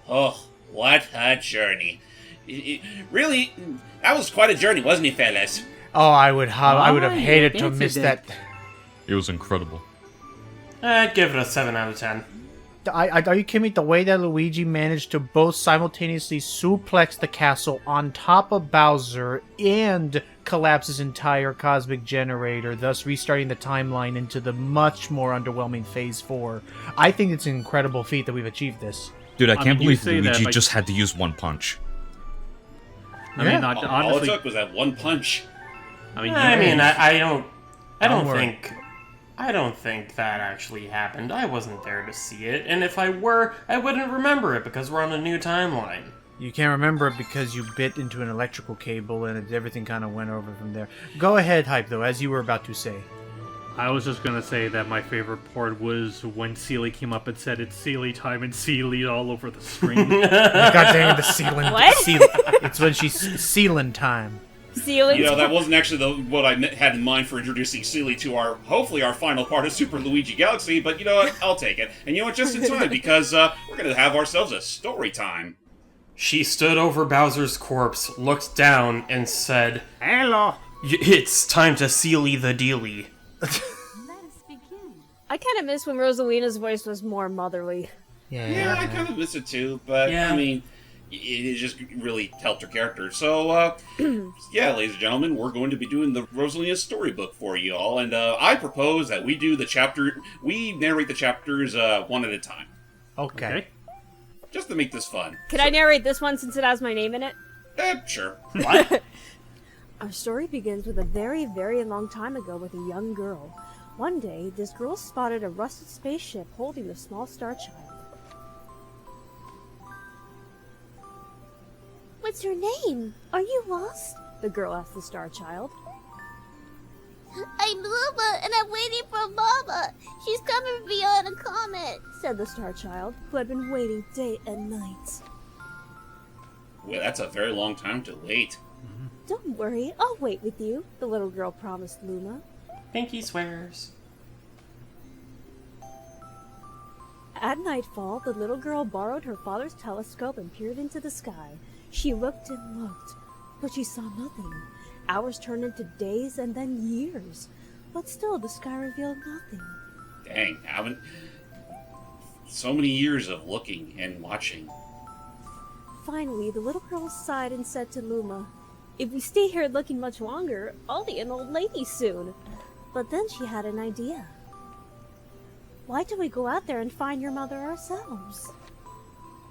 Oh, what a journey. Really, that was quite a journey, wasn't it, fellas? Oh, I would have hated to miss that. It was incredible. I'd give it a 7 out of 10. Are you kidding me? The way that Luigi managed to both simultaneously suplex the castle on top of Bowser and collapse his entire cosmic generator, thus restarting the timeline into the much more underwhelming Phase 4. I think it's an incredible feat that we've achieved this. Dude, I can't believe say that, Luigi like- just had to use one punch. I mean, All honestly, it took was that one punch. I don't worry. think that actually happened. I wasn't there to see it, and if I were, I wouldn't remember it because we're on a new timeline. You can't remember it because you bit into an electrical cable and everything kind of went over from there. Go ahead, Hype, though, as you were about to say. I was just gonna say that my favorite part was when Sealy came up and said it's Sealy time and Sealy all over the screen. God dang it, the sealing. What? It's when she's sealing time. Ceiling. You know, that wasn't actually what I had in mind for introducing Sealy to hopefully our final part of Super Luigi Galaxy, but you know what? I'll take it. And you know what? Just in time, because we're going to have ourselves a story time. She stood over Bowser's corpse, looked down, and said, Hello. "It's time to Sealy the dealy." I kind of miss when Rosalina's voice was more motherly. Yeah, I kind of miss it too, but Yeah. I mean, it just really helped her character. So, yeah, ladies and gentlemen, we're going to be doing the Rosalina storybook for you all, and I propose that we narrate the chapters one at a time, Okay. just to make this fun. Could I narrate this one since it has my name in it? Sure. Our story begins with a very, very long time ago with a young girl. One day, this girl spotted a rusted spaceship holding a small star child. What's your name? Are you lost? The girl asked the star child. I'm Luma, and I'm waiting for Mama. She's coming for me on a comet, Said the star child, who had been waiting day and night. Well, that's a very long time to wait. Don't worry, I'll wait with you, the little girl promised Luma. Pinky swears. At nightfall, the little girl borrowed her father's telescope and peered into the sky. She looked and looked, but she saw nothing. Hours turned into days and then years, but still the sky revealed nothing. Dang, haven't so many years of looking and watching. Finally, the little girl sighed and said to Luma, "If we stay here looking much longer, I'll be an old lady soon." But then she had an idea. Why don't we go out there and find your mother ourselves?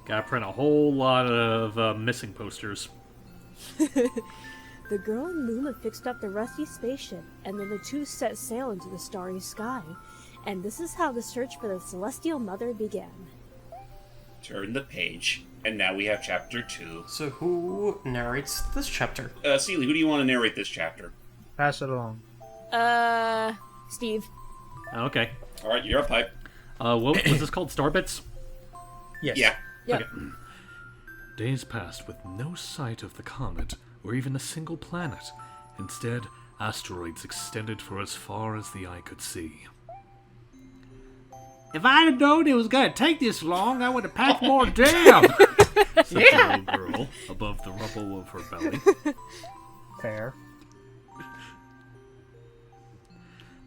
gotta print a whole lot of missing posters. The girl and Luma fixed up the rusty spaceship, and then the two set sail into the starry sky. And this is how the search for the Celestial Mother began. Turn the page, and now we have chapter 2. So who narrates this chapter? Sealy, who do you want to narrate this chapter? Pass it along. Steve. Okay. Alright, you're up, Hype. What was this called? Starbits? Yes. Yeah. Yep. Okay. Days passed with no sight of the comet, or even a single planet. Instead, asteroids extended for as far as the eye could see. If I'd have known it was gonna take this long, I would have packed more jam. Said the little girl above the rubble of her belly. Fair.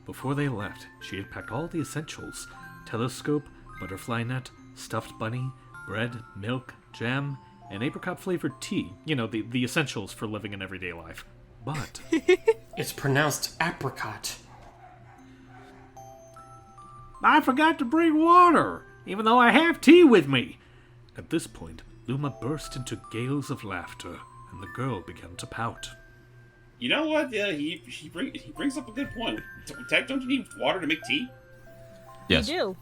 Before they left, she had packed all the essentials: telescope, butterfly net, stuffed bunny, bread, milk, jam, and apricot-flavored tea. You know, the essentials for living an everyday life. But It's pronounced apricot. I forgot to bring water, even though I have tea with me. at this point, Luma burst into gales of laughter, and the girl began to pout. You know what? Yeah, he brings up a good point. Ted, don't you need water to make tea? Yes. You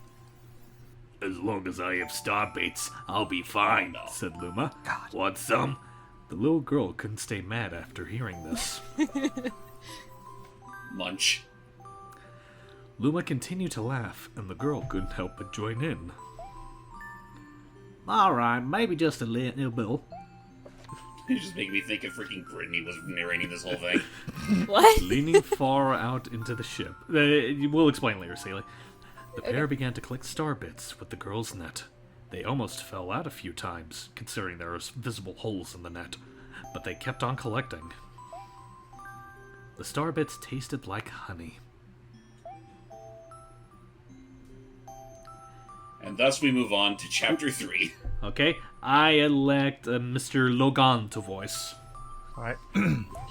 do. As long as I have starbaits, I'll be fine, said Luma. God. Want some? The little girl couldn't stay mad after hearing this. Munch. Luma continued to laugh, and the girl couldn't help but join in. Alright, maybe just a little bit. You're just making me think of freaking Brittany was narrating this whole thing. What? Leaning far out into the ship. We'll explain later, Sealy. The pair began to collect star bits with the girl's net. They almost fell out a few times, considering there was visible holes in the net, but they kept on collecting. The star bits tasted like honey. And thus we move on to Chapter 3. Okay, I elect Mr. Logan to voice. Alright.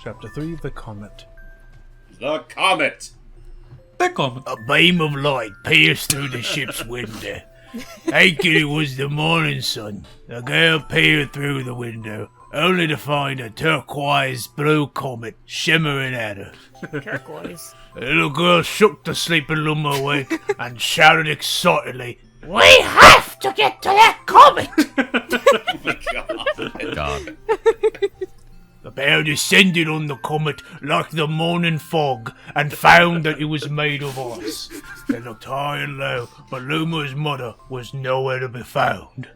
Chapter 3, The Comet. The Comet! That comment. A beam of light pierced through the ship's window. Thinking it was the morning sun, the girl peered through the window, only to find a turquoise blue comet shimmering at her. Turquoise. The little girl shook the sleeping Luma awake and shouted excitedly, We have to get to that comet! Oh my god. God. The pair descended on the comet like the morning fog and found that it was made of ice. They looked high and low, but Luma's mother was nowhere to be found.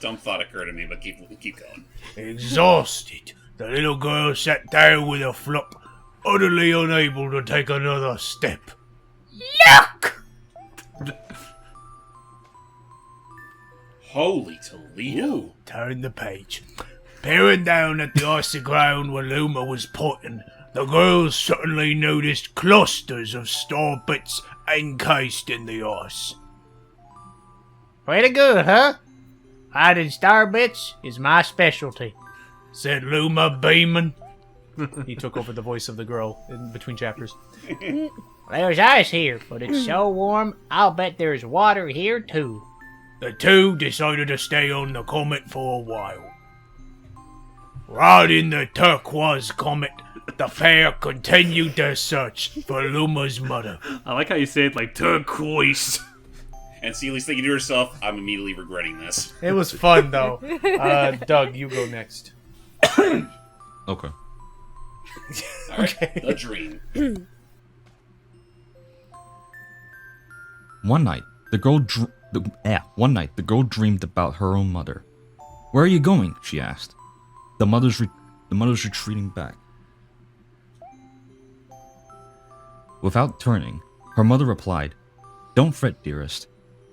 Dumb thought occurred to me, but keep going. Exhausted, the little girl sat down with a flop, utterly unable to take another step. Look! Holy Toledo. Turn the page. Peering down at the icy ground where Luma was pointing, the girls suddenly noticed clusters of star bits encased in the ice. Pretty good, huh? Hiding star bits is my specialty. Said Luma, beaming. He took over the voice of the girl in between chapters. There's ice here, but it's so warm, I'll bet there's water here too. The two decided to stay on the comet for a while. Riding the turquoise comet, the pair continued their search for Luma's mother. I like how you say it like turquoise. And Celie's thinking to herself, I'm immediately regretting this. It was fun, though. Doug, you go next. Okay. Alright, The Dream. One night, the girl dreamed about her own mother. Where are you going? She asked. The mother's retreating back. Without turning, her mother replied, Don't fret, dearest.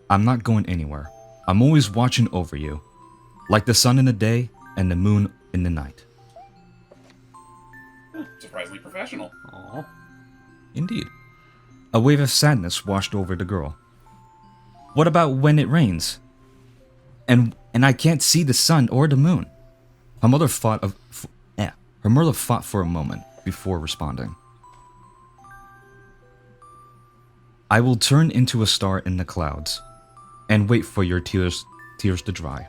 I'm not going anywhere. I'm always watching over you, like the sun in the day and the moon in the night. Surprisingly professional. Aww. Indeed. A wave of sadness washed over the girl. What about when it rains? And I can't see the sun or the moon. Her mother fought for a moment before responding. I will turn into a star in the clouds and wait for your tears to dry.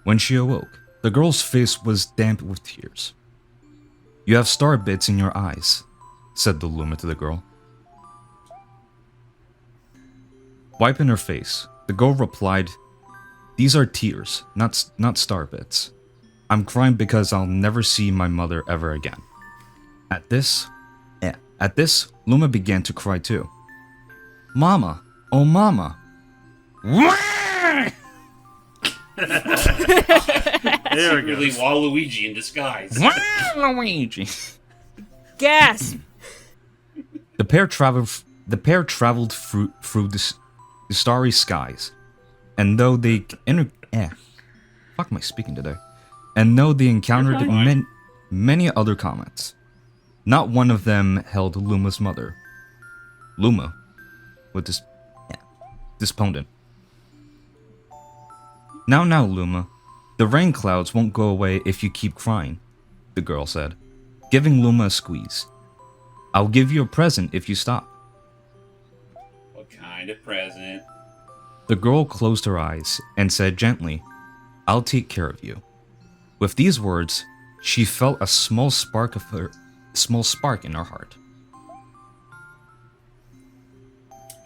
When she awoke, the girl's face was damp with tears. You have star bits in your eyes, said the Luma to the girl. Wiping her face, the girl replied, These are tears, not star bits. I'm crying because I'll never see my mother ever again. At this, Luma began to cry too. Mama, oh mama. There we go. Really Waluigi in disguise. Luigi. Gasp! The pair traveled through the starry skies, and though they fuck am I speaking today? And though they encountered many other comets, not one of them held Luma's mother. Luma was despondent. Now, Luma, the rain clouds won't go away if you keep crying, the girl said, giving Luma a squeeze. I'll give you a present if you stop. What kind of present? The girl closed her eyes and said gently, I'll take care of you. With these words, she felt a small spark in her heart.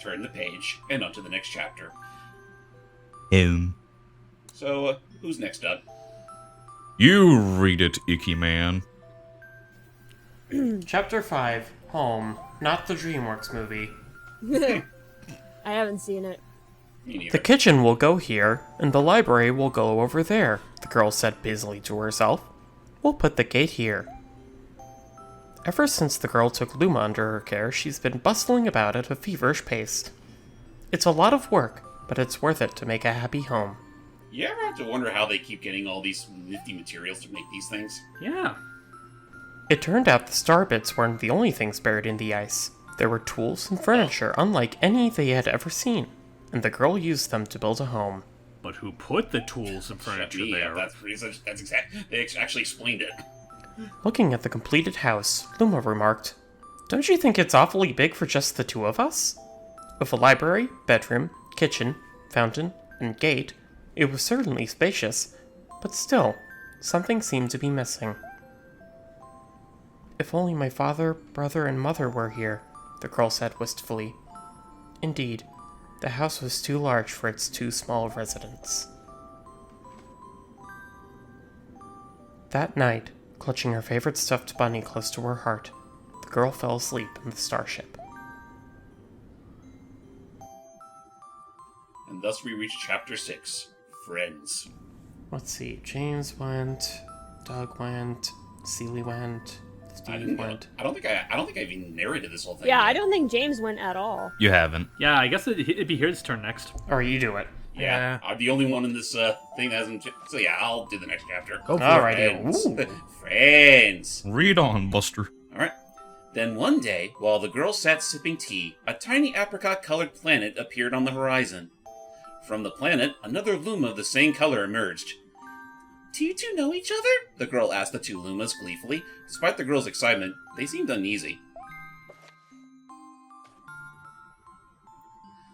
Turn the page and on to the next chapter. So, who's next, Doug? You read it, Icky Man. Chapter 5, Home, not the DreamWorks movie. I haven't seen it. Me neither. The kitchen will go here, and the library will go over there, the girl said busily to herself. We'll put the gate here. Ever since the girl took Luma under her care, she's been bustling about at a feverish pace. It's a lot of work, but it's worth it to make a happy home. You ever have to wonder how they keep getting all these nifty materials to make these things? Yeah. It turned out the star bits weren't the only things buried in the ice. There were tools and furniture unlike any they had ever seen, and the girl used them to build a home. But who put the tools and furniture Yeah, there? that's exact. They actually explained it. Looking at the completed house, Luma remarked, "Don't you think it's awfully big for just the two of us?" With a library, bedroom, kitchen, fountain, and gate, it was certainly spacious, but still, something seemed to be missing. "If only my father, brother, and mother were here," the girl said wistfully. Indeed, the house was too large for its two small residents. That night, clutching her favorite stuffed bunny close to her heart, the girl fell asleep in the starship. And thus we reach Chapter 6, Friends. Let's see, James went, Doug went, Seeley went, Steve went. I don't think I even narrated this whole thing. Yeah, yet. I don't think James went at all. You haven't. Yeah, I guess it'd be his turn next. Or you do it. Yeah, I'm the only one in this thing that hasn't. So yeah, I'll do the next chapter. Go for Alrighty. Friends. Ooh. Friends. Read on, Buster. All right. Then one day, while the girl sat sipping tea, a tiny apricot-colored planet appeared on the horizon. From the planet, another Luma of the same color emerged. "Do you two know each other?" the girl asked the two Lumas gleefully. Despite the girl's excitement, they seemed uneasy.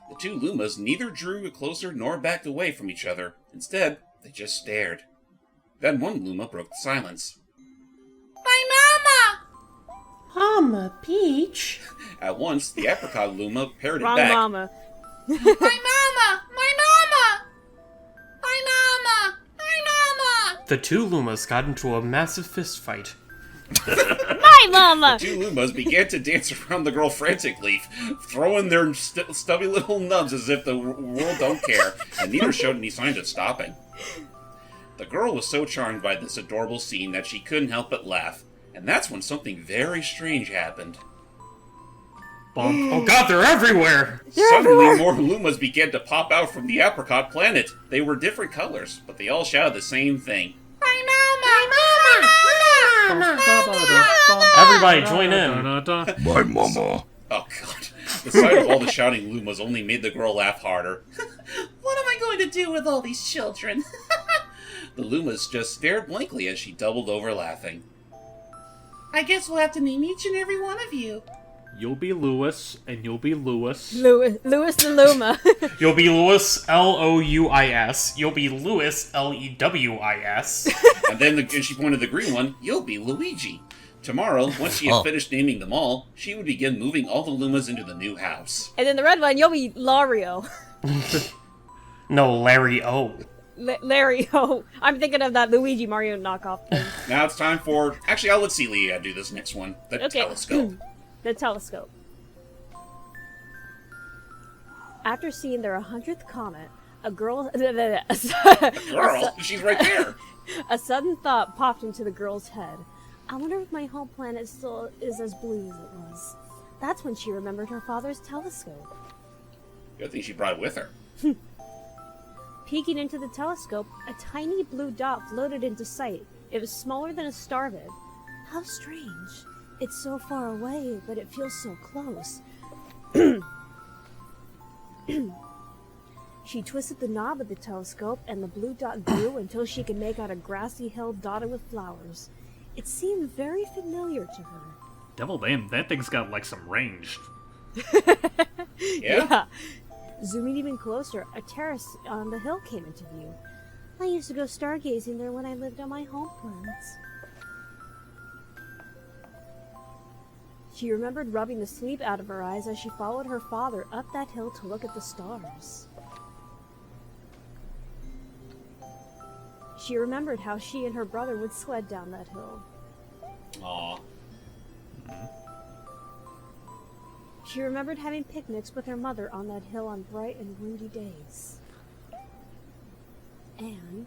The two Lumas neither drew closer nor backed away from each other. Instead, they just stared. Then one Luma broke the silence. My mama! Mama Peach. At once, the apricot Luma parroted Wrong back. mama. My mama! My mama! My mama! My mama! The two Lumas got into a massive fist fight. My mama! Two Lumas began to dance around the girl frantically, throwing their stubby little nubs as if the world don't care, and neither showed any signs of stopping. The girl was so charmed by this adorable scene that she couldn't help but laugh, and that's when something very strange happened. Oh god, they're everywhere! Suddenly, more Lumas began to pop out from the apricot planet. They were different colors, but they all shouted the same thing. My mama! My mama! Everybody join in. My mama. Oh god. The sight of all the shouting Lumas only made the girl laugh harder. What am I going to do with all these children? The Lumas just stared blankly as she doubled over laughing. I guess we'll have to name each and every one of you. You'll be Lewis, and you'll be Lewis. Louis the Luma. You'll be Louis, Louis. You'll be Louis, Lews. And then and she pointed the green one, you'll be Luigi. Tomorrow, once she had finished naming them all, she would begin moving all the Lumas into the new house. And then the red one, you'll be Lario. No, Larry O. Larry, oh, I'm thinking of that Luigi Mario knockoff thing. Now it's time for... Actually, I'll let Celia do this next one. The telescope. The telescope. After seeing their 100th comet, a girl... Girl? She's right there. A sudden thought popped into the girl's head. I wonder if my home planet still is as blue as it was. That's when she remembered her father's telescope. Good thing she brought it with her. Peeking into the telescope, a tiny blue dot floated into sight. It was smaller than a starvid. How strange. It's so far away, but it feels so close. She twisted the knob of the telescope, and the blue dot grew until she could make out a grassy hill dotted with flowers. It seemed very familiar to her. Devil damn, that thing's got like some range. Yeah? Zooming even closer, a terrace on the hill came into view. I used to go stargazing there when I lived on my home planets. She remembered rubbing the sleep out of her eyes as she followed her father up that hill to look at the stars. She remembered how she and her brother would sled down that hill. Aw. She remembered having picnics with her mother on that hill on bright and windy days. And...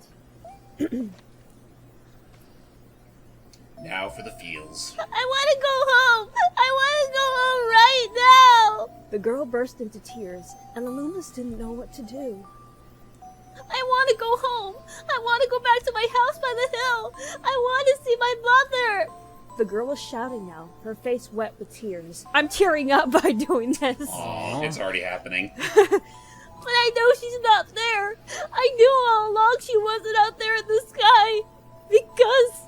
Now for the feels. I want to go home! I want to go home right now! The girl burst into tears, and the Lumas didn't know what to do. I want to go home! I want to go back to my house by the hill! I want to see my mother! The girl was shouting now, her face wet with tears. I'm tearing up by doing this. Aw, it's already happening. But I know she's not there! I knew all along she wasn't out there in the sky! Because...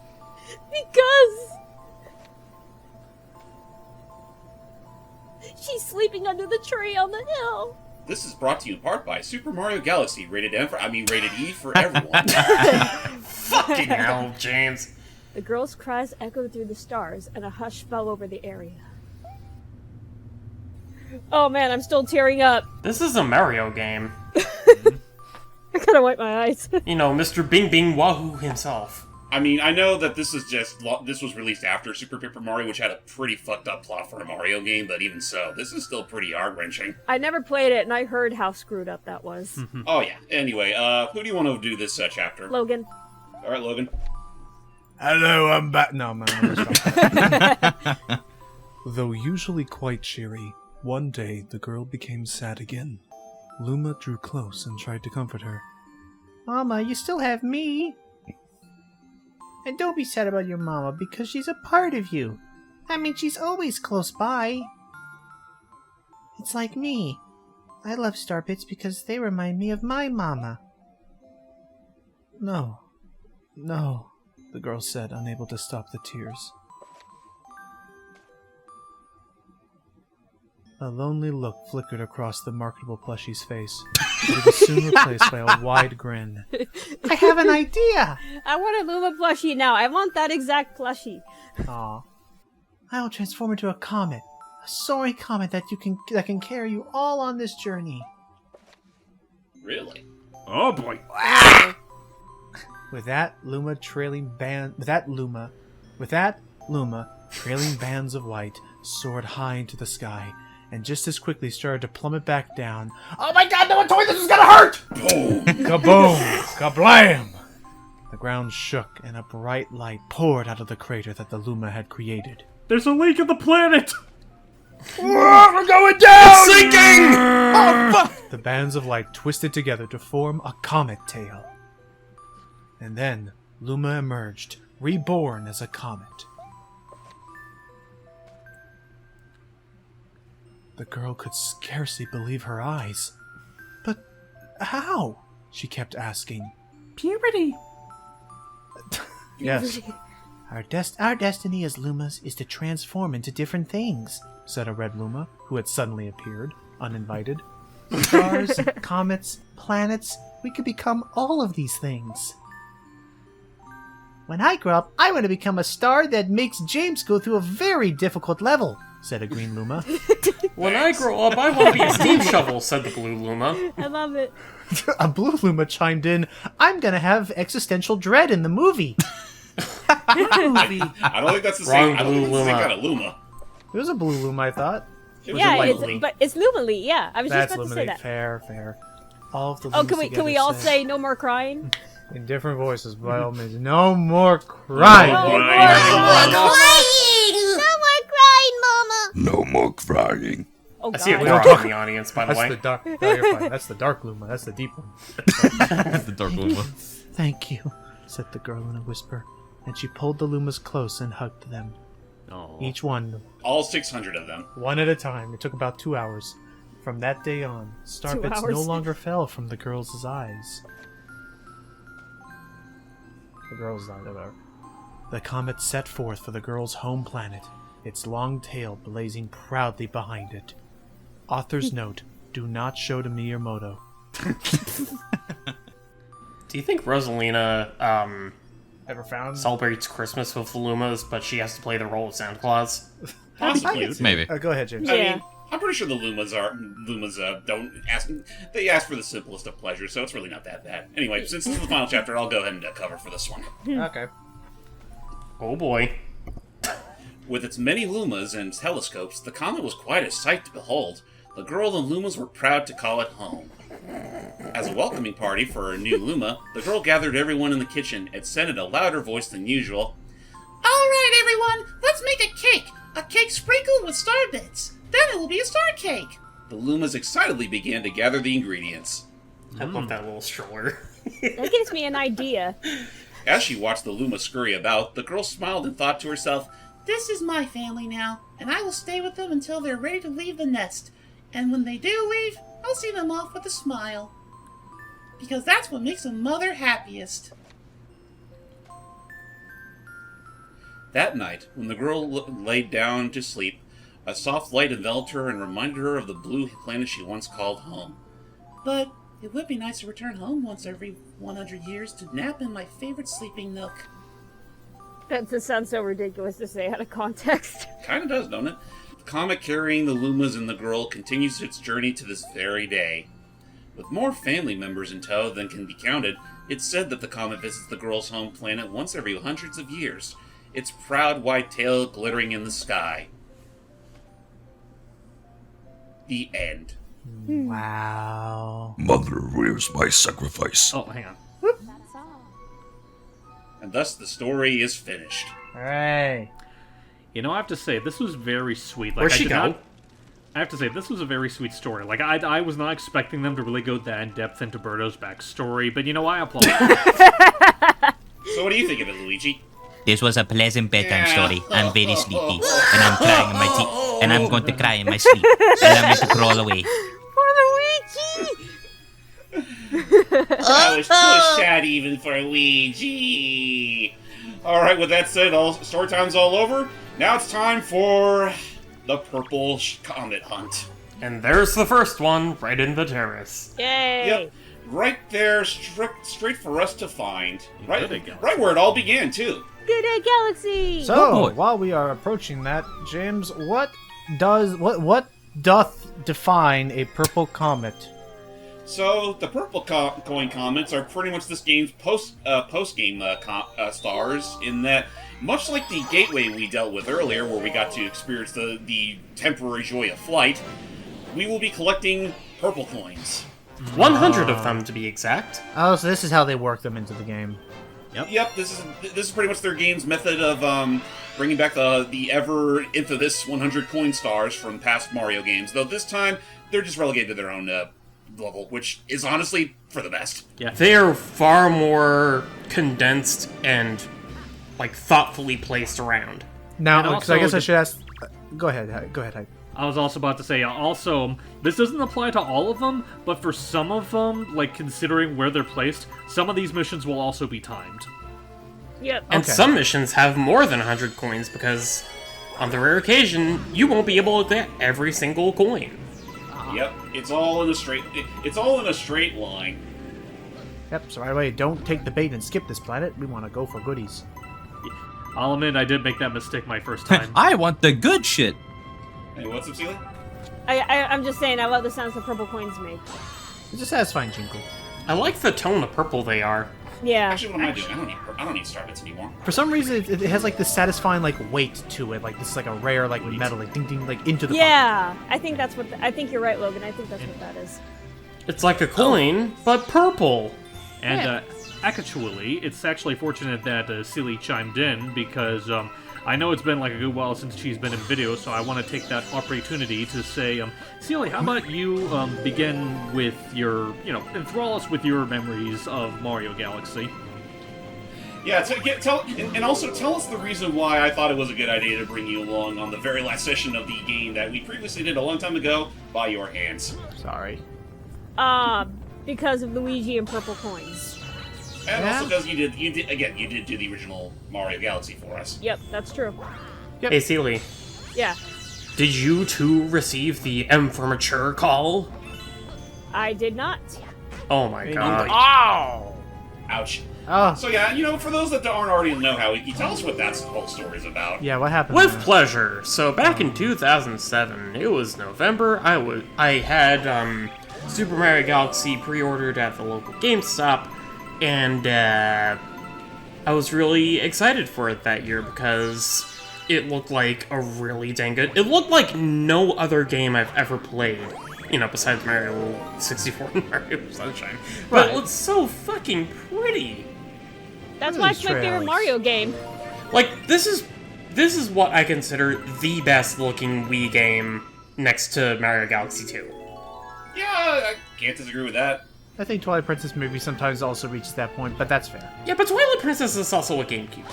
she's sleeping under the tree on the hill! This is brought to you in part by Super Mario Galaxy, rated E for everyone. Fucking hell, James. The girl's cries echoed through the stars, and a hush fell over the area. Oh man, I'm still tearing up. This is a Mario game. I gotta wipe my eyes. You know, Mr. Bing Bing Wahoo himself. I mean, I know that this was released after Super Paper Mario, which had a pretty fucked up plot for a Mario game, but even so, this is still pretty heart-wrenching. I never played it, and I heard how screwed up that was. Oh yeah. Anyway, who do you want to do this chapter? Logan. Alright, Logan. Hello, I'm back. No, man. Though usually quite cheery, one day the girl became sad again. Luma drew close and tried to comfort her. Mama, you still have me. And don't be sad about your mama, because she's a part of you. I mean, she's always close by. It's like me. I love Star Pits because they remind me of my mama. No, the girl said, unable to stop the tears. A lonely look flickered across the marketable plushie's face, but it was soon replaced by a wide grin. I have an idea! I want a Luma plushie now. I want that exact plushie. Aw. I'll transform into a comet. A soaring comet that can carry you all on this journey. Really? Oh boy. With that Luma, trailing bands of white soared high into the sky, and just as quickly started to plummet back down. Oh my god, no one told me this was gonna hurt! Boom! Kaboom! Kablam! The ground shook, and a bright light poured out of the crater that the Luma had created. There's a leak in the planet! We're going down! Sinking! Oh, fuck! The bands of light twisted together to form a comet tail. And then Luma emerged, reborn as a comet. The girl could scarcely believe her eyes. But how? She kept asking. Puberty. Yes, Our destiny as Lumas is to transform into different things. said a red Luma, who had suddenly appeared, uninvited. Stars, comets, planets, we could become all of these things. When I grow up, I want to become a star that makes James go through a very difficult level, said a green Luma. When I grow up, I want to be a steam shovel, said the blue Luma. I love it. A blue Luma chimed in, I'm gonna have existential dread in the movie. I don't think that's the same. Wrong I don't think blue that's the same Luma. kind of Luma. it was a blue Luma, I thought. Yeah, Lumily. but it's Lumily. Yeah, I was That's just about to say Luminate. that. Fair. All of the Oh, Lumas can we all together say no more crying? in different voices, by all means, no more crying! No more Crying! crying! No more crying, Mama! No more crying. Oh, I see a God. girl in the audience, by the That's way. the dark. No, you're fine. That's the dark Luma. That's the deep one. the dark Luma. Thank you, said the girl in a whisper, and she pulled the Lumas close and hugged them. Oh. Each one, All 600 of them. one at a time. It took about 2 hours. From that day on, star 2 bits hours. no longer fell from the girl's eyes. The girl's eyes, whatever. The comet set forth for the girl's home planet, its long tail blazing proudly behind it. Author's note, do not show to Miyamoto. Do you think Rosalina Ever found? celebrates Christmas with the Lumas, but she has to play the role of Santa Claus? Possibly. Maybe. Go ahead, James. Yeah. I mean, I'm pretty sure the Lumas don't ask. They ask for the simplest of pleasures, so it's really not that bad. Anyway, since this is the final chapter, I'll go ahead and cover for this one. Okay. Oh boy. With its many Lumas and telescopes, the comet was quite a sight to behold. The girl and Lumas were proud to call it home. As a welcoming party for a new Luma, the girl gathered everyone in the kitchen and said in a louder voice than usual, Alright, everyone, let's make a cake. A cake sprinkled with star bits. Then it will be a star cake. The Lumas excitedly began to gather the ingredients. I love that little stroller. That gives me an idea. As she watched the Luma scurry about, the girl smiled and thought to herself, This is my family now, and I will stay with them until they're ready to leave the nest. And when they do leave, I'll see them off with a smile. Because that's what makes a mother happiest. That night, when the girl laid down to sleep, a soft light enveloped her and reminded her of the blue planet she once called home. But it would be nice to return home once every 100 years to nap in my favorite sleeping nook. That just sounds so ridiculous to say out of context. Kinda does, don't it? The comet carrying the Lumas and the girl continues its journey to this very day. With more family members in tow than can be counted, it's said that the comet visits the girl's home planet once every hundreds of years, its proud white tail glittering in the sky. The end. Wow. Mother, where's my sacrifice? Oh, hang on. And thus the story is finished. Hooray. You know, I have to say, this was very sweet. Like, Where'd I she did go? not- I have to say, this was a very sweet story. Like, I was not expecting them to really go that in-depth into Birdo's backstory, but you know, I applaud. So what do you think of it, Luigi? This was a pleasant bedtime story. I'm very sleepy, and I'm crying in my teeth, and I'm going to cry in my sleep, and I'm going to crawl away. For Luigi! I was so sad even for Luigi. Alright, with that said, story time's all over. Now it's time for the purple comet hunt. And there's the first one, right in the terrace. Yay! Yep, right there, straight for us to find. Right, Good again. right where it all began, too. Good Day Galaxy! So, while we are approaching that, James, what doth define a purple comet? So, the purple coin comets are pretty much this game's post-game stars, in that, much like the gateway we dealt with earlier, where we got to experience the temporary joy of flight, we will be collecting purple coins. 100 of them, to be exact. Oh, so this is how they work them into the game. Yep, this is pretty much their game's method of bringing back the ever infamous 100 coin stars from past Mario games. Though this time they're just relegated to their own level, which is honestly for the best. Yeah, they are far more condensed and like thoughtfully placed around. Now, And because I guess also I should ask. Go ahead, Hype. I was also about to say, also, this doesn't apply to all of them, but for some of them, like, considering where they're placed, some of these missions will also be timed. Yep. And Okay. some missions have more than 100 coins because, on the rare occasion, you won't be able to get every single coin. Yep, it's all in a straight line. Yep. So right away, don't take the bait and skip this planet. We want to go for goodies. I'll admit I did make that mistake my first time. I want the good shit. Hey, what's up, Celia? I'm just saying, I love the sounds the purple coins make. It's a satisfying jingle. I like the tone of purple they are. Yeah. Actually, what am I doing? I don't need star bits anymore. For some reason, it has like this satisfying like weight to it. Like this is like a rare like metal, like ding ding, like into the. Yeah, I think that's what. I think you're right, Logan. I think that's what that is. It's like a coin, but purple. And actually, it's actually fortunate that Celia chimed in because I know it's been like a good while since she's been in video, so I want to take that opportunity to say, Celia, how about you begin with your, enthrall us with your memories of Mario Galaxy? Yeah, and also tell us the reason why I thought it was a good idea to bring you along on the very last session of the game that we previously did a long time ago by your hands. Sorry. Because of Luigi and purple coins. And also because you did do the original Mario Galaxy for us. Yep, that's true. Yep. Hey, Celia, Yeah, did you too receive the M for Mature call? I did not. Oh my god. Ouch. Oh. So yeah, for those that aren't already know how, you tell us what that whole story's about. Yeah. What happened? With there? pleasure. So back in 2007, it was November. I had Super Mario Galaxy pre-ordered at the local GameStop, and I was really excited for it that year because it looked like a really dang good. It looked like no other game I've ever played, besides Mario 64 and Mario Sunshine. But Right. it looks so fucking pretty. That's What are why these it's my favorite trailers? Mario game. Like, this is what I consider the best looking Wii game next to Mario Galaxy 2. Yeah, I can't disagree with that. I think Twilight Princess maybe sometimes also reaches that point, but that's fair. Yeah, but Twilight Princess is also a GameCube.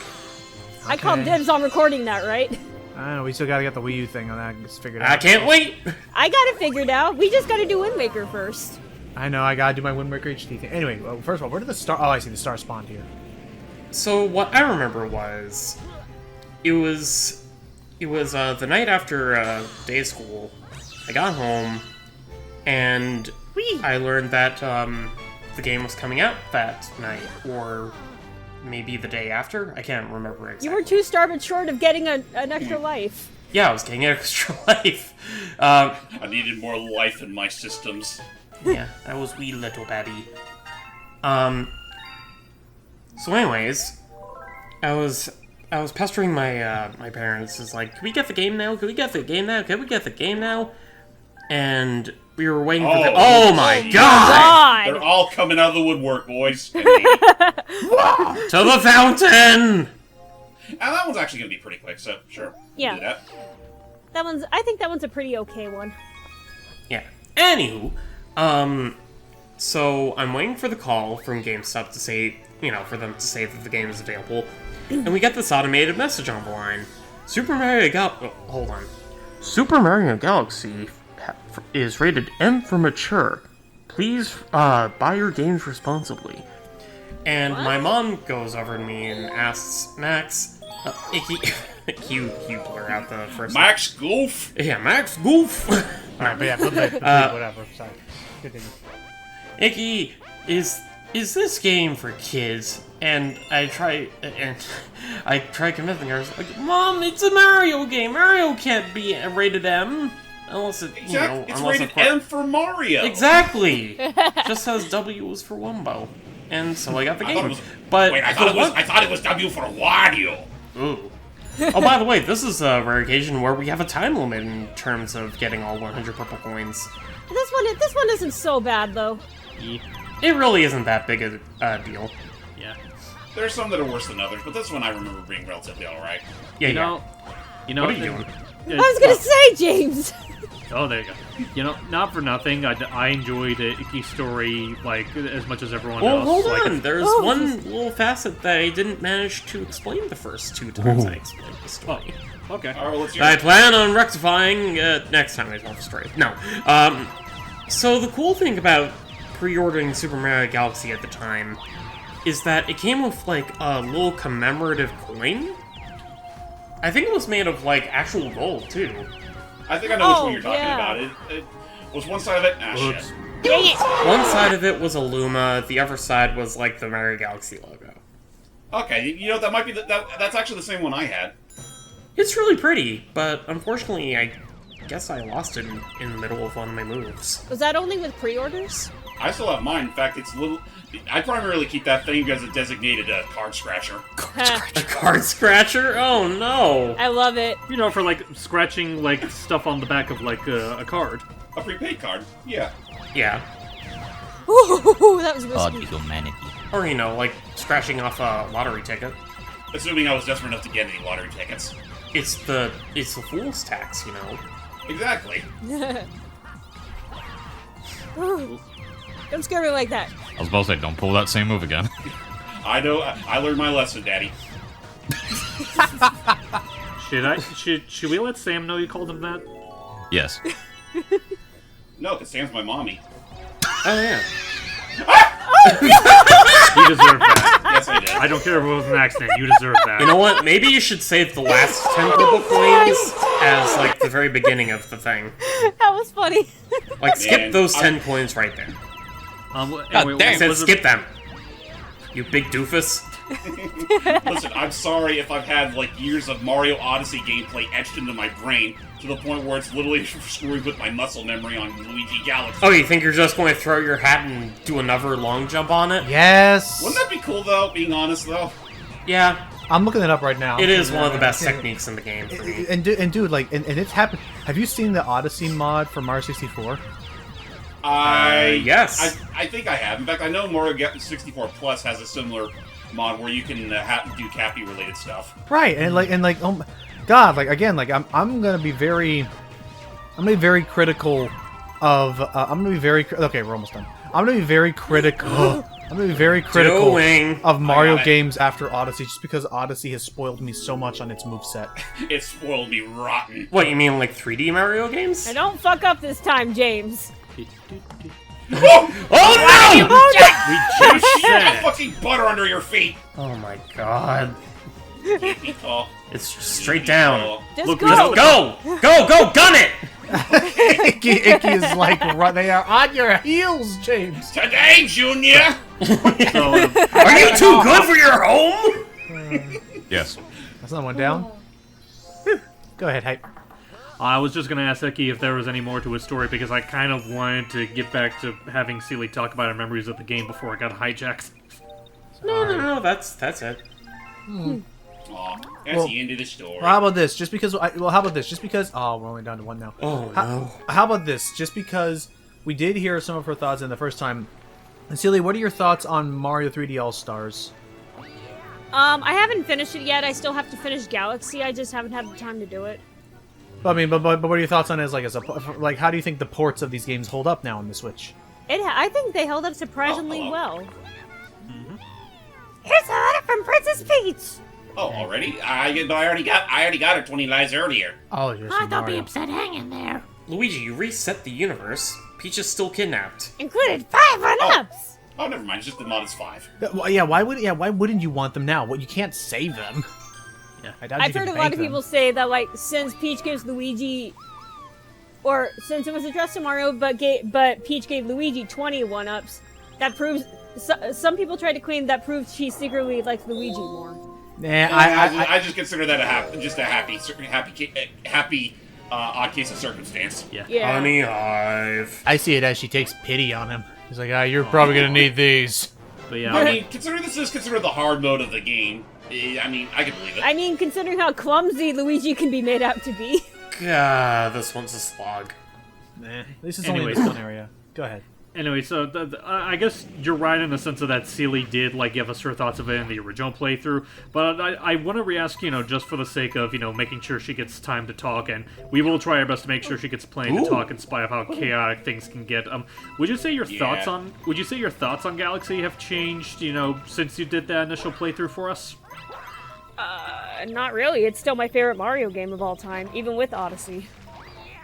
I call dibs on recording that, right? I don't know, we still gotta get the Wii U thing on that figured out. I can't wait! I got it figured out. We just gotta do Wind Waker first. I know, I gotta do my Wind Waker HD thing. Anyway, well, first of all, where did the star... Oh, I see, the star spawned here. So what I remember was, it was the night after day of school. I got home, and I learned that the game was coming out that night, or maybe the day after. I can't remember exactly. You were too starved short of getting an extra life. Yeah, I was getting an extra life. I needed more life in my systems. Yeah, that was wee little baby. So anyways, I was pestering my my parents. It's like, can we get the game now? Can we get the game now? Can we get the game now? And we were waiting for the... Oh my god! They're all coming out of the woodwork, boys. To the fountain! And that one's actually going to be pretty quick, so sure. Yeah. Do that. I think that one's a pretty okay one. Yeah. Anywho, so I'm waiting for the call from GameStop to say, for them to say that the game is available. And we get this automated message on the line. Super Mario Galaxy is rated M for mature. Please buy your games responsibly. And my mom goes over to me and asks Max, you blur out the first Max Goof? Yeah, Max Goof. Alright, but yeah, whatever. Sorry. Continue. Icky, is this game for kids? And I try convincing her. I was like, Mom, it's a Mario game. Mario can't be rated M. Unless it's rated M for Mario. Exactly. Just says W is for Wumbo. And so I got the game. I thought it was W for Wario. Ooh. Oh, by the way, this is a rare occasion where we have a time limit in terms of getting all 100 purple coins. This one isn't so bad though. It really isn't that big a deal. Yeah. There's some that are worse than others, but this one I remember being relatively alright. You know, what are you doing? I was gonna say, James! Oh, there you go. Not for nothing, I enjoyed Icky's story, as much as everyone else. Well, hold on. There's one little facet that I didn't manage to explain the first two times I explained the story. Oh, okay. All right, let's hear I plan on rectifying next time I tell the story. No. So the cool thing about pre-ordering Super Mario Galaxy at the time is that it came with, a little commemorative coin. I think it was made of, actual gold, too. I think I know which one you're talking about. It was one side of it. Shit. Dang it! One side of it was a Luma, the other side was, the Mario Galaxy logo. Okay, that might be... that's actually the same one I had. It's really pretty, but unfortunately, I guess I lost it in the middle of one of my moves. Was that only with pre-orders? I still have mine. In fact, it's little... I primarily keep that thing as a designated card scratcher. A card scratcher? Oh no! I love it. For scratching stuff on the back of a card. A prepaid card, yeah. Yeah. Ooh, that was risky. Odd humanity. Or, scratching off a lottery ticket. Assuming I was desperate enough to get any lottery tickets. It's the fool's tax, Exactly. Ooh, don't scare me like that. I was about to say, don't pull that same move again. I know. I learned my lesson, Daddy. Should we let Sam know you called him that? Yes. No, because Sam's my mommy. Oh, yeah. You deserve that. Yes, I did. I don't care if it was an accident. You deserve that. You know what? Maybe you should save the last 10 purple coins as, the very beginning of the thing. That was funny. Skip those 10 coins right there. Anyway, I said skip them. You big doofus. Listen, I'm sorry if I've had, years of Mario Odyssey gameplay etched into my brain to the point where it's literally screwing with my muscle memory on Luigi Galaxy. Oh, you think you're just going to throw your hat and do another long jump on it? Yes! Wouldn't that be cool, though, being honest, though? Yeah. I'm looking it up right now. It is one of the best techniques in the game for me. And dude, and it's happened. Have you seen the Odyssey mod for Mario 64? Yes. I think I have. In fact, I know Mario 64 Plus has a similar mod where you can do Cappy related stuff. Right, and like, oh my God, like again, like I'm gonna be very critical of. Okay, we're almost done. I'm gonna be very critical. I'm gonna be very critical of Mario games after Odyssey, just because Odyssey has spoiled me so much on its moveset. It spoiled me rotten. What, you mean like 3D Mario games? And don't fuck up this time, James. Oh no! We just said. Fucking butter under your feet. Oh my god. Can't be tall. It's straight down. Just Look, go. just go, gun it! Icky is like, they are on your heels, James. Today, Junior. Are you too good for your home? Yes. That's not one down. Whew. Go ahead, Hype. I was just gonna ask Eki if there was any more to his story because I kind of wanted to get back to having Seely talk about her memories of the game before I got hijacked. No, that's it. Aw, that's the end of the story. Well, how about this? Just because oh, we're only down to one now. Oh no. How about this? Just because we did hear some of her thoughts in the first time. And Celia, what are your thoughts on Mario 3D All-Stars? I haven't finished it yet. I still have to finish Galaxy. I just haven't had the time to do it. I mean, but what are your thoughts on it like how do you think the ports of these games hold up now on the Switch? I think they held up surprisingly well. Mm-hmm. Here's a letter from Princess Peach. Oh, already? I already got her 20 lives earlier. Oh, you're Oh, don't be upset. Hang in there. Luigi, you reset the universe. Peach is still kidnapped. Included 5 run-ups. Oh, never mind. It's just the mod is 5. Yeah, why wouldn't you want them now? Well, you can't save them. Yeah. I've heard a lot of people say that, like, since Peach gives Luigi, or since it was addressed to Mario, but Peach gave Luigi 20 one-ups, that proves. Some people tried to claim that proves she secretly likes Luigi more. Nah, I just consider that a happy odd case of circumstance. Yeah. Honeyhive. I see it as she takes pity on him. He's like, you're probably gonna need these. But yeah, I mean, considering this is considered the hard mode of the game, I mean, I can believe it. I mean, considering how clumsy Luigi can be made out to be. God, this one's a slog. Nah, at least it's only this one area. Go ahead. Anyway, so I guess you're right in the sense of that Seely did give us her thoughts of it in the original playthrough, but I want to re-ask, just for the sake of making sure she gets time to talk, and we will try our best to make sure she gets plenty to talk in spite of how chaotic things can get. Would you say your thoughts on Galaxy have changed, since you did that initial playthrough for us? Not really. It's still my favorite Mario game of all time, even with Odyssey.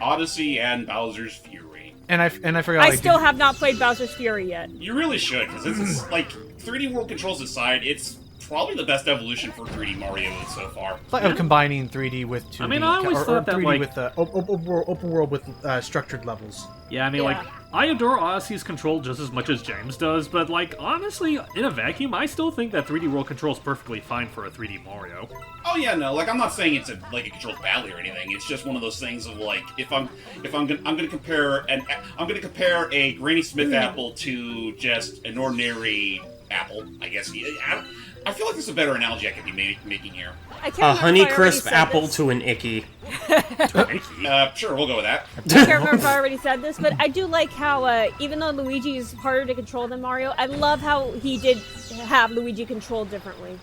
Odyssey and Bowser's Fury. And I forgot. I still have not played Bowser's Fury yet. You really should, because it's 3D World Controls aside, it's probably the best evolution for 3D Mario so far. It's like combining 3D with 2D. I mean, I always thought that 3D with open world with structured levels. Yeah, I mean, I adore Odyssey's control just as much as James does, but honestly, in a vacuum, I still think that 3D World Control is perfectly fine for a 3D Mario. Oh yeah, no, I'm not saying it's it controls badly or anything. It's just one of those things of if I'm gonna compare a Granny Smith apple to just an ordinary apple, I guess. I feel like there's a better analogy I could be making here. I can't A Honeycrisp apple to an Icky. Sure, we'll go with that. I can't remember if I already said this, but I do like how, even though Luigi is harder to control than Mario, I love how he did have Luigi controlled differently.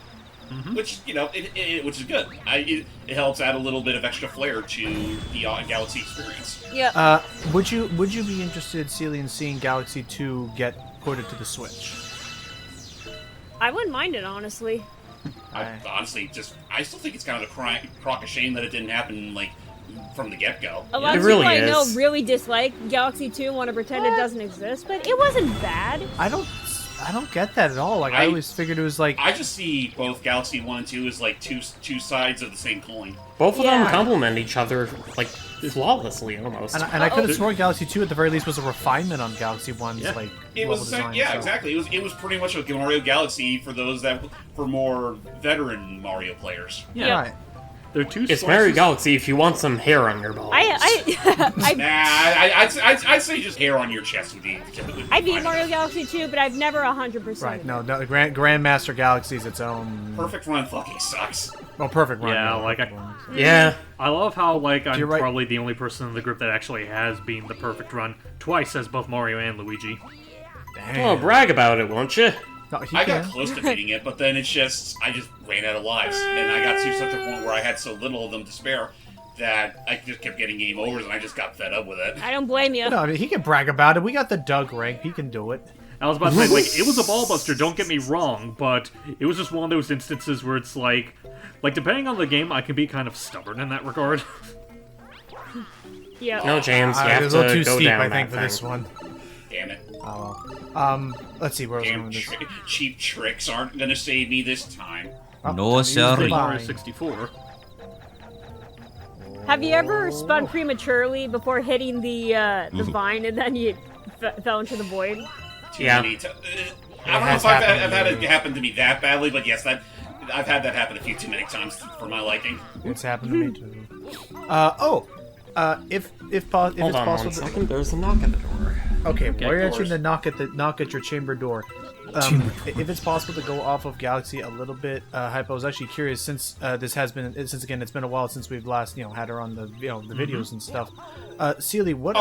Mm-hmm. Which, which is good. It helps add a little bit of extra flair to the Galaxy experience. Yeah. Would you be interested, Celia, in seeing Galaxy 2 get ported to the Switch? I wouldn't mind it, honestly. I still think it's kind of a crock of shame that it didn't happen, from the get-go. A lot of people I know really dislike Galaxy 2 and want to pretend it doesn't exist, but it wasn't bad. I don't get that at all. I always figured it was I just see both Galaxy 1 and 2 as two sides of the same coin. Both of them complement each other, flawlessly, almost. And I could have sworn Galaxy 2 at the very least was a refinement on Galaxy 1's, It was design, exactly. It was pretty much a Mario Galaxy for more veteran Mario players. Yeah. Right. They're two It's Mario Galaxy if you want some hair on your balls. I'd say just hair on your chest would be typically. I beat Mario Galaxy 2, but I've never 100%. Right, no, Grandmaster Galaxy is its own. Perfect Run fucking sucks. Well, Perfect Run. Yeah, I love how I'm probably the only person in the group that actually has beaten the Perfect Run twice as both Mario and Luigi. Damn. Oh, brag about it, won't you? No, he I got can. close to beating it, but then I just ran out of lives, and I got to such a point where I had so little of them to spare that I just kept getting game overs, and I just got fed up with it. I don't blame you. No, I mean, he can brag about it. We got the Doug rank. He can do it. I was about to say, like, it was a ball buster, don't get me wrong, but it was just one of those instances where it's like, depending on the game, I can be kind of stubborn in that regard. Yeah. No, James, you have It's a little to too go steep, down I think, that for this thing. one. Damn it. Let's see where I was going Damn with this. cheap tricks aren't gonna save me this time. No, sir. Mario 64. Have you ever spun prematurely before hitting the vine and then you fell into the void? Yeah. I don't know if I've had it happen to me that badly, but yes, I've had that happen a few too many times for my liking. It's happened to me too. If it's Hold on possible. 1 second, there's a knock at the door. Okay, while you're answering doors. the knock at your chamber door, if it's possible to go off of Galaxy a little bit, Hype, I was actually curious since again it's been a while since we've last had her on the the videos and stuff. Sealy, what?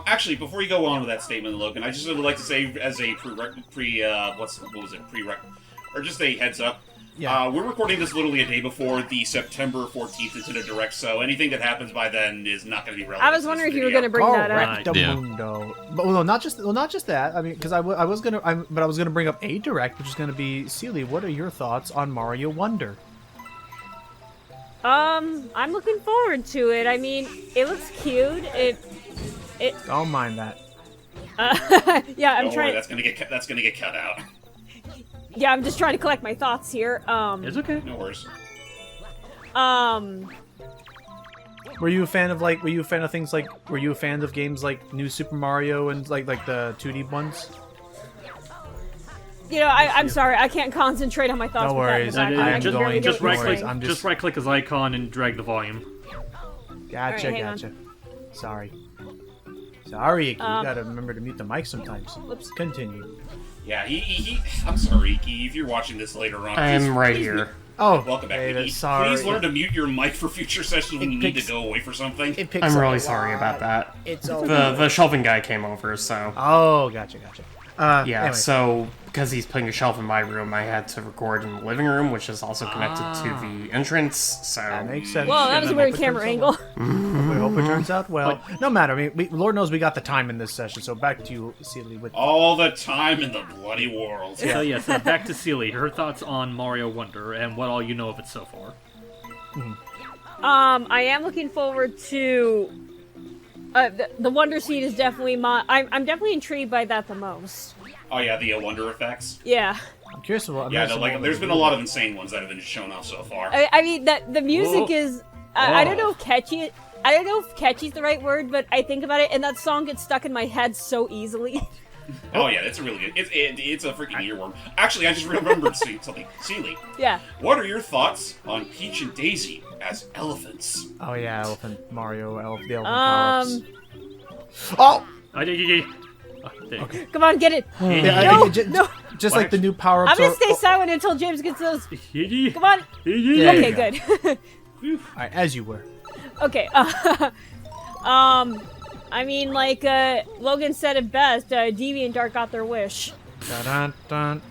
Actually, before you go on with that statement, Logan, I just would like to say as a or just a heads up. Yeah. We're recording this literally a day before the September 14th Nintendo Direct, so anything that happens by then is not going to be relevant. I was wondering if you were going to bring that up. Correctamundo. But well, not just that. I mean, because I was gonna bring up a direct, which is gonna be Sealy. What are your thoughts on Mario Wonder? I'm looking forward to it. I mean, it looks cute. It. Don't mind that. Yeah, I'm Don't trying. worry, that's gonna get cut out. Yeah, I'm just trying to collect my thoughts here. It's okay. No worries. Were you a fan of things like? Were you a fan of games like New Super Mario and like the 2D ones? You know, I'm sorry, I can't concentrate on my thoughts. No worries. Just going. right click his icon and drag the volume. Gotcha, Alright, hang gotcha. on. Sorry, Icky. You gotta remember to mute the mic sometimes. Whoops. Continue. Yeah, I'm sorry, Iki, if you're watching this later on. I'm right here. Oh, welcome back, David, Iki. sorry. Please learn to mute your mic for future sessions when you need to go away for something. I'm really sorry about that. It's the shelving guy came over, so. Oh, gotcha. Yeah, anyway. So because he's putting a shelf in my room, I had to record in the living room, which is also connected to the entrance. So that makes sense. Well, that was a weird camera angle. We hope it turns out well. No matter. I mean, Lord knows we got the time in this session. So back to you, Sealy. With all the time in the bloody world. So yes, back to Sealy. Her thoughts on Mario Wonder and what all you know of it so far. I am looking forward to. The Wonder Seed is definitely I'm definitely intrigued by that the most. Oh yeah, the Wonder effects. Yeah. I'm curious about. There's been a lot of insane ones that have been shown off so far. I mean that the music is. I don't know if catchy. I don't know if catchy's the right word, but I think about it, and that song gets stuck in my head so easily. Oh yeah, that's a really good. It's a freaking earworm. Actually, I just remembered something. Sealy. Yeah. What are your thoughts on Peach and Daisy as elephants? Oh yeah, elephant Mario, the elephant power-ups. Oh! Okay. Come on, get it. No. Just like the new power-ups. I'm gonna stay silent until James gets those. Come on. Yeah, okay, good. All right, as you were. Okay. I mean, like Logan said it best. Deviant Dark got their wish. Dun, dun.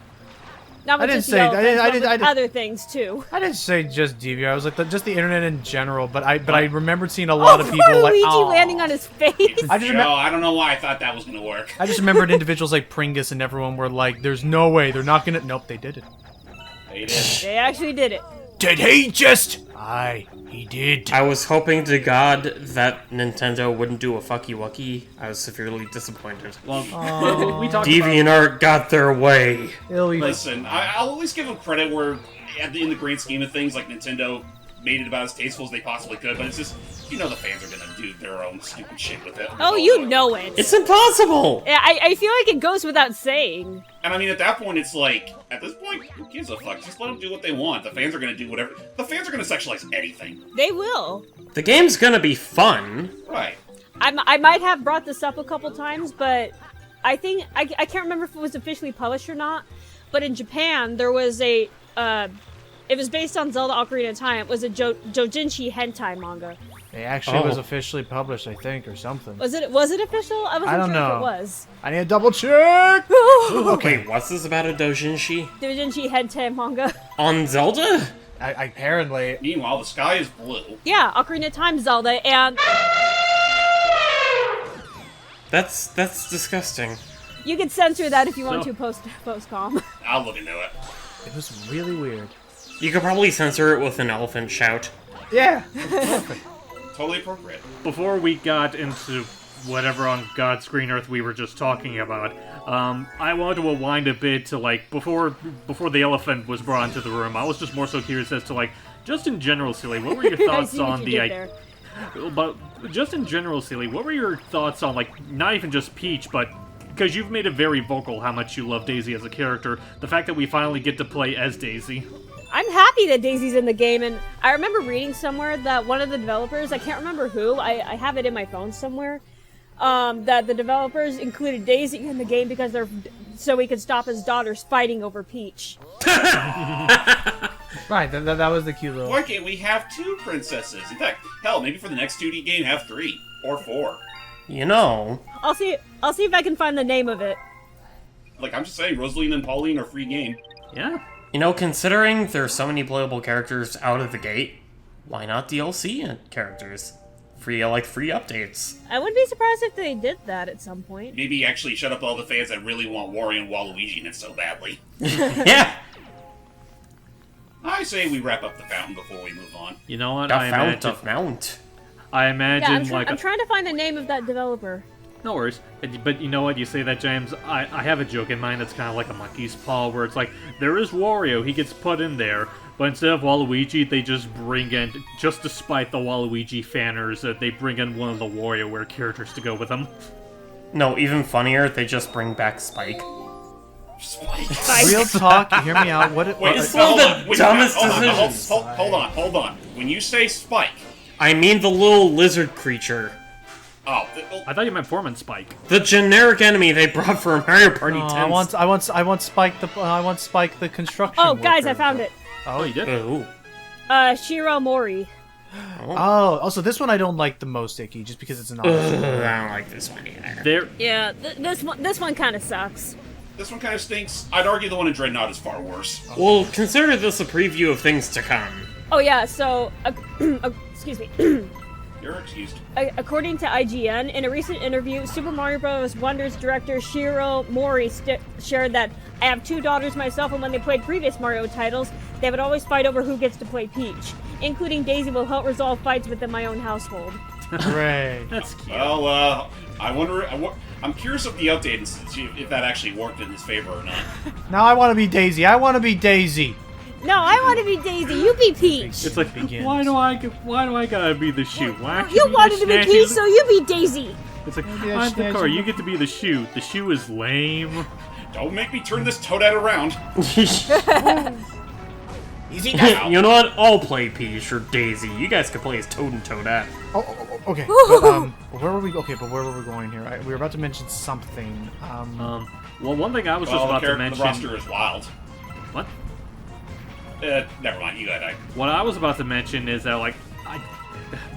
Not I didn't say. I didn't. Other things too. I didn't say just Deviant. I was like just the internet in general. But I remembered seeing a lot of people like Luigi landing on his face. I don't know why I thought that was gonna work. I just remembered individuals like Pringus and everyone were like, "There's no way they're not gonna." Nope, they did it. They did. They actually did it. Did he just? Aye, he did. I was hoping to God that Nintendo wouldn't do a fucky wucky. I was severely disappointed. Well, we talked DeviantArt got their way. Listen, I'll always give them credit where, in the grand scheme of things, like Nintendo made it about as tasteful as they possibly could, but it's just, the fans are gonna do their own stupid shit with it. Oh, you know it. It's impossible! Yeah, I feel like it goes without saying. And I mean, at that point, it's like, at this point, who gives a fuck? Just let them do what they want. The fans are gonna do whatever. The fans are gonna sexualize anything. They will. The game's gonna be fun. Right. I might have brought this up a couple times, but I think, I can't remember if it was officially published or not, but in Japan, there was a, it was based on Zelda Ocarina of Time. It was a Joujinshi hentai manga. It actually was Oh. officially published, I think, or something. Was it official? I wasn't I don't sure know. if it was. I need to double check! Okay, wait, what's this about a doujinshi? Doujinshi hentai manga. On Zelda? Apparently. Meanwhile, the sky is blue. Yeah, Ocarina of Time Zelda, and That's disgusting. you can censor that if you want to post-com. I'll look into it. It was really weird. You could probably censor it with an elephant shout. Yeah. Totally appropriate. Before we got into whatever on God's green earth we were just talking about, I wanted to rewind a bit to, like, before the elephant was brought into the room, I was just more so curious as to, like, just in general, Silly, what were your I thoughts see what on you the... did there. But just in general, Silly, what were your thoughts on, like, not even just Peach, but... Because you've made it very vocal how much you love Daisy as a character, the fact that we finally get to play as Daisy. I'm happy that Daisy's in the game, and I remember reading somewhere that one of the developers, I can't remember who, I have it in my phone somewhere, that the developers included Daisy in the game because so he could stop his daughters fighting over Peach. Right, that was the cute little... Why can't we have 2 princesses? In fact, hell, maybe for the next 2D game, have 3 or 4. You know. I'll see if I can find the name of it. Like, I'm just saying, Rosalina and Pauline are free game. Yeah. You know, considering there's so many playable characters out of the gate, why not DLC characters? Free updates. I wouldn't be surprised if they did that at some point. Maybe actually shut up all the fans that really want Wario and Waluigi in it so badly. Yeah. I say we wrap up the fountain before we move on. You know what? The Fount of Mount. I Yeah, imagine, I'm trying to find the name of that developer. No worries. But you know what? You say that, James. I have a joke in mind that's kind of like a monkey's paw, where it's like, there is Wario, he gets put in there, but instead of Waluigi, they just bring in, just despite the Waluigi fanners, they bring in one of the WarioWare characters to go with them. No, even funnier, they just bring back Spike. Spike. Real talk, hear me out. What? Wait, It's hold one on. of the dumbest decisions. Hold on. When you say Spike, I mean the little lizard creature. oh, I thought you meant Foreman Spike. The generic enemy they brought for Mario Party 10. I want Spike the construction. Oh, guys, I worker. found it. Oh, you did? Ooh. Shiro Mori. Oh, also this one I don't like the most, Icky, just because it's an I don't like this one either. There. Yeah, this one kind of sucks. this one kind of stinks. I'd argue the one in Dreadnought is far worse. Well, consider this a preview of things to come. Oh yeah, so excuse me. You're excused. According to IGN, in a recent interview, Super Mario Bros. Wonder's director Shiro Mori shared that I have 2 daughters myself, and when they played previous Mario titles, they would always fight over who gets to play Peach. Including Daisy will help resolve fights within my own household. Great. That's cute. Well, I'm curious of the update and see if that actually worked in his favor or not. Now I want to be Daisy. I want to be Daisy. No, I want to be Daisy. You be Peach. It's like, begins. why do I gotta be the shoe? Why can't You be wanted the to be snatchy- Peach, so you be Daisy. It's like, Maybe I I'm the snatch car, him. you get to be the shoe. The shoe is lame. Don't make me turn this Toadette around. Easy now. You know what? I'll play Peach or Daisy. You guys can play as Toad and Toadette. Okay. But, where were we? Okay, but where were we going here? We were about to mention something. Well, one thing I was just Well, about to the mention. roster is wild. What? Never mind. You got it. What I was about to mention is that, like,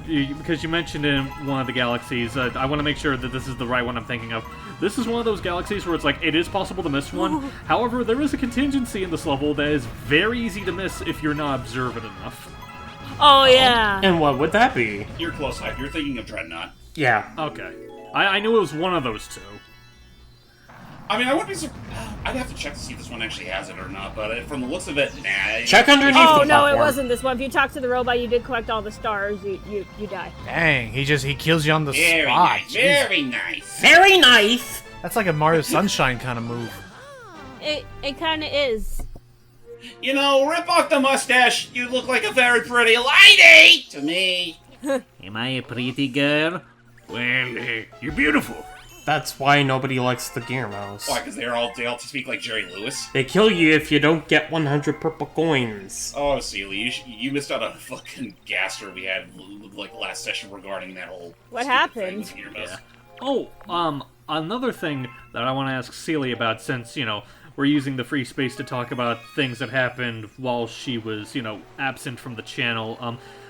because you mentioned in one of the galaxies, I want to make sure that this is the right one I'm thinking of. This is one of those galaxies where it's like, it is possible to miss one. However, there is a contingency in this level that is very easy to miss if you're not observant enough. Oh yeah. And what would that be? You're close, Hype. You're thinking of Dreadnought. Yeah. Okay. I knew it was one of those two. I mean, I wouldn't be. I'd have to check to see if this one actually has it or not. But from the looks of it, nah. Check underneath Oh the no, platform. it wasn't this one. If you talk to the robot, you did collect all the stars. You die. Dang, he kills you on the Very spot. nice. Very nice. Very nice! That's like a Mario Sunshine kind of move. It kind of is. You know, rip off the mustache. You look like a very pretty lady to me. Am I a pretty girl? Well, you're beautiful. That's why nobody likes the Guillermos. Why? Because they all speak like Jerry Lewis. They kill you if you don't get 100 purple coins. Oh, Seely, you missed out on a fucking gaster we had like last session regarding that whole. What stupid happened? thing with Guillermo's. Oh, another thing that I want to ask Celia about, since, we're using the free space to talk about things that happened while she was, absent from the channel.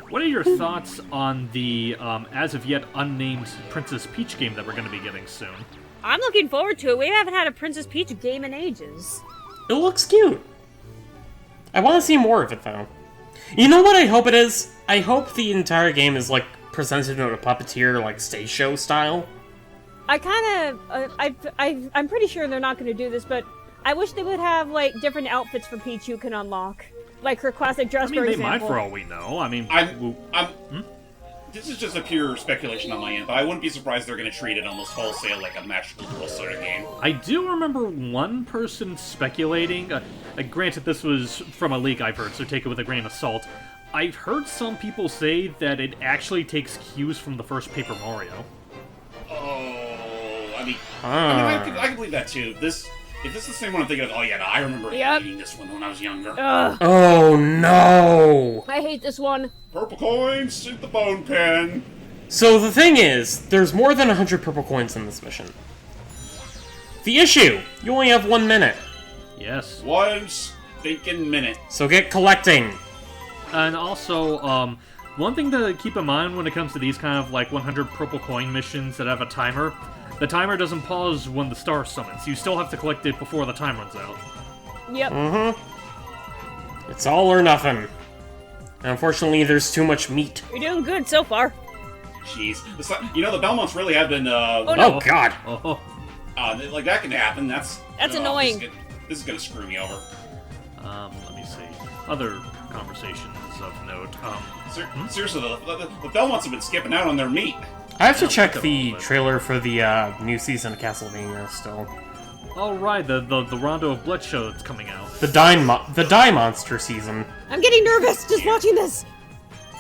What are your thoughts on the as of yet unnamed Princess Peach game that we're going to be getting soon? I'm looking forward to it. We haven't had a Princess Peach game in ages. It looks cute. I want to see more of it, though. You know what I hope it is? I hope the entire game is, like, presented in a puppeteer, like, stage show style. I kind of, I'm pretty sure they're not going to do this, but I wish they would have, like, different outfits for Peach you can unlock. Like her classic dress, for example. They might for all we know. I mean... This is just a pure speculation on my end, but I wouldn't be surprised they're going to treat it almost wholesale like a magical girl sort of game. I do remember one person speculating, granted this was from a leak I've heard, so take it with a grain of salt. I've heard some people say that it actually takes cues from the first Paper Mario. Oh, I can believe that too. If this is the same one I'm thinking of, oh yeah, no, I remember hating this one when I was younger. Oh no! I hate this one. Purple coins, shoot the bone pen. So the thing is, there's more than 100 purple coins in this mission. The issue, you only have 1 minute. Yes. 1 stinking minute. So get collecting. And also, one thing to keep in mind when it comes to these kind of like 100 purple coin missions that have a timer, the timer doesn't pause when the star summons. You still have to collect it before the time runs out. Yep. Mm-hmm. It's all or nothing. And unfortunately, there's too much meat. You're doing good so far. Jeez. You know, the Belmonts really have been, Oh, God! Like, that can happen. That's annoying. This is gonna screw me over. Let me see. Other conversations of note. Seriously, the Belmonts have been skipping out on their meat. I have to check the trailer for the new season of Castlevania still. Oh right, the Rondo of Blood show that's coming out. The Die Monster season. I'm getting nervous just watching this.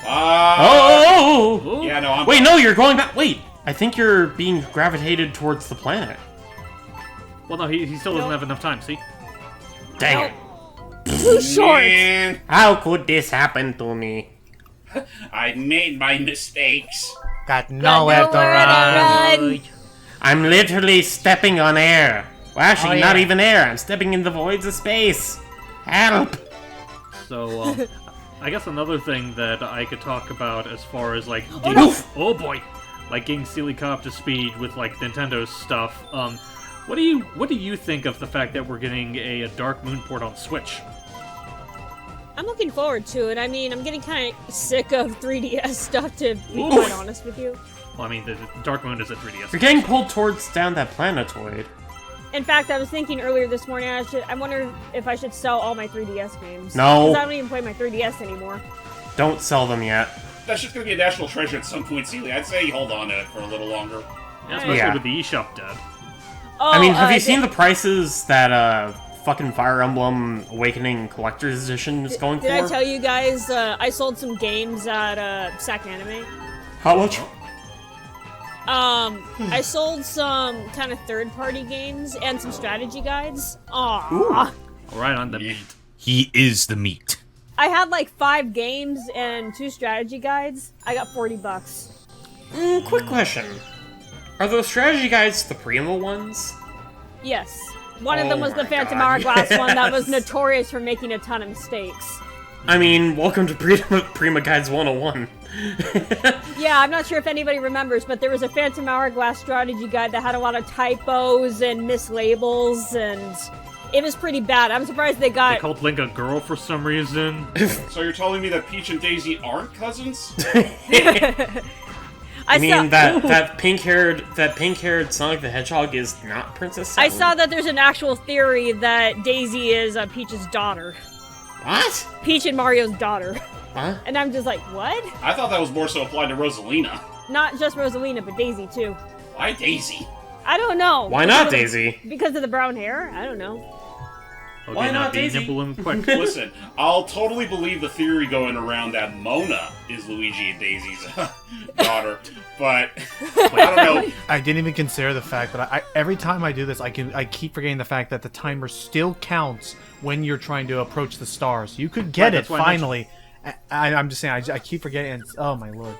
Oh! Yeah, no, Wait, no, you're going back. Wait, I think you're being gravitated towards the planet. Well, no, he still doesn't have enough time. See? Dang it! Too short. Man, How could this happen to me? I made my mistakes. Got nowhere to run. I'm literally stepping on air. Well, actually, not even air. I'm stepping in the voids of space. Help! So, I guess another thing that I could talk about as far as like, oh boy, like getting Sealy Cop to speed with like Nintendo's stuff. What do you think of the fact that we're getting a Dark Moon port on Switch? I'm looking forward to it. I mean, I'm getting kind of sick of 3DS stuff, to be quite honest with you. Well, I mean, the Dark Moon is a 3DS. You're getting pulled towards down that planetoid. In fact, I was thinking earlier this morning, I wonder if I should sell all my 3DS games. No. Because I don't even play my 3DS anymore. Don't sell them yet. That's just gonna be a national treasure at some point, Sealy. I'd say hold on to it for a little longer. Yeah, especially with the eShop dead. Oh, I mean, have you seen the prices that fucking Fire Emblem Awakening Collector's Edition is going for? Did I tell you guys, I sold some games at Sack Anime? How much? I sold some kind of third-party games and some strategy guides. Aww. Right on the meat. He is the meat. I had like 5 games and 2 strategy guides. I got $40. Quick question. Are those strategy guides the Prima ones? Yes. One of them was the my Phantom God, Hourglass one that was yes. notorious for making a ton of mistakes. I mean, welcome to Prima Guides 101. Yeah, I'm not sure if anybody remembers, but there was a Phantom Hourglass strategy guide that had a lot of typos and mislabels, and it was pretty bad. I'm surprised they got... They called Link a girl for some reason. So you're telling me that Peach and Daisy aren't cousins? I mean, that pink-haired Sonic the Hedgehog is not Princess Zelda. I saw that there's an actual theory that Daisy is Peach's daughter. What? Peach and Mario's daughter. Huh? And I'm just like, what? I thought that was more so applied to Rosalina. Not just Rosalina, but Daisy too. Why Daisy? I don't know. Why not Daisy? Because of the brown hair? I don't know. Okay, Why not be Daisy? nimble and quick. Listen, I'll totally believe the theory going around that Mona is Luigi and Daisy's daughter, but I don't know. I didn't even consider the fact that I every time I do this, I keep forgetting the fact that the timer still counts when you're trying to approach the stars. You could get it finally. I'm just saying, I keep forgetting. And oh my lord.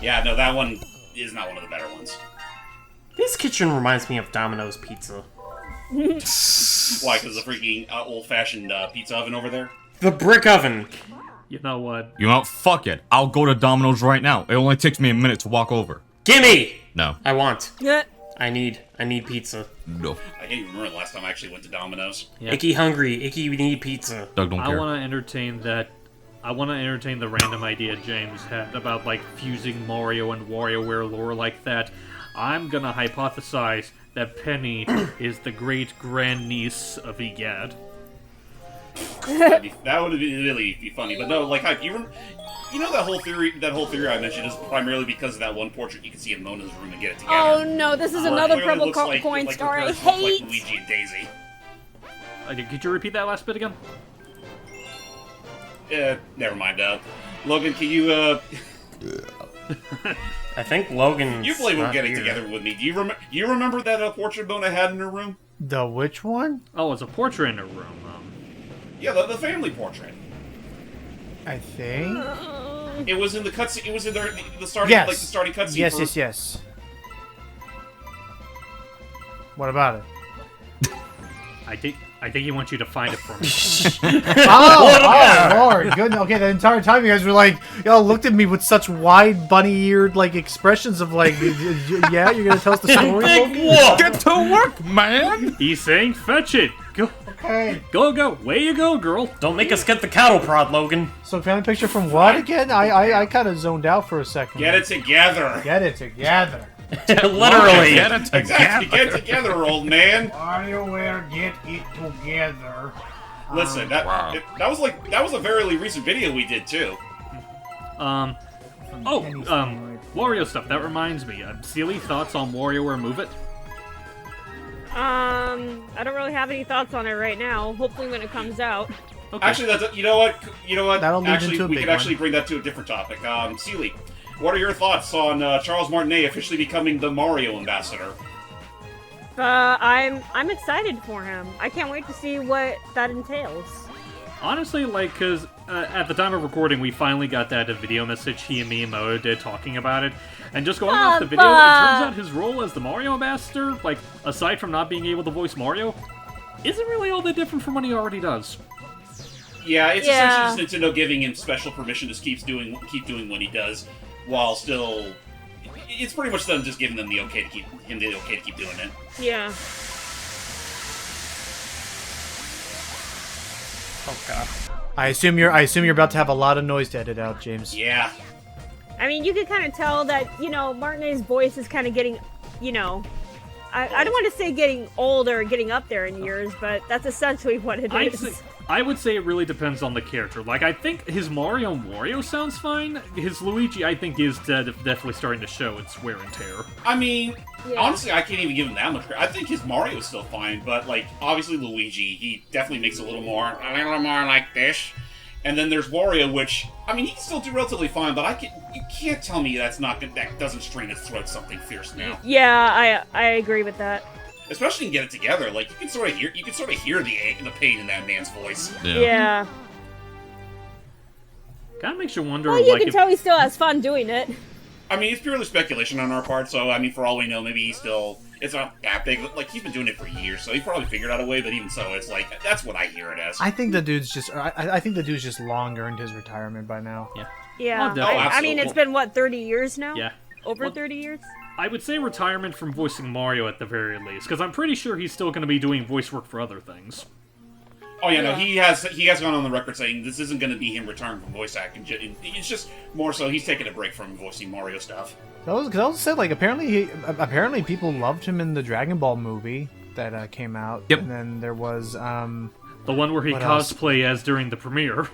Yeah, no, that one is not one of the better ones. This kitchen reminds me of Domino's Pizza. Why? Because the freaking old-fashioned pizza oven over there? The brick oven. You know what? You know what? Fuck it. I'll go to Domino's right now. It only takes me a minute to walk over. Gimme! No. I want. Yeah. I need pizza. No. I can't even remember the last time I actually went to Domino's. Yeah. Icky hungry. Icky need pizza. Doug don't I care. want to entertain that. I want to entertain the random idea James had about like fusing Mario and WarioWare lore like that. I'm gonna hypothesize that Penny is the great grandniece of Egad. That would really be funny, but no, like, you know that whole theory I mentioned is primarily because of that one portrait you can see in Mona's room and get it together. Oh no, this is another purple coin star I her hate. Like Luigi and Daisy. Could you repeat that last bit again? Never mind. Logan, can you I think Logan. You play with getting together with me. Do you remember that portrait Mona had in her room? The which one? Oh, it's a portrait in her room. Yeah, the family portrait. I think. It was in the cutscene. It was in the starting, Yes. like the starting cutscene. Yes. What about it? I think he wants you to find it for me. Oh, Lord, good. Okay, the entire time you guys were like, y'all looked at me with such wide, bunny-eared like expressions of like, yeah, you're gonna tell us the story. Get to work, man. He's saying, "Fetch it." Go. Okay. Go. Way you go, girl. Don't make us get the cattle prod, Logan. So family picture from what again? I kind of zoned out for a second. Get it together. Get it together. Literally. Get it together. Exactly. Get it together, old man. WarioWare, get it together. Listen, that was a fairly recent video we did too. Wario stuff. That reminds me. Sealy, thoughts on WarioWare Move It? I don't really have any thoughts on it right now. Hopefully when it comes out. Okay. Actually, you know what? That'll lead Actually, into a we big could actually one. bring that to a different topic. Sealy, what are your thoughts on Charles Martinet officially becoming the Mario ambassador? I'm excited for him. I can't wait to see what that entails. Honestly, because at the time of recording, we finally got that video message he and Miyamoto did talking about it. And just going off the video, it turns out his role as the Mario ambassador, aside from not being able to voice Mario, isn't really all that different from what he already does. Yeah, it's essentially just Nintendo giving him special permission to keep doing what he does, while still... It's pretty much them just giving them the okay to keep doing it. Yeah. Oh god. I assume you're about to have a lot of noise to edit out, James. Yeah. I mean, you can kind of tell that, Martinet's voice is kind of getting, I don't want to say getting old or getting up there in years, but that's essentially what it is. I would say it really depends on the character. I think his Wario sounds fine. His Luigi, I think, is definitely starting to show its wear and tear. I mean, honestly, I can't even give him that much credit. I think his Mario is still fine, but, obviously Luigi, he definitely makes a little more like this. And then there's Wario, which, I mean, he can still do relatively fine, but you can't tell me that doesn't strain his throat something fierce now. Yeah, I agree with that. Especially in Get It Together, you can sort of hear the pain in that man's voice. Yeah. Kind of makes you wonder. Well, you can tell he still has fun doing it. I mean, it's purely speculation on our part, so, I mean, for all we know, maybe it's not that big. He's been doing it for years, so he probably figured out a way, but even so, it's that's what I hear it as. I think the dude's just long earned his retirement by now. Yeah. Yeah. Oh, I mean, it's been, 30 years now? Yeah. Over 30 years? I would say retirement from voicing Mario at the very least, because I'm pretty sure he's still going to be doing voice work for other things. Oh yeah, no, he has gone on the record saying this isn't going to be him retiring from voice acting. It's just more so he's taking a break from voicing Mario stuff. That was said, apparently people loved him in the Dragon Ball movie that came out. Yep. And then there was the one where he what else? cosplay as during the premiere.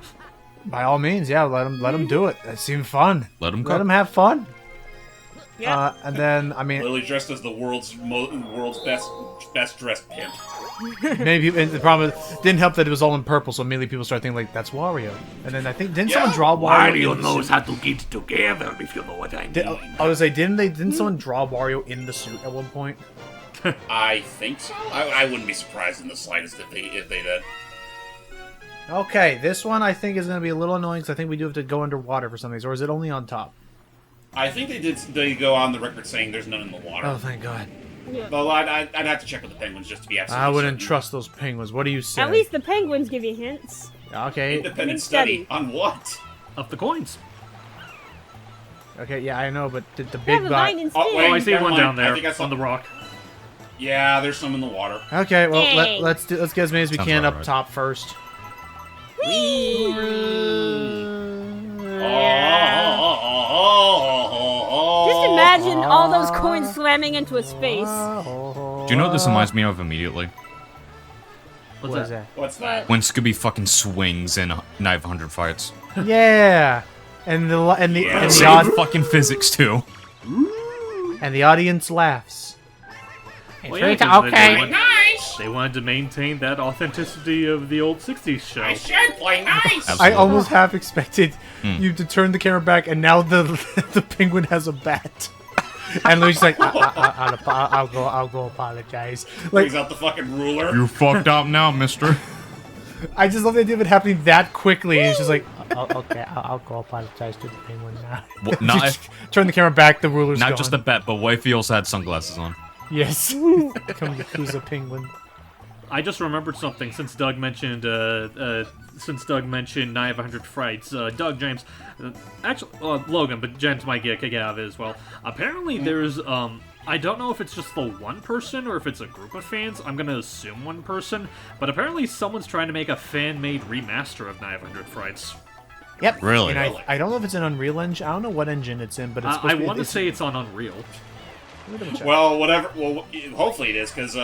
By all means, yeah, let him do it. That seemed fun. Let him have fun. Yeah. And then I mean, Lily dressed as the world's best dressed pimp. maybe and the problem didn't help that it was all in purple, so immediately people started thinking that's Wario. And then I think didn't someone draw Wario? Wario knows how to get together, if you know what I mean. I was like, didn't someone draw Wario in the suit at one point? I think so. I wouldn't be surprised in the slightest if they did. Okay, this one I think is going to be a little annoying because I think we do have to go underwater for some of these, or is it only on top? I think they go on the record saying there's none in the water. Oh, thank God. Yeah. Though I'd have to check with the penguins just to be absolutely I wouldn't certain. trust those penguins. What do you say? At least the penguins give you hints. Okay. Independent study. On what? Of the coins. Okay, yeah, I know, but the We have big a bot... vine and Oh, spin. wait. Oh, I see Never one mind. down I there think I saw- on the rock. Yeah, there's some in the water. Okay, well, Dang. let's get as many as we Sounds can about up right. top first. Just imagine all those coins slamming into his face. Do you know what this reminds me of immediately? What's What is that? that? What's that? When Scooby fucking swings in Night of 100 Fights. Yeah, and the Same fucking physics too. and the audience laughs. Well, yeah, 'cause okay. Nice! They wanted to maintain that authenticity of the old 60s show. I should play nice! I Absolutely. almost half expected you to turn the camera back, and now the the penguin has a bat. And Luigi's like, I'll go apologize. Like, Brings out the fucking ruler. You fucked up now, mister. I just love the idea of it happening that quickly. And it's just like, okay, I'll go apologize to the penguin now. What, not, Just turn the camera back, the ruler's not gone. just a bet, but what if he also had sunglasses on? Yes. Come who's a penguin. I just remembered something since Doug mentioned Night of 100 Frights. Doug, James, actually Logan, but James might get a kick out of it as well. Apparently, there's I don't know if it's just the one person or if it's a group of fans. I'm gonna assume one person, but apparently someone's trying to make a fan-made remaster of Night of 100 Frights. Yep. Really? And I don't know if it's an Unreal Engine. I don't know what engine it's in, but it's supposed I to be. want to say it's on Unreal. Let me double check. Well, whatever. Well, hopefully it is, because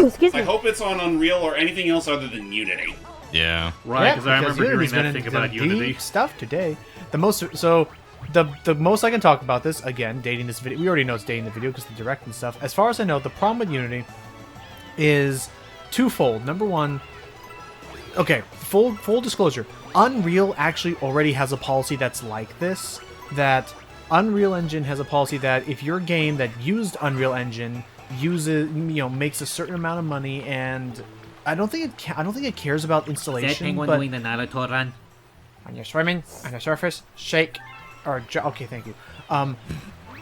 Excuse I me. hope it's on Unreal or anything else other than Unity. Yeah. Right, Yeah, because I remember hearing Unity's been that in thing about deep Unity. stuff today. The most I can talk about this, again, dating this video. We already know it's dating the video because the direct and stuff. As far as I know, the problem with Unity is twofold. Number one, okay, full disclosure. Unreal actually already has a policy that's like this. That Unreal Engine has a policy that if your game that used Unreal Engine makes a certain amount of money, and I don't think it cares about installation. But doing the Naruto run? when you're swimming on the surface, shake or okay, thank you.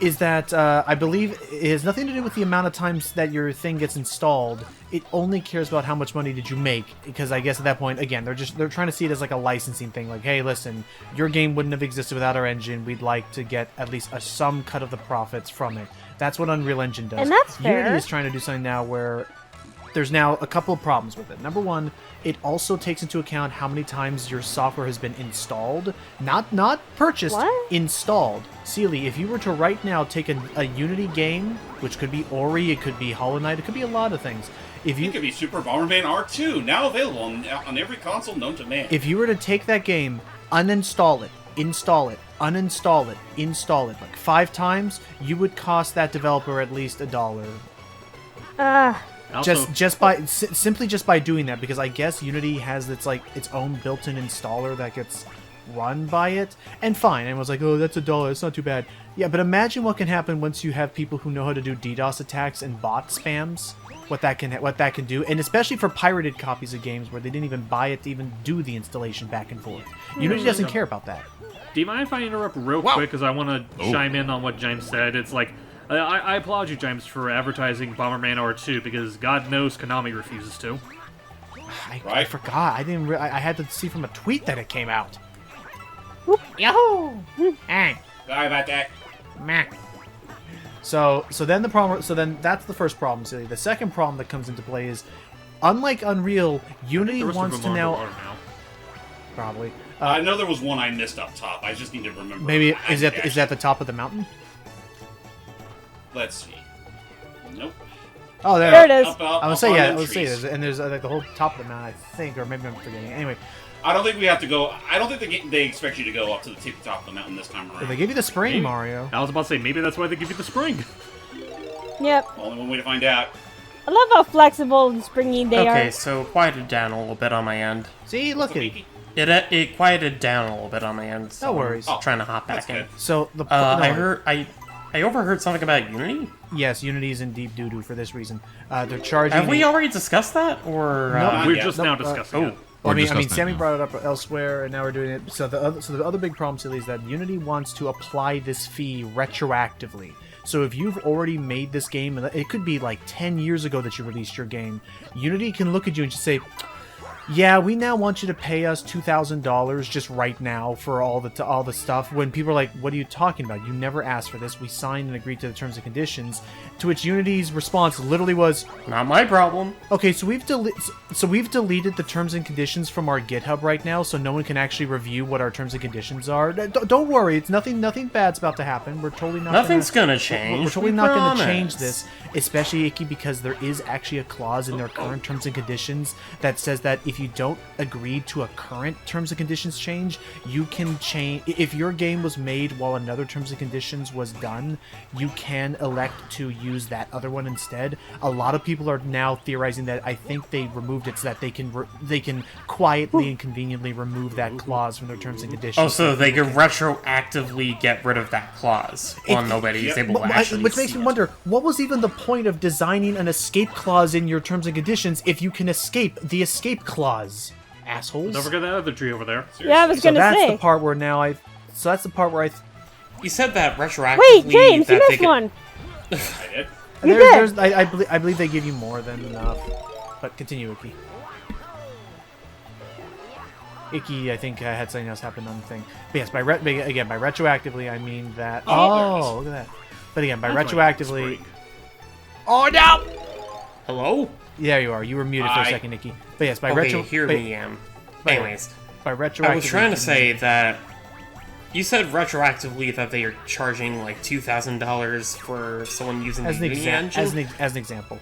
Is that I believe it has nothing to do with the amount of times that your thing gets installed. It only cares about how much money did you make, because I guess at that point, again, they're trying to see it as like a licensing thing. Like, hey, listen, your game wouldn't have existed without our engine. We'd like to get at least some cut of the profits from it. That's what Unreal Engine does. And that's Unity fair. is trying to do something now where there's now a couple of problems with it. Number one, it also takes into account how many times your software has been installed, not purchased, What? installed. Sealy, if you were to right now take a Unity game, which could be Ori, it could be Hollow Knight, it could be a lot of things. If It you could be Super Bomberman R2, now available on every console known to man. if you were to take that game, uninstall it, install it, uninstall it, install it like 5 times, you would cost that developer at least $1. Also, Simply by doing that, because I guess Unity has its own built-in installer that gets run by it, and fine. And was like, oh, that's $1, it's not too bad. Yeah, but imagine what can happen once you have people who know how to do DDoS attacks and bot spams. What that can do, and especially for pirated copies of games where they didn't even buy it to even do the installation back and forth. Unity doesn't care about that. do you mind if I interrupt real quick? Because I want to chime in on what James said. It's like, I applaud you, James, for advertising Bomberman R2, because God knows Konami refuses to. I Right. forgot. I had to see from a tweet that it came out. Yahoo! Hey, Sorry about that. meh. So then that's the first problem, silly. The second problem that comes into play is, unlike Unreal, Unity The rest wants of to them are now underwater now. probably I know there was one I missed up top. I just need to remember. maybe I is think that the top of the mountain? Let's see. Nope. Oh, There it is. I would say yeah. I would say there's, and there's like the whole top of the mountain, I think, or maybe I'm forgetting. Anyway, I don't think we have to go. I don't think they expect you to go up to the tippy top of the mountain this time around. they give you the spring, Maybe. Mario. I was about to say, maybe that's why they give you the spring. Yep. Only one way to find out. I love how flexible and springy they Okay, are. so quieted down a little bit on my end. See, look at it. It quieted down a little bit on my end. So No worries. I'm trying to hop That's back in. good. So the I overheard something about Unity. yes, Unity's in deep doo doo for this reason. They're charging. Have we already discussed that, or Not We're yet. just now discussing it. Well, We're I mean, discussing Sammy it now. brought it up elsewhere, and now we're doing it. So the other big problem, silly, is that Unity wants to apply this fee retroactively. So if you've already made this game, and it could be like 10 years ago that you released your game, Unity can look at you and just say, yeah, we now want you to pay us $2,000 just right now for all the stuff. When people are like, what are you talking about? You never asked for this. We signed and agreed to the terms and conditions. To which Unity's response literally was, Not my problem. okay, so we've deleted the terms and conditions from our GitHub right now, so no one can actually review what our terms and conditions are. Don't worry, it's nothing bad's about to happen. We're totally not. Nothing's gonna change. We're totally we not going promise. to change this, especially Icky, because there is actually a clause in their current terms and conditions that says that if you don't agree to a current terms and conditions change, you can change. If your game was made while another terms and conditions was done, you can elect to use that other one instead. A lot of people are now theorizing that I think they removed it so that they can quietly and conveniently remove that clause from their terms and conditions. Oh, so they can retroactively get rid of that clause while nobody is able to actually which makes see me it. wonder, what was even the point of designing an escape clause in your terms and conditions if you can escape the escape clause? Assholes. Don't forget that other tree over there. Yeah, I was So gonna that's say. the part where now So that's the part where You said that retroactively. Wait, James, you that they missed could- one. I did. You did. I believe they give you more than enough. But continue, Icky. Icky, I think had something else happen on the thing. But yes, by retroactively, I mean that. Oh, look at that. But again, by retroactively. Oh no! Hello? There you are. You were muted for a second, Icky. But yes, by Okay, hear me, Anyways, by retroactively. I was trying to say that you said retroactively that they are charging like $2,000 for someone using as the an Uni engine. as an example.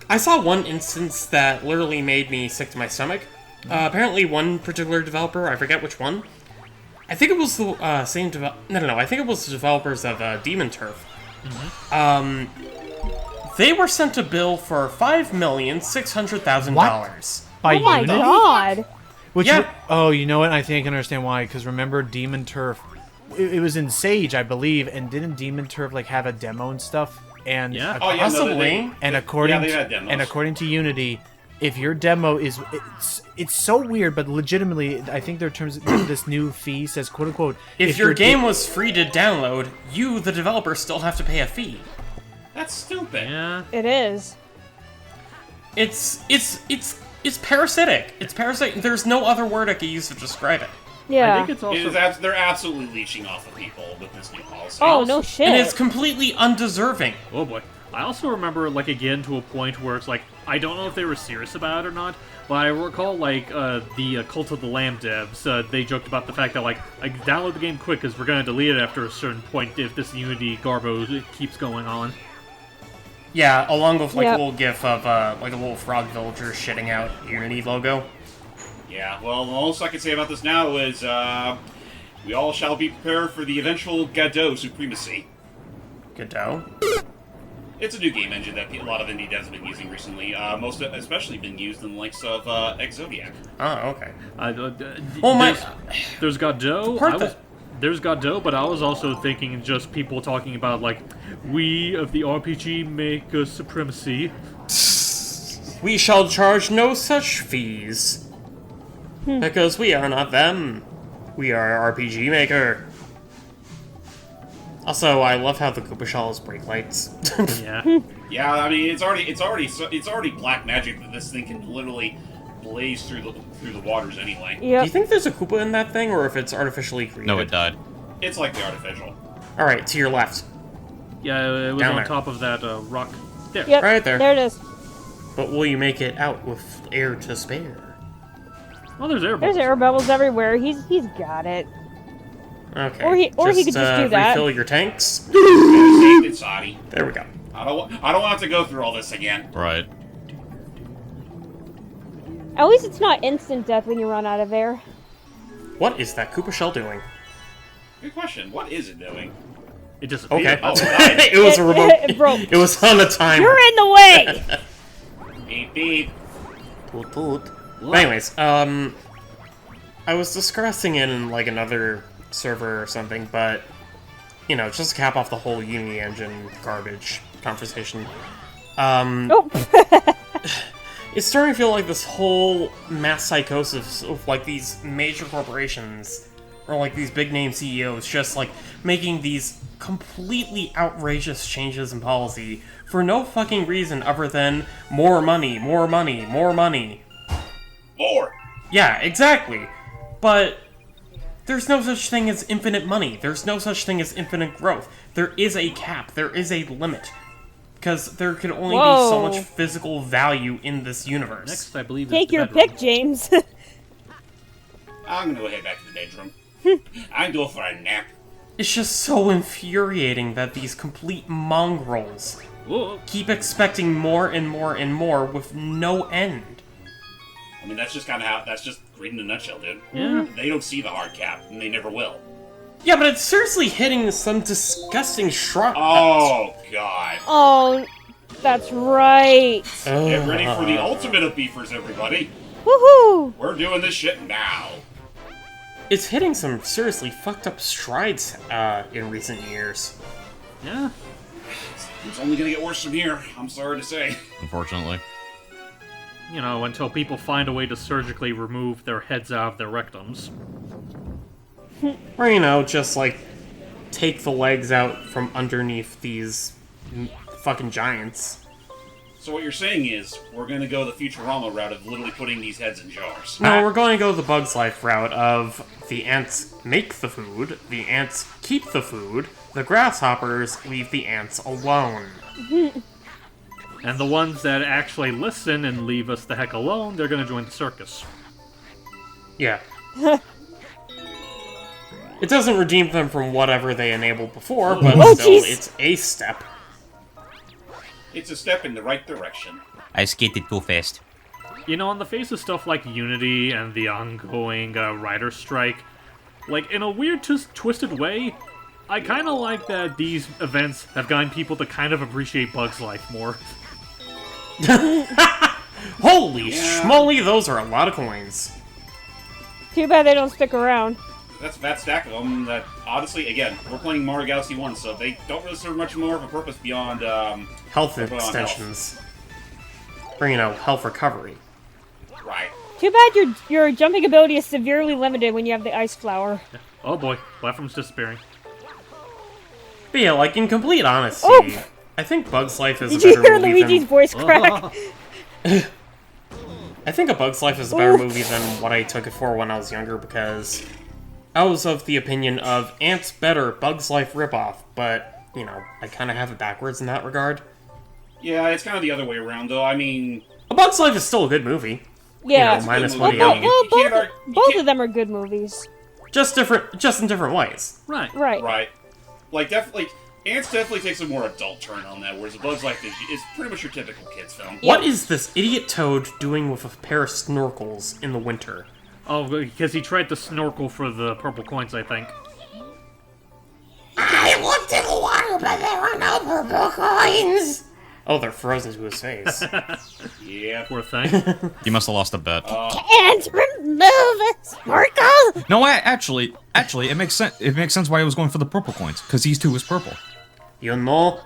I saw one instance that literally made me sick to my stomach. Apparently, one particular developer, I forget which one. I think it was the same No. I think it was the developers of Demon Turf. They were sent a bill for $5,600,000. By Oh my Unity? god. Which Yeah. you know what? I think I can understand why. Because remember, Demon Turf, it was in Sage, I believe, and didn't Demon Turf like have a demo and stuff? And Yeah. Oh, yeah, no, Possibly. and according they had demos. and according to Unity, if your demo is it's so weird, but legitimately, I think their terms this new fee says quote unquote If your game was free to download, you, the developer, still have to pay a fee. That's stupid. Yeah. It is. It's parasitic. It's parasitic. There's no other word I could use to describe it. Yeah. I think it's also. They're absolutely leeching off of people with this new policy. Oh, no shit. And it's completely undeserving. Oh boy. I also remember, like, again, to a point where it's like, I don't know if they were serious about it or not, but I recall, like, the Cult of the Lamb devs, they joked about the fact that, like, download the game quick, because we're going to delete it after a certain point if this Unity garbo keeps going on. Yeah, along with, like, Yep. a little gif of, like, a little frog villager shitting out Unity logo. Yeah, well, the most I can say about this now is, we all shall be prepared for the eventual Godot supremacy. Godot? It's a new game engine that a lot of indie devs have been using recently. Most especially been used in the likes of Exodiac. Oh, okay. Oh my- There's Godot. There's Godot, but I was also thinking just people talking about, like, we of the RPG make a supremacy. We shall charge no such fees. Because we are not them. We are RPG Maker. Also, I love how the Koopa Shells break lights. Yeah. Yeah, I mean it's already black magic that this thing can literally blaze through the waters anyway. Do Yep. you think there's a Koopa in that thing, or if it's artificially created? No, it died. It's like the artificial. Alright, to your left. Yeah, it was Down on there. top of that rock. There. Yep. Right there. There it is. But will you make it out with air to spare? Oh, there's air There's bubbles. air bubbles everywhere. He's got it. Okay. Or he could just do that. Refill your tanks. It's Sadi. There we go. I don't want to go through all this again. Right. At least it's not instant death when you run out of air. What is that Koopa Shell doing? Good question. What is it doing? It disappeared. Okay. Oh, it it was a remote. It broke. It was on a timer. You're in the way! Beep beep. Toot toot. But anyways, I was discussing it in like another server or something, but you know, just to cap off the whole Unity engine garbage conversation. Oh. It's starting to feel like this whole mass psychosis of like these major corporations or like these big name CEOs just like making these completely outrageous changes in policy for no fucking reason other than more money, more money, more money. More. Yeah, exactly. But there's no such thing as infinite money. There's no such thing as infinite growth. There is a cap. There is a limit. Because there can only be so much physical value in this universe. Next, I believe, Take is the your bedroom. pick, James. I'm gonna go head back to the bedroom. I'm going for a nap. It's just so infuriating that these complete mongrels Whoa. keep expecting more and more and more with no end. I mean, that's just kind of how. That's just greed in a nutshell, dude. Yeah. They don't see the hard cap, and they never will. Yeah, but it's seriously hitting some disgusting shrub. Oh God! Oh, that's right. Get ready for the ultimate of beefers, everybody. Woohoo! We're doing this shit now. It's hitting some seriously fucked up strides in recent years. Yeah. It's only gonna get worse from here. I'm sorry to say. Unfortunately. You know, until people find a way to surgically remove their heads out of their rectums. Or, you know, just like take the legs out from underneath these fucking giants. So what you're saying is, we're gonna go the Futurama route of literally putting these heads in jars. No, we're going to go the Bug's Life route of the ants make the food, the ants keep the food, the grasshoppers leave the ants alone. And the ones that actually listen and leave us the heck alone, they're gonna join the circus. Yeah. It doesn't redeem them from whatever they enabled before, but still, it's a step. It's a step in the right direction. I skated too fast. You know, on the face of stuff like Unity and the ongoing writer strike, like, in a weird twisted way, I kind of like that these events have gotten people to kind of appreciate Bug's Life more. Holy schmoly, those are a lot of coins. Too bad they don't stick around. That's a fat stack of them that, honestly, again, we're playing Mario Galaxy 1, so they don't really serve much more of a purpose beyond, Health beyond extensions. Or, you know, health recovery. Right. Too bad your jumping ability is severely limited when you have the ice flower. Oh boy, platform's disappearing. But yeah, like, in complete honesty, Oof. I think Bug's Life is Did a you better hear movie Luigi's than... voice crack? I think A Bug's Life is a better movie than what I took it for when I was younger, because I was of the opinion of Ants better, Bug's Life ripoff, but, you know, I kind of have it backwards in that regard. Yeah, it's kind of the other way around, though. I mean... A Bug's Life is still a good movie. Yeah. You know, minus good what movie. he Both of them are good movies. just in different ways. Right. Right. Right. Like, definitely... Ants definitely takes a more adult turn on that, whereas A Bug's Life is pretty much your typical kid's film. What is this idiot toad doing with a pair of snorkels in the winter? Oh, because he tried to snorkel for the purple coins, I think. I looked in the water, but there were no purple coins. Oh, they're frozen to his face. Yeah. Poor thing. You must have lost a bet. Can't remove Snorkel! No, actually, it makes sense. It makes sense why I was going for the purple coins, because these two is purple. You know,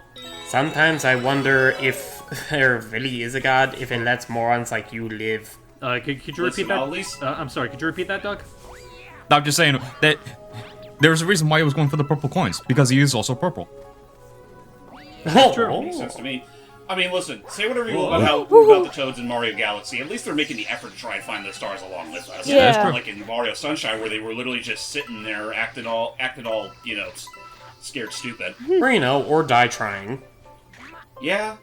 sometimes I wonder if there really is a god, if it lets morons like you live. Could you repeat that? I'm sorry, could you repeat that, Doug? I'm just saying that there's a reason why I was going for the purple coins, because he is also purple. Oh, Makes sense to me. I mean, listen, say whatever you want about the Toads in Mario Galaxy. At least they're making the effort to try and find the stars along with us. Yeah. That's true. Like in Mario Sunshine, where they were literally just sitting there, acting all, you know, scared stupid. or, you know, or die trying. Yeah.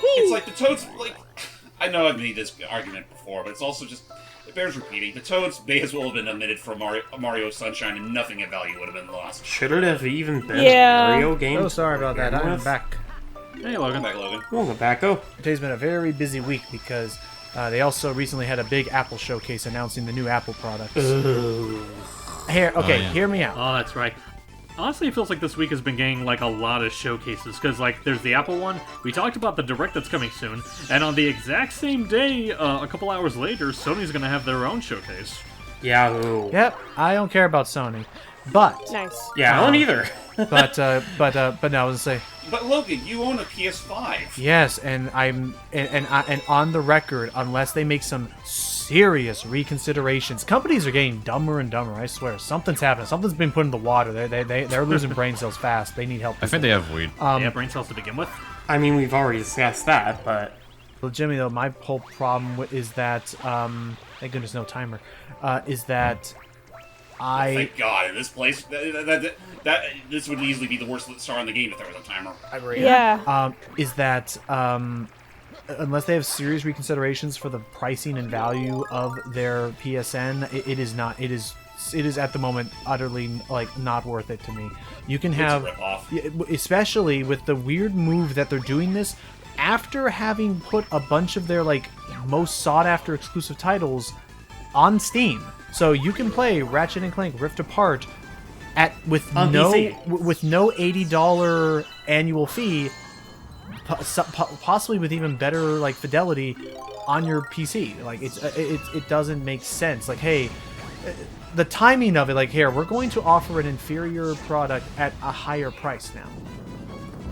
It's like the Toads, like, I know I've made this argument before, but it's also just, it bears repeating. The Toads may as well have been omitted from Mario Sunshine, and nothing of value would have been lost. Should it have even been Yeah. a Mario game? Oh, sorry about that. I'm back. Hey, Logan. Come back, Logan. Welcome back, oh. Today's been a very busy week because they also recently had a big Apple showcase announcing the new Apple products. Hear me out. Oh, that's right. Honestly, it feels like this week has been getting, like, a lot of showcases, because, like, there's the Apple one, we talked about the Direct that's coming soon, and on the exact same day, a couple hours later, Sony's gonna have their own showcase. Yahoo. Yep, I don't care about Sony, but Nice. Yeah, I don't either. but no, I was gonna say But Logan, you own a PS5. yes, and I'm and on the record, unless they make some serious reconsiderations, companies are getting dumber and dumber. I swear, something's happening. Something's been put in the water. They're losing brain cells fast. They need help. I think they have weed. Yeah, brain cells to begin with. I mean, we've already discussed that, but Legitimately though, my whole problem is that thank goodness no timer. Is that Thank God, in this place, this would easily be the worst star in the game if there was a timer. Yeah. Is that unless they have serious reconsiderations for the pricing and value of their PSN, it is not. It is at the moment utterly like not worth it to me. You can have, especially with the weird move that they're doing this after having put a bunch of their like most sought after exclusive titles on Steam. So you can play Ratchet and Clank Rift Apart with no $80 annual fee, possibly with even better like fidelity on your PC. Like it doesn't make sense. Like, hey, the timing of it, like, here, we're going to offer an inferior product at a higher price now.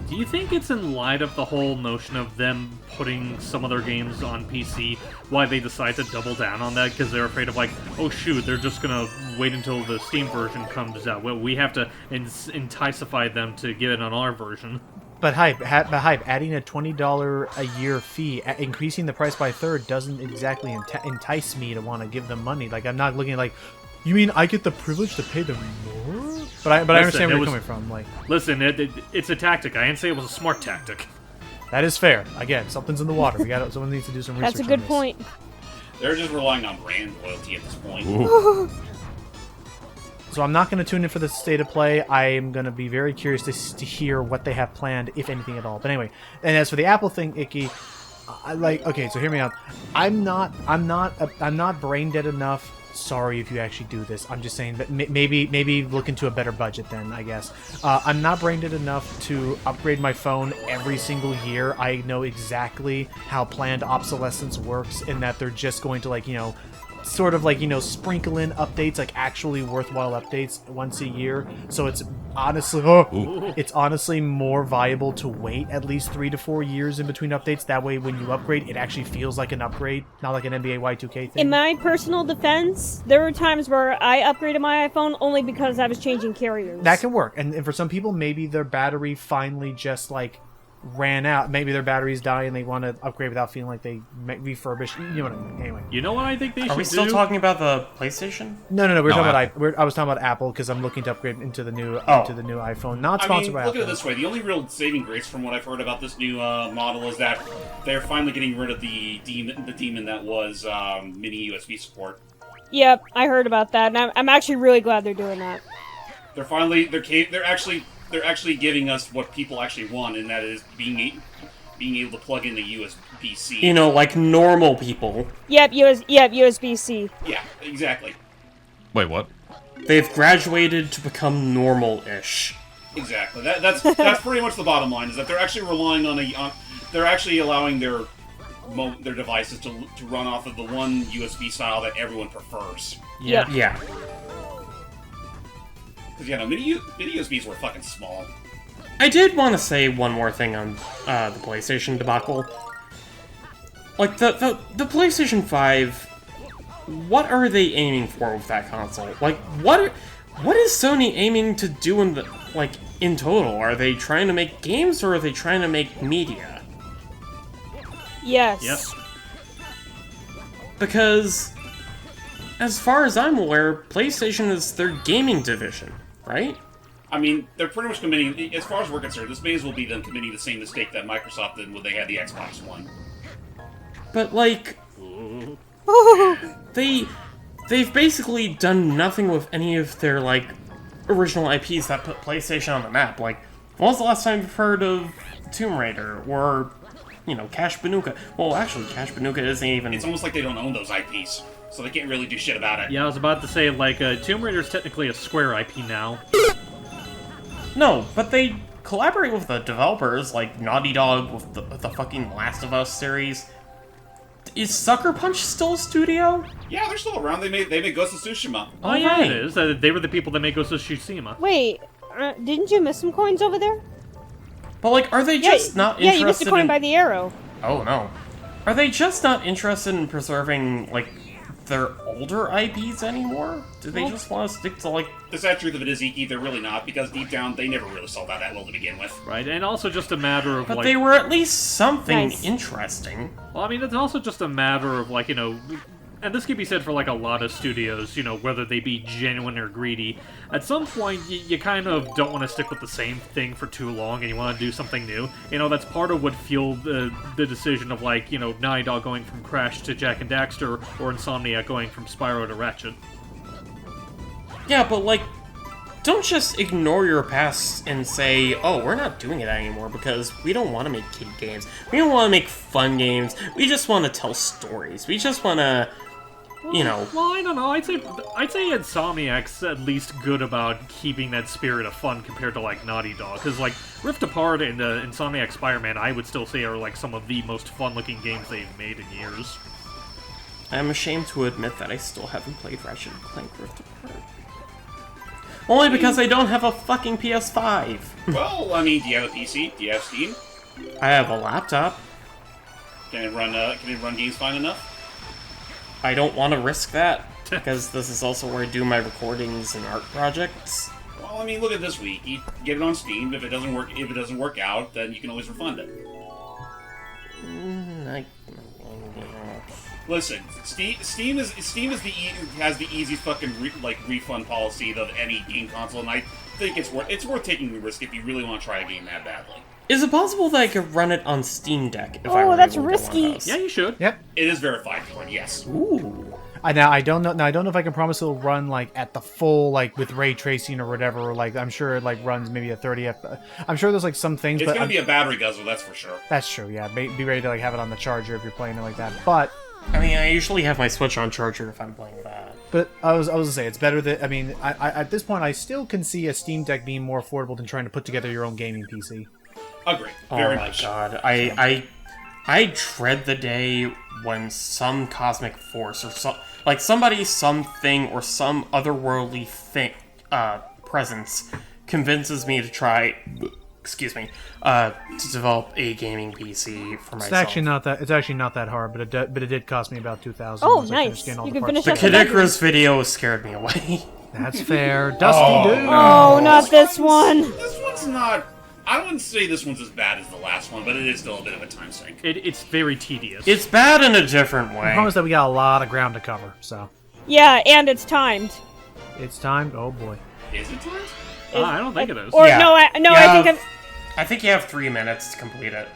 Do you think it's in light of the whole notion of them putting some of their games on PC, why they decide to double down on that? Because they're afraid of, like, oh shoot, they're just gonna wait until the Steam version comes out. Well, we have to enticify them to get it on our version. But Hype, adding a $20 a year fee, increasing the price by a third, doesn't exactly entice me to want to give them money. Like, I'm not looking like, you mean I get the privilege to pay them more? But I understand where you're coming from. Like, listen, it's a tactic. I didn't say it was a smart tactic. That is fair. Again, something's in the water. Someone needs to do some research. That's a good point. They're just relying on brand loyalty at this point. So I'm not going to tune in for the state of play. I am going to be very curious to hear what they have planned, if anything at all. But anyway, and as for the Apple thing, Icky, okay, so hear me out. I'm not brain dead enough. Sorry if you actually do this. I'm just saying that maybe look into a better budget then, I guess. I'm not brain dead enough to upgrade my phone every single year. I know exactly how planned obsolescence works, in that they're just going to, like, sort of like, sprinkle in updates, like actually worthwhile updates once a year. So it's honestly more viable to wait at least 3 to 4 years in between updates. That way, when you upgrade, it actually feels like an upgrade, not like an NBA Y2K thing. In my personal defense, there were times where I upgraded my iPhone only because I was changing carriers. That can work. And for some people, maybe their battery finally just, like, ran out. Maybe their battery's dying and they want to upgrade without feeling like they refurbish. You know what I mean? Anyway. You know what I think they should do? Are we still talking about the PlayStation? No. I was talking about Apple because I'm looking to upgrade into the new iPhone. Not sponsored by Apple. Look at it this way: the only real saving grace from what I've heard about this new model is that they're finally getting rid of the demon that was mini USB support. Yep, I heard about that, and I'm actually really glad they're doing that. They're actually giving us what people actually want, and that is being able to plug in the USB-C. Like normal people. Yep, USB-C. Yeah, exactly. Wait, what? They've graduated to become normal-ish. Exactly. That's pretty much the bottom line, is that they're actually relying they're actually allowing their devices to run off of the one USB style that everyone prefers. Yeah. Yeah. Because, mini USBs were fucking small. I did want to say one more thing on the PlayStation debacle. Like, the PlayStation 5, what are they aiming for with that console? Like, what is Sony aiming to do in total? Are they trying to make games, or are they trying to make media? Yes. Yep. Because, as far as I'm aware, PlayStation is their gaming division, right? I mean, they're pretty much committing, as far as we're concerned, this may as well be them committing the same mistake that Microsoft did when they had the Xbox One. But, like, they've basically done nothing with any of their, like, original IPs that put PlayStation on the map. Like, when was the last time you've heard of Tomb Raider, or, Cash Banuka? Well, actually, Cash Banuka isn't even... It's almost like they don't own those IPs, so they can't really do shit about it. Yeah, I was about to say, like, Tomb Raider is technically a Square IP now. No, but they collaborate with the developers, like Naughty Dog with the fucking Last of Us series. Is Sucker Punch still a studio? Yeah, they're still around. They made Ghost of Tsushima. Oh, yeah, it is. They were the people that made Ghost of Tsushima. Wait, didn't you miss some coins over there? But, like, are they just not interested in... Yeah, you missed a coin by the arrow. Oh, no. Are they just not interested in preserving, like, their older IPs anymore? Do they just want to stick to, like... The sad truth of it is, Iki, they're really not, because deep down, they never really sold out that well to begin with. Right, and also just a matter of, But like... they were at least something Nice. interesting. Well, I mean, it's also just a matter of, like, and this could be said for, like, a lot of studios, whether they be genuine or greedy. At some point, you kind of don't want to stick with the same thing for too long, and you want to do something new. That's part of what fueled the decision of, like, Naughty Dog going from Crash to Jak and Daxter, or Insomniac going from Spyro to Ratchet. Yeah, but, like, don't just ignore your past and say, oh, we're not doing it anymore because we don't want to make kid games. We don't want to make fun games. We just want to tell stories. We just want to... Well, I don't know. I'd say Insomniac's at least good about keeping that spirit of fun compared to, like, Naughty Dog. Because, like, Rift Apart and Insomniac Spider-Man, I would still say are, like, some of the most fun-looking games they've made in years. I'm ashamed to admit that I still haven't played Ratchet & Clank Rift Apart. Only because I don't have a fucking PS5. Well, I mean, do you have a PC? Do you have Steam? I have a laptop. Can it run games fine enough? I don't want to risk that, because this is also where I do my recordings and art projects. Well, I mean, look at this week. You get it on Steam. If it doesn't work out, then you can always refund it. Listen, Steam has the easiest fucking refund policy of any game console, and I think it's worth taking the risk if you really want to try a game that badly. Is it possible that I could run it on Steam Deck if I were that's able to get one of risky. those? Yeah, you should. Yep. It is verified for it, yes. Ooh. Now I don't know. Now I don't know if I can promise it'll run like at the full, like with ray tracing or whatever. Or, like I'm sure it like runs maybe a 30 F. I'm sure there's like some things. It's but gonna be a battery guzzler, that's for sure. That's true. Yeah, be ready to like have it on the charger if you're playing it like that. But I mean, I usually have my Switch on charger if I'm playing that. But I was gonna say it's better that I at this point I still can see a Steam Deck being more affordable than trying to put together your own gaming PC. Agree. Very much. Oh my god, I dread the day when some cosmic force or something or some otherworldly thing presence convinces me to try. Excuse me. To develop a gaming PC for myself. It's actually not that hard, but it did cost me about $2,000. Oh, nice. You can finish the up Kid Icarus video scared me away. That's fair. Dusty Dune. Oh, not this one. This one's not... I wouldn't say this one's as bad as the last one, but it is still a bit of a time sink. It's very tedious. It's bad in a different way. I promise that we got a lot of ground to cover, so... Yeah, and it's timed. It's timed? Oh, boy. Is it timed? I don't think it is. Or Yeah. I think you have 3 minutes to complete it.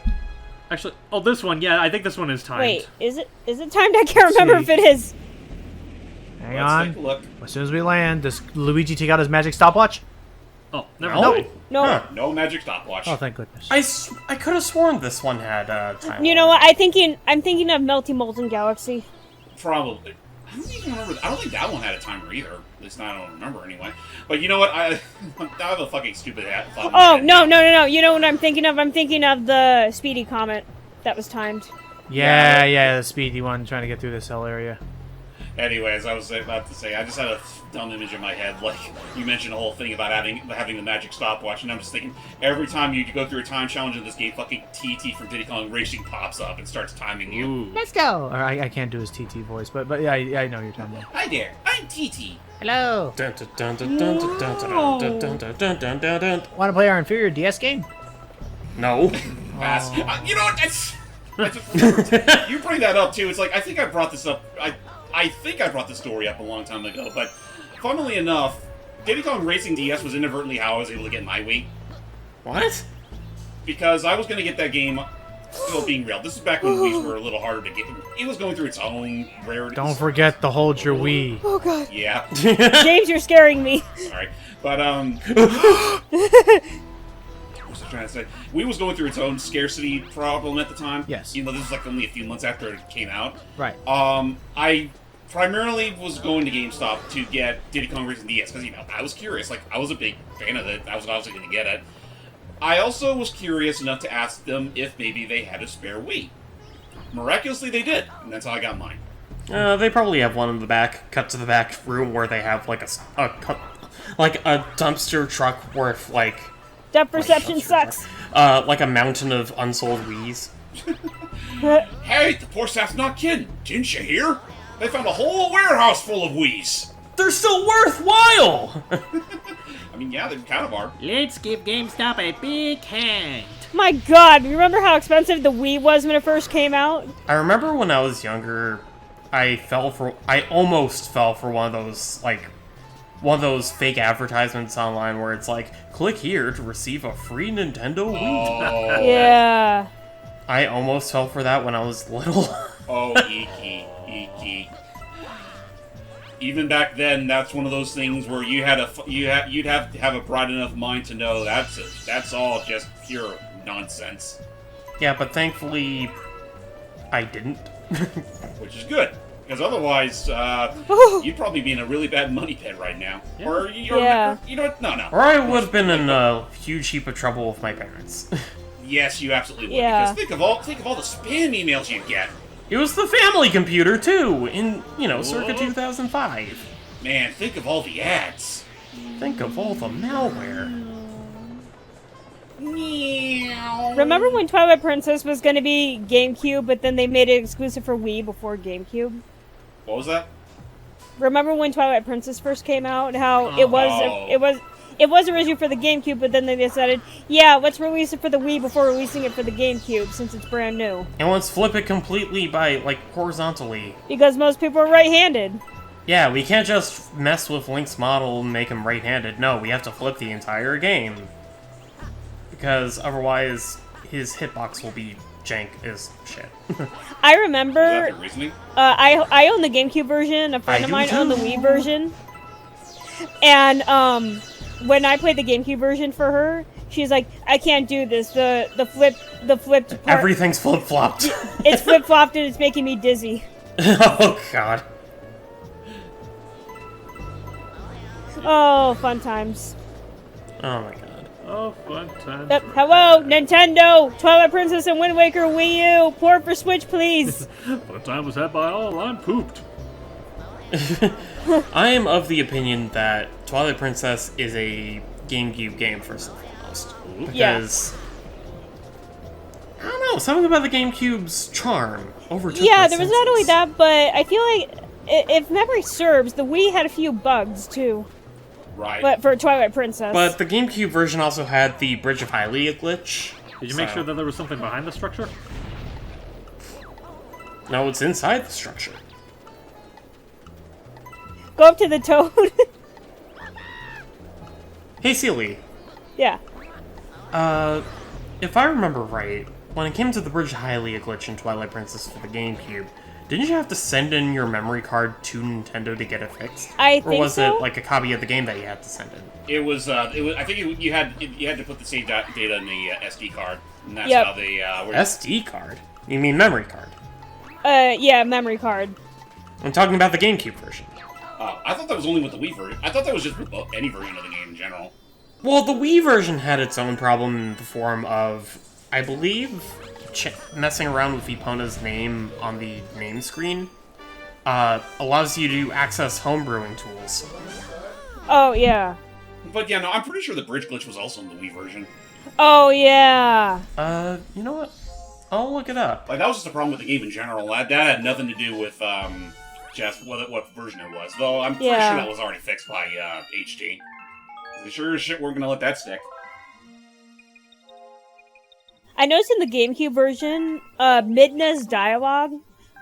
Actually, this one, yeah, I think this one is timed. Wait, is it timed? I can't remember if it is. Hang Let's on. take a look. As soon as we land, does Luigi take out his magic stopwatch? Oh, never No. mind. No. Huh. No magic stopwatch. Oh, thank goodness. I could have sworn this one had time. You know what? I'm thinking of Melty Molten Galaxy. Probably. I don't even remember. I don't think that one had a timer either. At least I don't remember anyway. But you know what? I have a fucking stupid thought. Oh, no. You know what I'm thinking of? I'm thinking of the Speedy Comet that was timed. Yeah, the speedy one trying to get through this hell area. Anyways, I was about to say, I just had a dumb image in my head. Like, you mentioned the whole thing about having the magic stopwatch, and I'm just thinking, every time you go through a time challenge in this game, fucking TT from Diddy Kong Racing pops up and starts timing you. Ooh. Let's go! Or I can't do his TT voice, but yeah, I know you're talking about. Hi there, I'm TT. Hello! Dun, dun, dun, dun, dun, dun, dun, dun, dun, dun, dun, dun, dun, dun. Want to play our inferior DS game? No. Pass. You know what? That's you bring that up, too. It's like, I think I brought this up... I think I brought this story up a long time ago, but funnily enough, Diddy Kong Racing DS was inadvertently how I was able to get my Wii. What? Because I was going to get that game still being real. This is back when Wii's were a little harder to get. It was going through its own rarities. Don't forget to hold your Wii. Oh, God. Yeah. James, you're scaring me. Sorry. But, what was I trying to say? Wii was going through its own scarcity problem at the time. Yes. You know, this is like only a few months after it came out. Right. I primarily was going to GameStop to get Diddy Kong Racing DS, because, you know, I was curious. Like, I was a big fan of it. I was obviously going to get it. I also was curious enough to ask them if maybe they had a spare Wii. Miraculously, they did, and that's how I got mine. They probably have one in the back, cut to the back room where they have, like, a dumpster truck worth, like... Depth perception sucks. Like a mountain of unsold Wiis. Hey, the poor sap's not kidding. Didn't you hear? They found a whole warehouse full of Wii's. They're still worthwhile! I mean, yeah, they kind of are. Let's give GameStop a big hand. My god, remember how expensive the Wii was when it first came out? I remember when I was younger, I almost fell for one of those fake advertisements online where it's like, click here to receive a free Nintendo Wii. Oh. Yeah. I almost fell for that when I was little. Oh, eeky. Even back then, that's one of those things where you'd have to have a bright enough mind to know that's all just pure nonsense. Yeah, but thankfully, I didn't. Which is good, because otherwise, you'd probably be in a really bad money pit right now. Yeah. Or you know what? No. Or I would have been in a huge heap of trouble with my parents. Yes, you absolutely would. Yeah. Because think of all the spam emails you get. It was the family computer, too, in, circa 2005. Man, think of all the ads. Think of all the malware. Remember when Twilight Princess was going to be GameCube, but then they made it exclusive for Wii before GameCube? What was that? Remember when Twilight Princess first came out? How it was originally for the GameCube, but then they decided, yeah, let's release it for the Wii before releasing it for the GameCube, since it's brand new. And let's flip it completely by, horizontally. Because most people are right-handed. Yeah, we can't just mess with Link's model and make him right-handed. No, we have to flip the entire game. Because otherwise, his hitbox will be jank as shit. I remember... Is that the reasoning? I own the GameCube version, a friend of mine owned the Wii version. And, when I played the GameCube version for her, she's like, I can't do this. The flipped part. Everything's flip-flopped. It's flip-flopped and it's making me dizzy. Oh, God. Oh, fun times. Oh, my God. Oh, fun times. Hello, Nintendo! Twilight Princess and Wind Waker Wii U! Port for Switch, please! Fun time was had by all. I'm pooped. I am of the opinion that Twilight Princess is a GameCube game, first and foremost. Because... I don't know, something about the GameCube's charm overtook Yeah, my there was senses. not only that, but I feel like, if memory serves, the Wii had a few bugs, too. Right. But for Twilight Princess. But the GameCube version also had the Bridge of Hylia glitch. Did you make sure that there was something behind the structure? No, it's inside the structure. Go up to the toad. Hey, Sealy. Yeah. If I remember right, when it came to the Bridge of Hylia glitch in Twilight Princess for the GameCube, didn't you have to send in your memory card to Nintendo to get it fixed? I think so. Or was it like a copy of the game that you had to send in? It was. I think you had to put the save data in the SD card, and that's Yep. how they. SD card? You mean memory card? Yeah, memory card. I'm talking about the GameCube version. I thought that was only with the Wii version. I thought that was just with any version of the game in general. Well, the Wii version had its own problem in the form of, I believe, messing around with Epona's name on the name screen allows you to access homebrewing tools. Oh, yeah. But yeah, no, I'm pretty sure the bridge glitch was also in the Wii version. Oh, yeah. You know what? I'll look it up. Like, that was just a problem with the game in general. That had nothing to do with, just what version it was. Though I'm pretty sure that was already fixed by, HT. They sure as shit weren't gonna let that stick. I noticed in the GameCube version, Midna's dialogue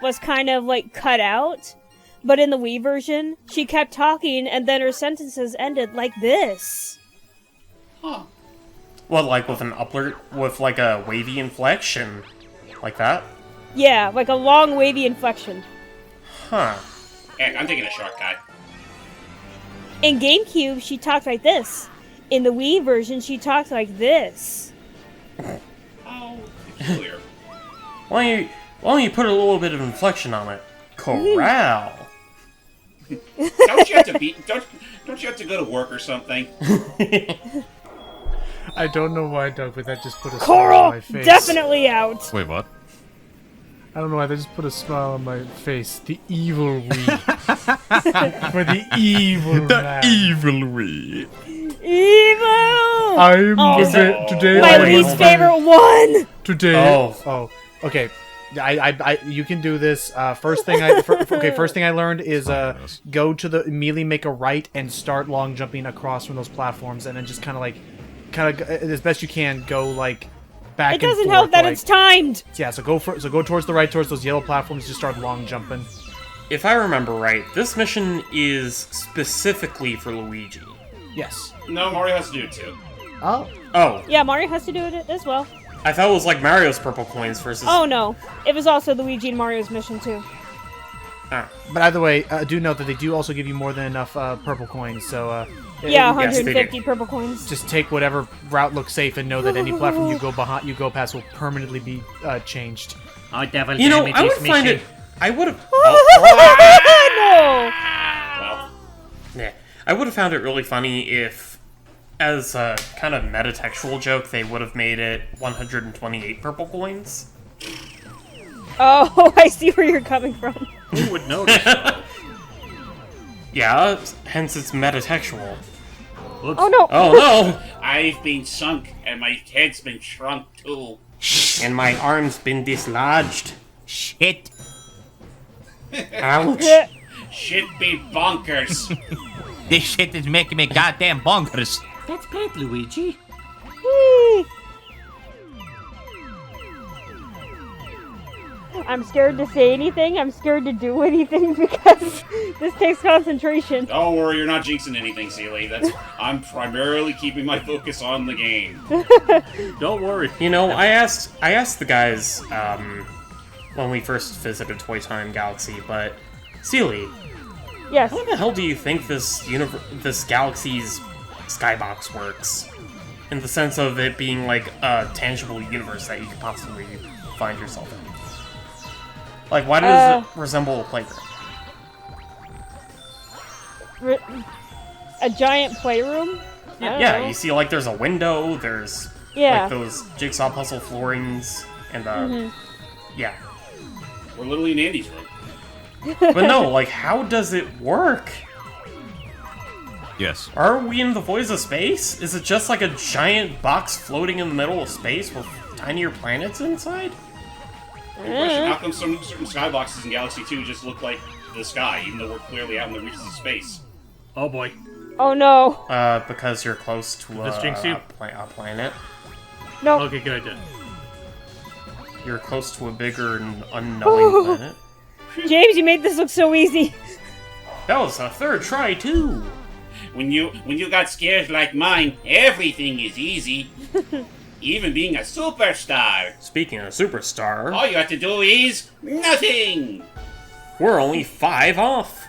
was kind of, cut out. But in the Wii version, she kept talking, and then her sentences ended like this. Huh. What, like with an upward, with like a wavy inflection? Like that? Yeah, like a long wavy inflection. Huh. Heck, I'm taking a shortcut. In GameCube, she talked like this. In the Wii version, she talked like this. Oh, peculiar. Why don't you put a little bit of inflection on it? Corral. Don't you have to go to work or something? I don't know why, Doug, but that just put a smile on my face. Definitely out. Wait, what? I don't know why, that just put a smile on my face. The evil Wii. For the evil man. Evil Wii. Evil! I'm today. My least favorite one! Today. Oh. Oh, okay. You can do this. First thing first thing I learned is go to the immediately make a right and start long jumping across from those platforms, and then just kind of as best you can go like back. It doesn't help that it's timed. Yeah, so go towards the right, towards those yellow platforms. Just start long jumping. If I remember right, this mission is specifically for Luigi. Yes. No, Mario has to do it too. Oh. Oh. Yeah, Mario has to do it as well. I thought it was like Mario's purple coins versus... Oh no, it was also Luigi and Mario's mission too. Ah. But either way, do note that they do also give you more than enough purple coins, so... yeah, 150 purple coins. Just take whatever route looks safe and know that any platform you go past will permanently be changed. Oh, devil You know, damn it, I would this find mission. it... I would have... No! Well, Yeah. I would have found it really funny if, as a kind of metatextual joke, they would have made it 128 purple coins. Oh, I see where you're coming from. Who would notice? though? Yeah, hence it's metatextual. Whoops. Oh no! Oh no! I've been sunk, and my head's been shrunk too. And my arm's been dislodged. Shit. Ouch. Shit be bonkers. This shit is making me goddamn bonkers. That's bad, Luigi. Whee! I'm scared to say anything. I'm scared to do anything because this takes concentration. Don't worry, you're not jinxing anything, Sealy. I'm primarily keeping my focus on the game. Don't worry. You know, I asked the guys when we first visited Toy Time Galaxy, but Sealy, Yes. how the hell do you think this galaxy's skybox works? In the sense of it being like a tangible universe that you could possibly find yourself in. Like, why does it resemble a playground? A giant playroom? I don't Yeah, know. you see, like, there's a window, there's Yeah. like those jigsaw puzzle floorings, and yeah. We're literally in Andy's room. But no, like, how does it work? Yes. Are we in the voids of space? Is it just like a giant box floating in the middle of space with tinier planets inside? Good question. How come some certain skyboxes in Galaxy 2 just look like the sky, even though we're clearly out in the reaches of space? Oh boy. Oh no. Because you're close to This jinx you? a planet. No. Okay, good idea. You're close to a bigger and unknowing planet. James, you made this look so easy. That was a third try, too. When you got scares like mine, everything is easy. Even being a superstar. Speaking of superstar, All you have to do is nothing. we're only 5 off.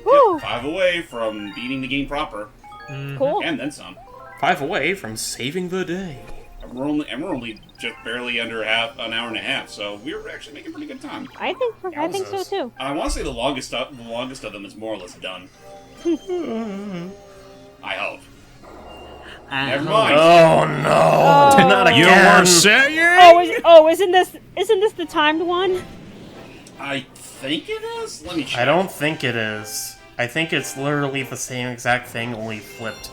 Woo. 5 away from beating the game proper, Cool. and then some. 5 away from saving the day. And we're only just barely under an hour and a half, so we're actually making pretty good time. I think so too. I want to say the longest of them is more or less done. I hope. Never mind. Oh no! Not You again! were saying? Isn't this the timed one? I think it is. Let me check. I don't think it is. I think it's literally the same exact thing, only flipped.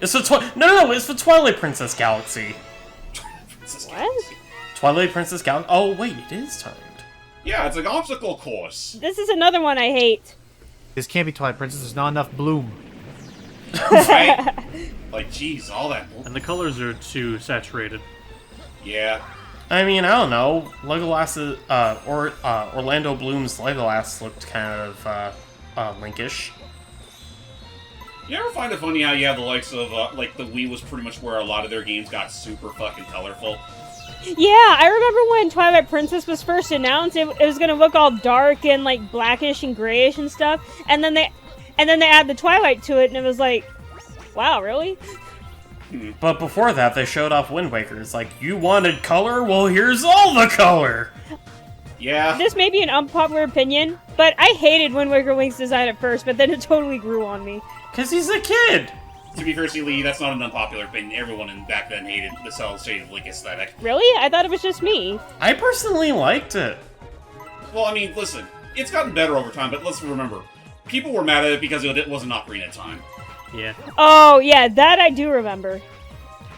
It's the no, it's the Twilight Princess Galaxy. What? Twilight Princess Galaxy. Oh wait, it is timed. Yeah, it's an obstacle course. This is another one I hate. This can't be Twilight Princess. There's not enough bloom. Right? Like, jeez, all that. And the colors are too saturated. Yeah. I mean, I don't know. Legolas, Orlando Bloom's Legolas looked kind of linkish. You ever find it funny how you have the likes of, like, the Wii was pretty much where a lot of their games got super fucking colorful? Yeah, I remember when Twilight Princess was first announced, it was gonna look all dark and like blackish and grayish and stuff, and then they add the Twilight to it, and it was like, wow, really? But before that, they showed off Wind Waker. It's like, you wanted color? Well, here's all the color! Yeah. This may be an unpopular opinion, but I hated Wind Waker Link's design at first, but then it totally grew on me. Because he's a kid! To be fair, Lee, that's not an unpopular opinion. Everyone back then hated the cel-shaded Link aesthetic. Really? I thought it was just me. I personally liked it. Well, I mean, listen, it's gotten better over time, but let's remember, people were mad at it because it wasn't Ocarina of Time. Yeah. Oh, yeah, that I do remember.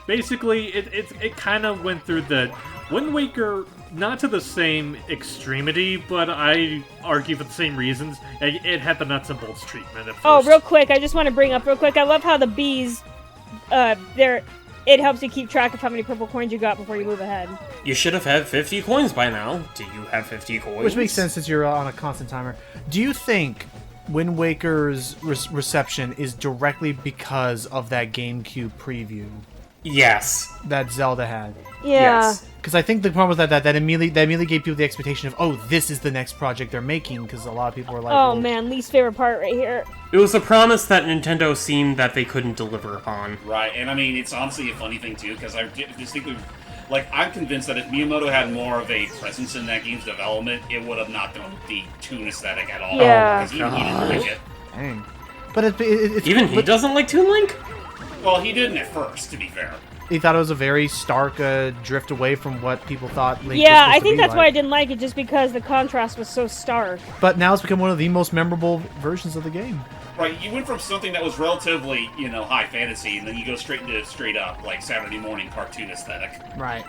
Basically, it kind of went through the... Wind Waker not to the same extremity, but I argue for the same reasons. It had the nuts and bolts treatment at first. Oh, real quick, I just want to bring up real quick. I love how the bees, it helps you keep track of how many purple coins you got before you move ahead. You should have had 50 coins by now. Do you have 50 coins? Which makes sense since you're on a constant timer. Do you think Wind Waker's reception is directly because of that GameCube preview Yes. that Zelda had? Yeah. Yes. Because I think the problem was that immediately gave people the expectation of, oh, this is the next project they're making, because a lot of people were like, Oh man, least favorite part right here. It was a promise that Nintendo seemed that they couldn't deliver upon. Right, and I mean, it's honestly a funny thing, too, because I distinctly... Like, I'm convinced that if Miyamoto had more of a presence in that game's development, it would have not done the Toon aesthetic at all. Yeah. Because he didn't like it. Dang. But it's Even he doesn't like Toon Link? Well, he didn't at first, to be fair. He thought it was a very stark drift away from what people thought Link was Yeah, supposed I to think be that's like. why I didn't like it, just because the contrast was so stark. But now it's become one of the most memorable versions of the game. Right, you went from something that was relatively, high fantasy, and then you go straight into straight up, like, Saturday morning cartoon aesthetic. Right.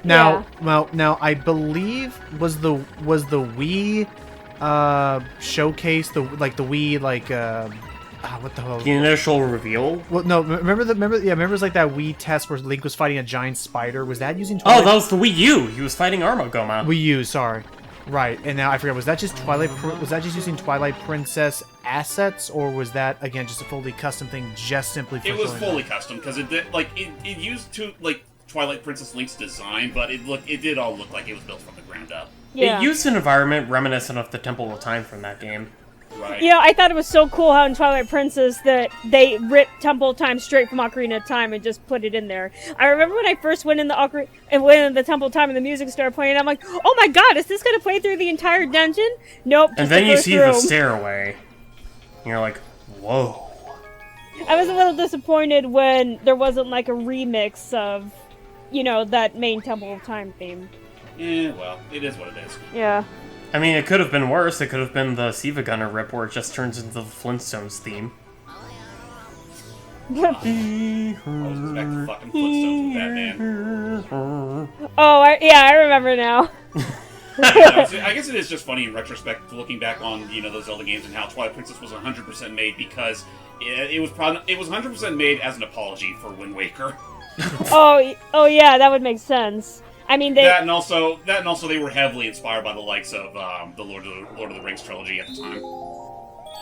Now, now I believe was the Wii showcase the Wii what the hell? The initial reveal? Well, no, remember it was like that Wii test where Link was fighting a giant spider. Was that using Twilight? Oh, that was the Wii U. He was fighting Armagoma. Wii U, sorry. Right, and now I forget. Was that just using Twilight Princess assets, or was that again just a fully custom thing, just simply for? It was showing fully that? custom because it used Twilight Princess Link's design, but it did all look like it was built from the ground up. Yeah. It used an environment reminiscent of the Temple of Time from that game. Right. I thought it was so cool how in Twilight Princess that they ripped Temple of Time straight from Ocarina of Time and just put it in there. I remember when I first went in the Temple of Time and the music started playing, I'm like, oh my god, is this going to play through the entire dungeon? Nope. And then you see the stairway. And you're like, whoa. I was a little disappointed when there wasn't like a remix of, that main Temple of Time theme. Yeah, well, it is what it is. Yeah. I mean, it could have been worse. It could have been the Siva Gunner rip where it just turns into the Flintstones theme. I was expecting fucking Flintstones with Batman. I remember now. I guess it is just funny in retrospect, looking back on those Zelda games and how Twilight Princess was 100% made because it was 100% made as an apology for Wind Waker. oh yeah, that would make sense. I mean, that and also they were heavily inspired by the likes of the Lord of the Rings trilogy at the time.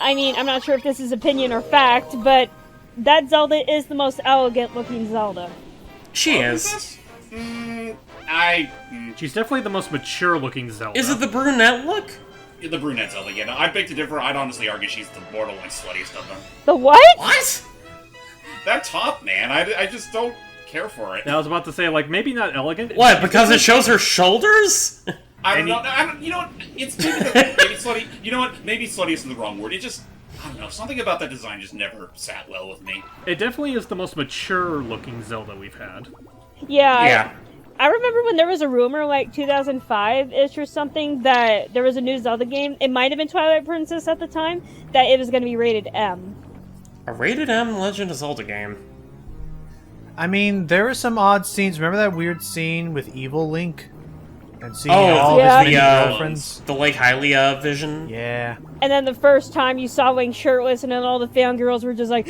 I mean, I'm not sure if this is opinion or fact, but that Zelda is the most elegant looking Zelda. She is. She's definitely the most mature looking Zelda. Is it the brunette look? The brunette Zelda, yeah. No, I beg to differ. I'd honestly argue she's the borderline sluttiest of them. The what? What? That top, man. I just don't care for it. I was about to say, maybe not elegant. What, because it shows her shoulders? I don't know. You know what? It's maybe slutty. You know what? Maybe slutty isn't the wrong word. It just, I don't know. Something about that design just never sat well with me. It definitely is the most mature looking Zelda we've had. Yeah. I remember when there was a rumor, 2005-ish or something, that there was a new Zelda game. It might have been Twilight Princess at the time, that it was going to be rated M. A rated M Legend of Zelda game. I mean, there were some odd scenes. Remember that weird scene with Evil Link? And seeing all his many girlfriends? The Lake Hylia vision? Yeah. And then the first time you saw Link shirtless, and then all the fangirls were just like...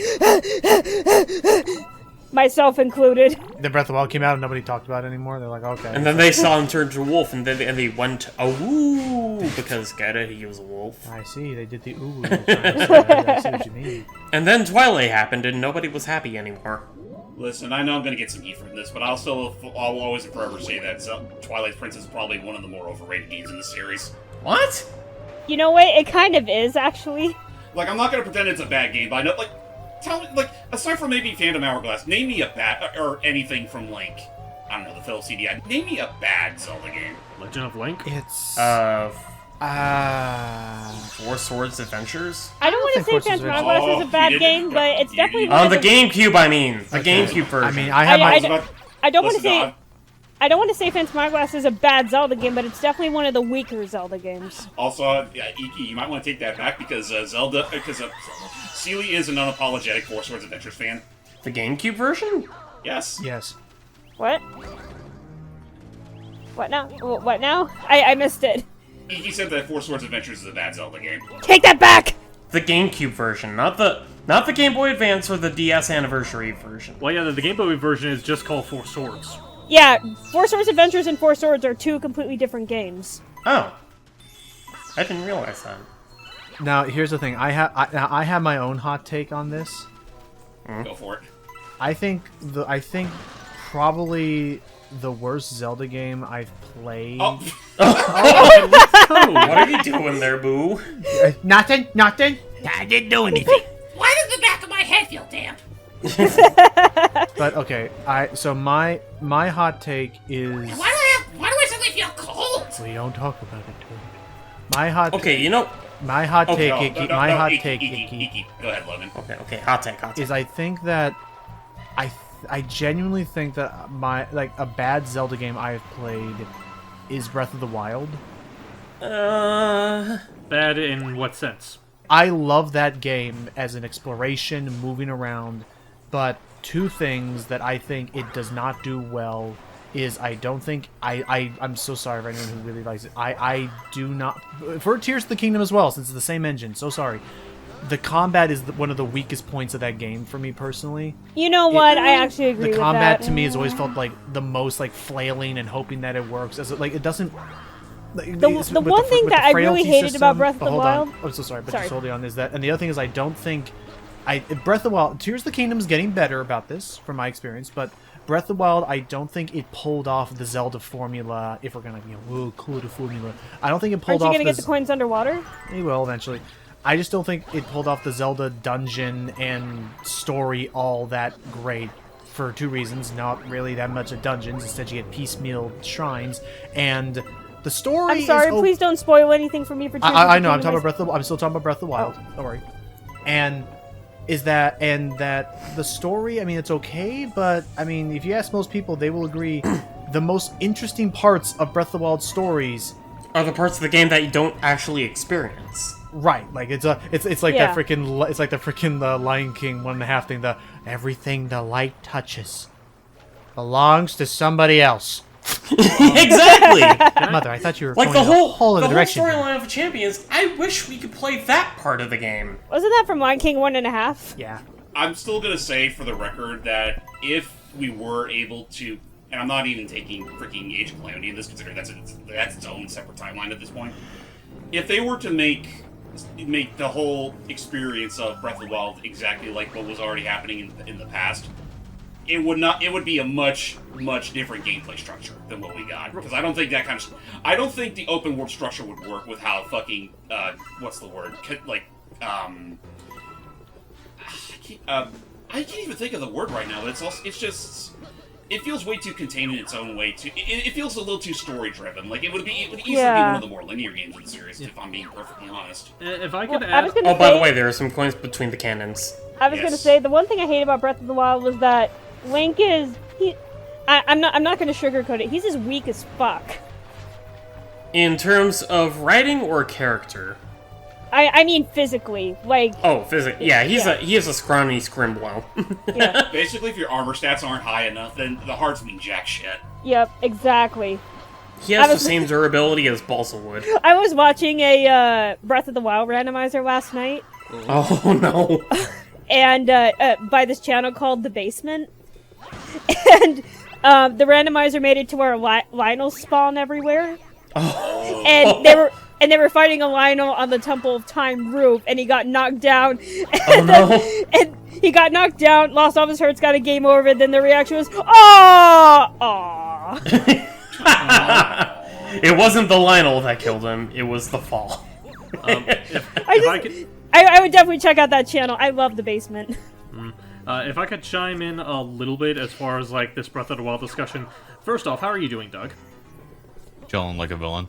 myself included. The Breath of the Wild came out and nobody talked about it anymore. They're like, okay. And then they saw him turn to a wolf, and they went, ooh, because he was a wolf. I see, they did the ooh. I see what you mean. And then Twilight happened, and nobody was happy anymore. Listen, I know I'm going to get some heat from this, but I'll always and forever say that Twilight Princess is probably one of the more overrated games in the series. What? You know what? It kind of is, actually. I'm not going to pretend it's a bad game, but I know, tell me, aside from maybe Phantom Hourglass, name me a bad, or anything from Link. I don't know, the Philips CDI. Name me a bad Zelda game. Legend of Link? It's... Four Swords Adventures? I don't want to say Phantom Hourglass is a bad game, but it's definitely one on of the GameCube, I mean. The GameCube version. I mean, I don't want to say Phantom Hourglass is a bad Zelda game, but it's definitely one of the weaker Zelda games. Also, Iki, you might want to take that back because Seely is an unapologetic Four Swords Adventures fan. The GameCube version? Yes. Yes. What? What now? What now? I missed it. He said that Four Swords Adventures is a bad Zelda game. Take that back! The GameCube version, not the Game Boy Advance or the DS Anniversary version. Well, yeah, the Game Boy version is just called Four Swords. Yeah, Four Swords Adventures and Four Swords are two completely different games. Oh. I didn't realize that. Now, here's the thing. I have my own hot take on this. Go for it. I think probably the worst Zelda game I've played. Oh. What are you doing there, Boo? Nothing. I didn't do anything. Why does the back of my head feel damp? But okay, so my hot take is. Why do I suddenly feel cold? We don't talk about it. My hot. Okay, you know. My hot take. My hot take. Go ahead, Logan. Okay. Hot take. Is I think that I genuinely think that a bad Zelda game I've played is Breath of the Wild. Bad in what sense? I love that game as an exploration, moving around, but two things that I think it does not do well is I don't think I'm so sorry for anyone who really likes it. I do not for Tears of the Kingdom as well, since it's the same engine. So sorry. The combat is one of the weakest points of that game for me personally. You know what? I actually agree with that. The combat to me has always felt like the most like flailing and hoping that it works. As it doesn't. The one thing that I really hated about Breath of the Wild. I'm so sorry, but just holding on is that, and the other thing is I don't think Breath of the Wild. Tears of the Kingdom is getting better about this from my experience, but Breath of the Wild, I don't think it pulled off the Zelda formula. If we're gonna, cool the formula, I don't think it pulled off. Aren't you gonna get the coins underwater? It will eventually. I just don't think it pulled off the Zelda dungeon and story all that great for two reasons. Not really that much of dungeons. Instead, you get piecemeal shrines, and the story. I'm sorry. Please don't spoil anything for me for. I know. I'm talking about Breath of. I'm still talking about Breath of the Wild. Don't worry. And that the story. I mean, it's okay, but I mean, if you ask most people, they will agree. The most interesting parts of Breath of the Wild stories are the parts of the game that you don't actually experience. Right, like it's like that freaking it's like the freaking the Lion King 1.5 thing. The everything the light touches belongs to somebody else. Exactly. Mother, I thought you were like going the whole direction. storyline of Champions. I wish we could play that part of the game. Wasn't that from Lion King 1.5? Yeah. I'm still gonna say for the record that if we were able to, and I'm not even taking freaking Age of Calamity in this, considering that's its own separate timeline at this point. If they were to make the whole experience of Breath of the Wild exactly like what was already happening in the past, it would be a much different gameplay structure than what we got. Because I don't think I don't think the open world structure would work with how fucking what's the word? I can't even think of the word right now. But it's just. It feels way too contained in its own way. It feels a little too story-driven. Like, it would easily be one of the more linear games in the series, if I'm being perfectly honest. If I could add... by the way, there are some coins between the cannons. I was gonna say, the one thing I hate about Breath of the Wild was that Link is... I'm not gonna sugarcoat it. He's as weak as fuck. In terms of writing or character? I mean physically, like... Oh, physically. Yeah, he is a scrawny scrimblow. Yeah. Basically, if your armor stats aren't high enough, then the hearts mean jack shit. Yep, exactly. He has the same durability as balsa wood. I was watching a Breath of the Wild randomizer last night. Oh, no. And by this channel called The Basement. And the randomizer made it to where Lionel spawn everywhere. Oh. And they were fighting a Lionel on the Temple of Time roof, and he got knocked down. And and he got knocked down, lost all his hurts, got a game over, and then the reaction was, "Aww!" It wasn't the Lionel that killed him, it was the fall. I would definitely check out that channel. I love The Basement. If I could chime in a little bit as far as like this Breath of the Wild discussion. First off, how are you doing, Doug? Chilling like a villain.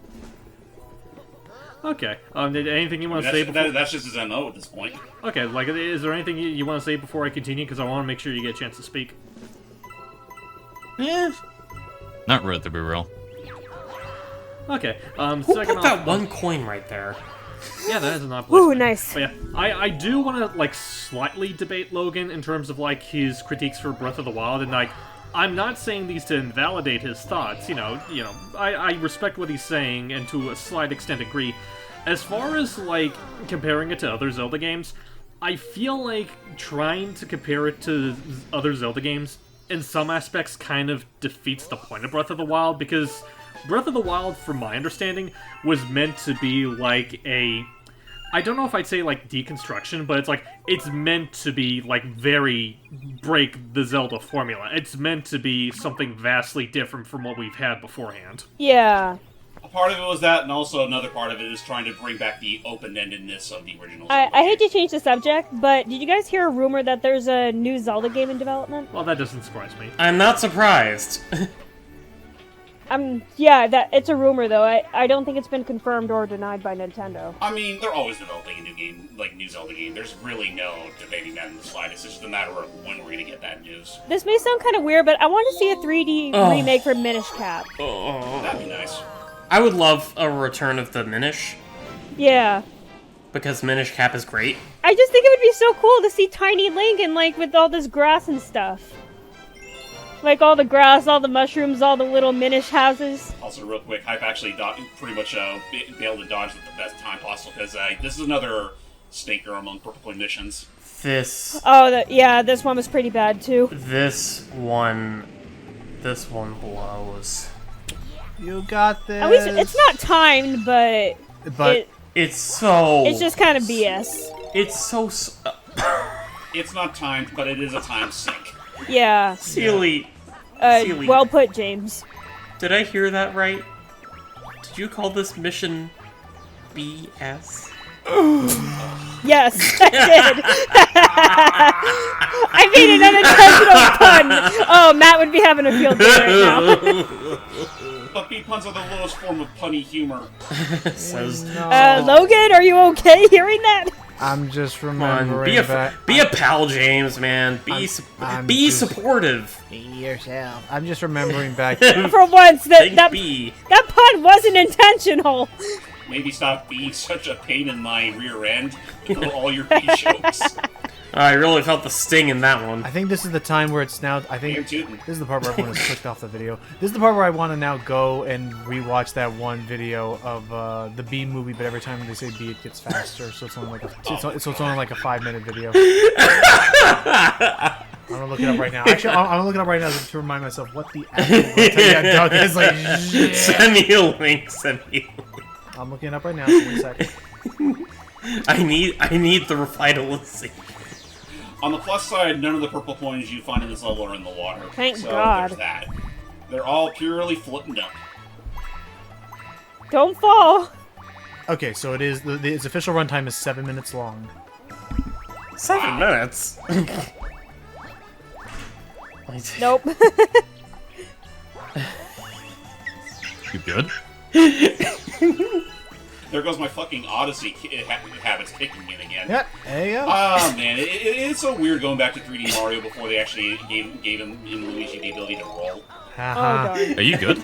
Okay. Anything you want to say before... That's just his MO at this point. Okay, like, is there anything you want to say before I continue? Because I want to make sure you get a chance to speak. Not really, to be real. Okay, Who second put that one coin right there? Yeah, that is an odd Ooh, nice. But yeah, I do want to, like, slightly debate Logan in terms of, like, his critiques for Breath of the Wild, and, like, I'm not saying these to invalidate his thoughts. I respect what he's saying, and to a slight extent agree. As far as like comparing it to other Zelda games, I feel like trying to compare it to other Zelda games in some aspects kind of defeats the point of Breath of the Wild, because Breath of the Wild, from my understanding, was meant to be like I don't know if I'd say like deconstruction, but it's meant to be like very break the Zelda formula. It's meant to be something vastly different from what we've had beforehand. Yeah. A part of it was that, and also another part of it is trying to bring back the open-endedness of the original I Zelda hate game. to change the subject, but did you guys hear a rumor that there's a new Zelda game in development? Well, that doesn't surprise me. I'm not surprised. Yeah, it's a rumor though. I don't think it's been confirmed or denied by Nintendo. I mean, they're always developing a new game, like new Zelda game. There's really no debating that in the slightest. It's just a matter of when we're gonna get that news. This may sound kind of weird, but I want to see a 3D remake for Minish Cap. That'd be nice. I would love a return of the Minish, Yeah. because Minish Cap is great. I just think it would be so cool to see Tiny Link and like with all this grass and stuff. Like all the grass, all the mushrooms, all the little Minish houses. Also, real quick, Hype actually pretty much be able to dodge at the best time possible, because this is another stinker among Purple Coin missions. This This one was pretty bad too. this one blows. You got this. At least it's not timed, but It's just kind of BS. It's so It's not timed, but it is a time sink. Yeah. silly. Silly. Well put, James. Did I hear that right? Did you call this mission BS? Yes, I did. I made an unintentional pun. Oh, Matt would be having a field day right now. But B puns are the lowest form of punny humor. Says Logan, are you okay hearing that? I'm just Come remembering on, be a pal, James, man. Be supportive. Be yourself. I'm just remembering back. For once, that B. pun wasn't intentional. Maybe stop being such a pain in my rear end with all your B jokes. I really felt the sting in that one. I think this is the time where it's now. I think Damn tootin'. this is the part where everyone has clicked off the video. This is the part where I want to now go and rewatch that one video of the Bee movie, but every time they say Bee, it gets faster, so it's only like it's only like a 5-minute video. I'm gonna look it up right now. Actually, I'm gonna look it up right now to remind myself what the actual runtime Doug is like. Yeah. Send me a link. I'm looking it up right now. So 1 second. I need the revitalization. On the plus side, none of the purple coins you find in this level are in the water. Thank so God. There's that. They're all purely floating up. Don't fall. Okay, so it is. Its official runtime is 7 minutes long. 7 minutes. Nope. You good? There goes my fucking Odyssey habits kicking in again. Yep, there you go. Oh man, it's so weird going back to 3D Mario before they actually gave him in Luigi the ability to roll. Are you good?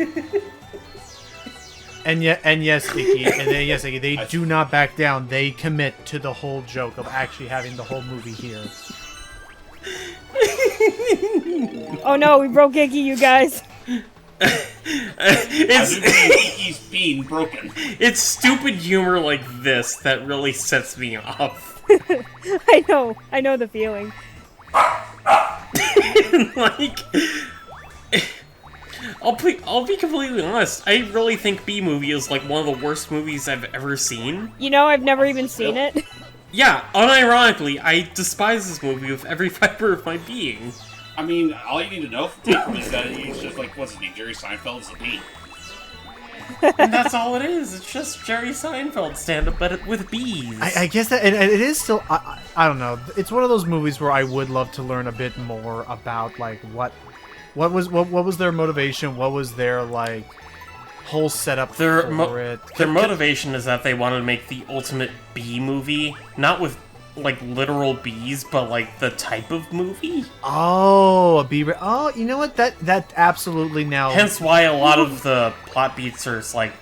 And yes, Icky, they do not back down. They commit to the whole joke of actually having the whole movie here. Oh no, we broke Iggy, you guys. He's being broken. It's stupid humor like this that really sets me off. I know the feeling. Like, I'll be completely honest. I really think B Movie is like one of the worst movies I've ever seen. You know, I've never even seen it. Yeah, unironically, I despise this movie with every fiber of my being. I mean, all you need to know from is that he's just like, what's his name? Jerry Seinfeld is the bee. And that's all it is. It's just Jerry Seinfeld stand-up, but with bees. I guess that and it is still. I don't know. It's one of those movies where I would love to learn a bit more about like what was their motivation? What was their like whole setup for it? Their motivation is that they wanted to make the ultimate bee movie, not with like literal bees, but like the type of movie. Oh, a bee. Oh, you know what? That absolutely now. Hence why a lot of the plot beats are like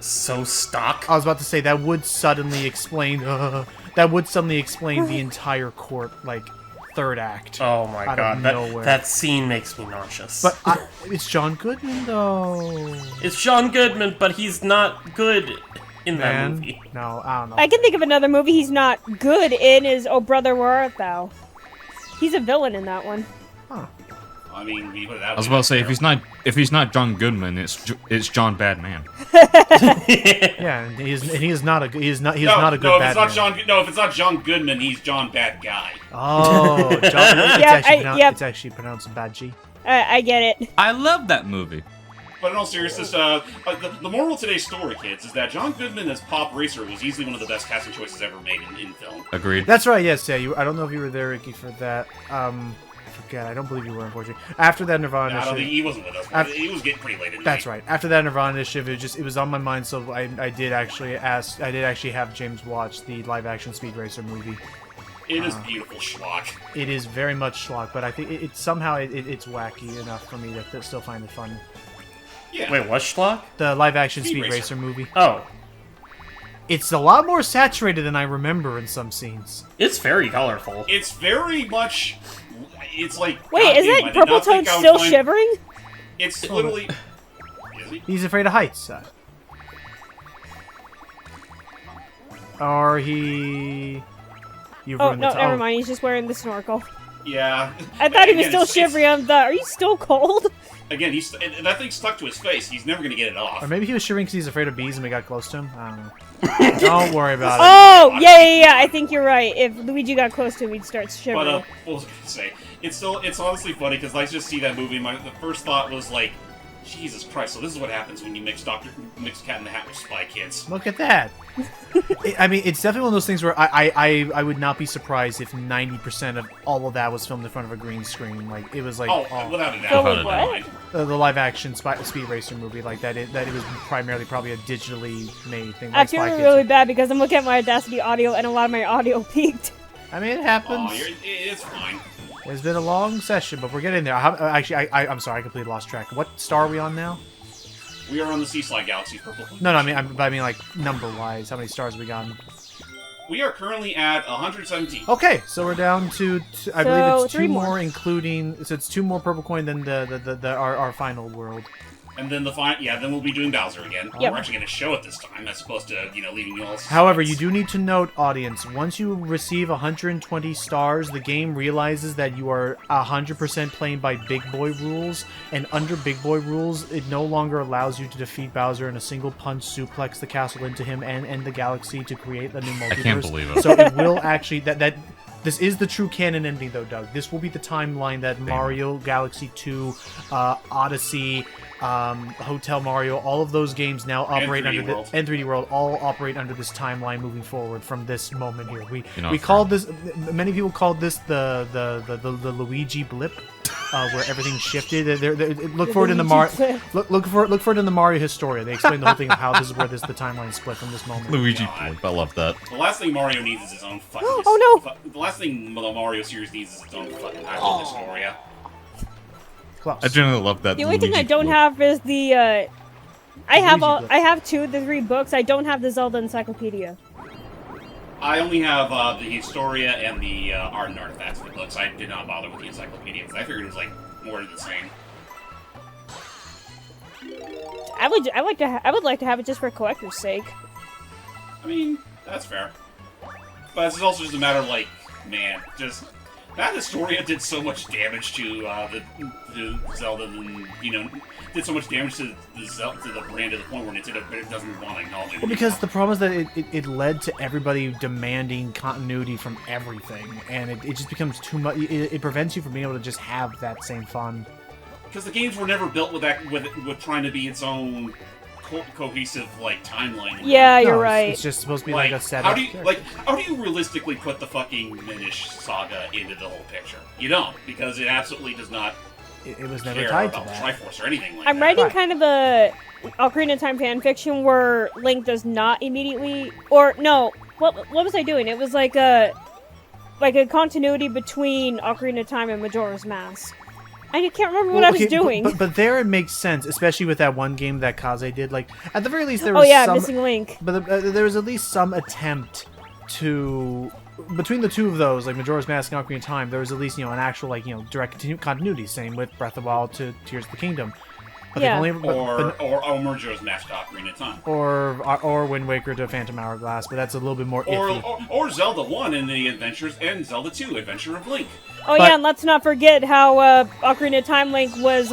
so stock. I was about to say that would suddenly explain. That would suddenly explain the entire court like third act. Oh my out god, of that, nowhere. that scene makes me nauseous. But it's John Goodman, though. It's John Goodman, but he's not good in that movie. No, I don't know. I can think of another movie he's not good in is Oh Brother, Where Art Thou? He's a villain in that one. Huh. I mean, we put it that I was way. about to say if he's not John Goodman, it's John Badman. Yeah, and he is not a good No, Batman. if it's not John Goodman, he's John Bad Guy. Oh, John, it's actually pronounced Badgie. I get it. I love that movie. But in all seriousness, the moral of today's story, kids, is that John Goodman as Pop Racer was easily one of the best casting choices ever made in film. Agreed. That's right. Yes, yeah. I don't know if you were there, Ricky, for that. I forget. I don't believe you were, unfortunately. After that Nirvana I don't initiative, think he wasn't with us. He was getting pretty late. That's right. After that Nirvana initiative, it was on my mind, so I did actually have James watch the live-action Speed Racer movie. It is beautiful schlock. It is very much schlock, but I think it's wacky enough for me to still find it fun. Yeah. Wait, what schlock? The live-action Speed Speed Racer. Racer movie. Oh. It's a lot more saturated than I remember in some scenes. It's very colorful. It's very much. It's like. Wait, goddamn, isn't I did Purple not think Toad I would still find- shivering? It's literally. Is he? He's afraid of heights. Or he... You Oh, ruined no, the never mind. He's just wearing the snorkel. Yeah. I thought he was Again, still it's- shivering. I thought, are you still cold? Again, that thing stuck to his face. He's never gonna get it off. Or maybe he was shivering because he's afraid of bees and we got close to him. I don't know. Don't worry about it. Oh, yeah. I think you're right. If Luigi got close to him, he'd start shivering. But what was I gonna say? It's honestly funny because I just see that movie. The first thought was like, Jesus Christ! So this is what happens when you mix Cat in the Hat with Spy Kids. Look at that. I mean, it's definitely one of those things where I would not be surprised if 90% of all of that was filmed in front of a green screen. Like, it was like... without a doubt. So Without a what? doubt. The live-action Speed Racer movie, like that it was primarily probably a digitally made thing. I Like feel Spy Kids. really bad because I'm looking at my Audacity audio and a lot of my audio peaked. I mean, it happens. It's fine. It's been a long session, but we're getting there. I'm sorry, I completely lost track. What star are we on now? We are on the Sea Slide Galaxy Purple. No, I mean like number-wise. How many stars have we gotten? We are currently at 117. Okay, so we're down to I believe it's three two more. more, including so it's two more purple coin than our final world. And then then we'll be doing Bowser again. Yep. We're actually going to show it this time, as opposed to leaving you all. However, you do need to note, audience, once you receive 120 stars, the game realizes that you are 100% playing by Big Boy rules, and under Big Boy rules, it no longer allows you to defeat Bowser in a single punch, suplex the castle into him, and end the galaxy to create the new multiverse. I can't believe it. So it will actually that. This is the true canon ending, though, Doug. This will be the timeline that Mario Galaxy 2, Odyssey, Hotel Mario, all of those games now operate under the and 3D World all operate under this timeline moving forward from this moment here. We called this. Many people called this the Luigi blip, where everything shifted. Look for it in the look for it in the Mario Historia. They explain the whole thing of how this is where the timeline split from this moment. Luigi blip. I love that. The last thing Mario needs is his own fucking. Oh, no! The last thing the Mario series needs is its own fucking Hyrule Historia. Close. I generally love that. The only thing Luigi I don't blip. have is the. I have Luigi blip. I have the 3 books. I don't have the Zelda Encyclopedia. I only have the Historia and the Art and Artifacts of the books. I did not bother with the Encyclopedia because I figured it was like more of the same. I would like to have it just for collector's sake. I mean, that's fair. But it's also just a matter of like, man, just that Historia did so much damage to the Zelda, and did so much damage to the brand to the point where Nintendo doesn't want to acknowledge it. Well, because the problem is that it led to everybody demanding continuity from everything, and it just becomes too much. It prevents you from being able to just have that same fun. Because the games were never built with trying to be its own cohesive timeline. Yeah, you're No, right. It's just supposed to be like a setup. How do you realistically put the fucking Minish saga into the whole picture? You don't, because it absolutely does not. It was never care tied to about that. Triforce or anything like I'm that. writing kind of a Ocarina of Time fanfiction where Link does not immediately, or no, what was I doing? It was like a continuity between Ocarina of Time and Majora's Mask. I can't remember what I was doing. But there it makes sense, especially with that one game that Kaze did. Like, at the very least, there was Oh yeah, Missing Link. But there was at least some attempt to between the two of those, like Majora's Mask and Ocarina of Time, there was at least an actual direct continuity. Same with Breath of the Wild to Tears of the Kingdom. But Yeah. Or Majora's Mask to Ocarina of Time. or Wind Waker to Phantom Hourglass, but that's a little bit more iffy. Or Zelda 1 and the Adventures, and Zelda 2, Adventure of Link. Oh yeah, and let's not forget how Ocarina of Time Link was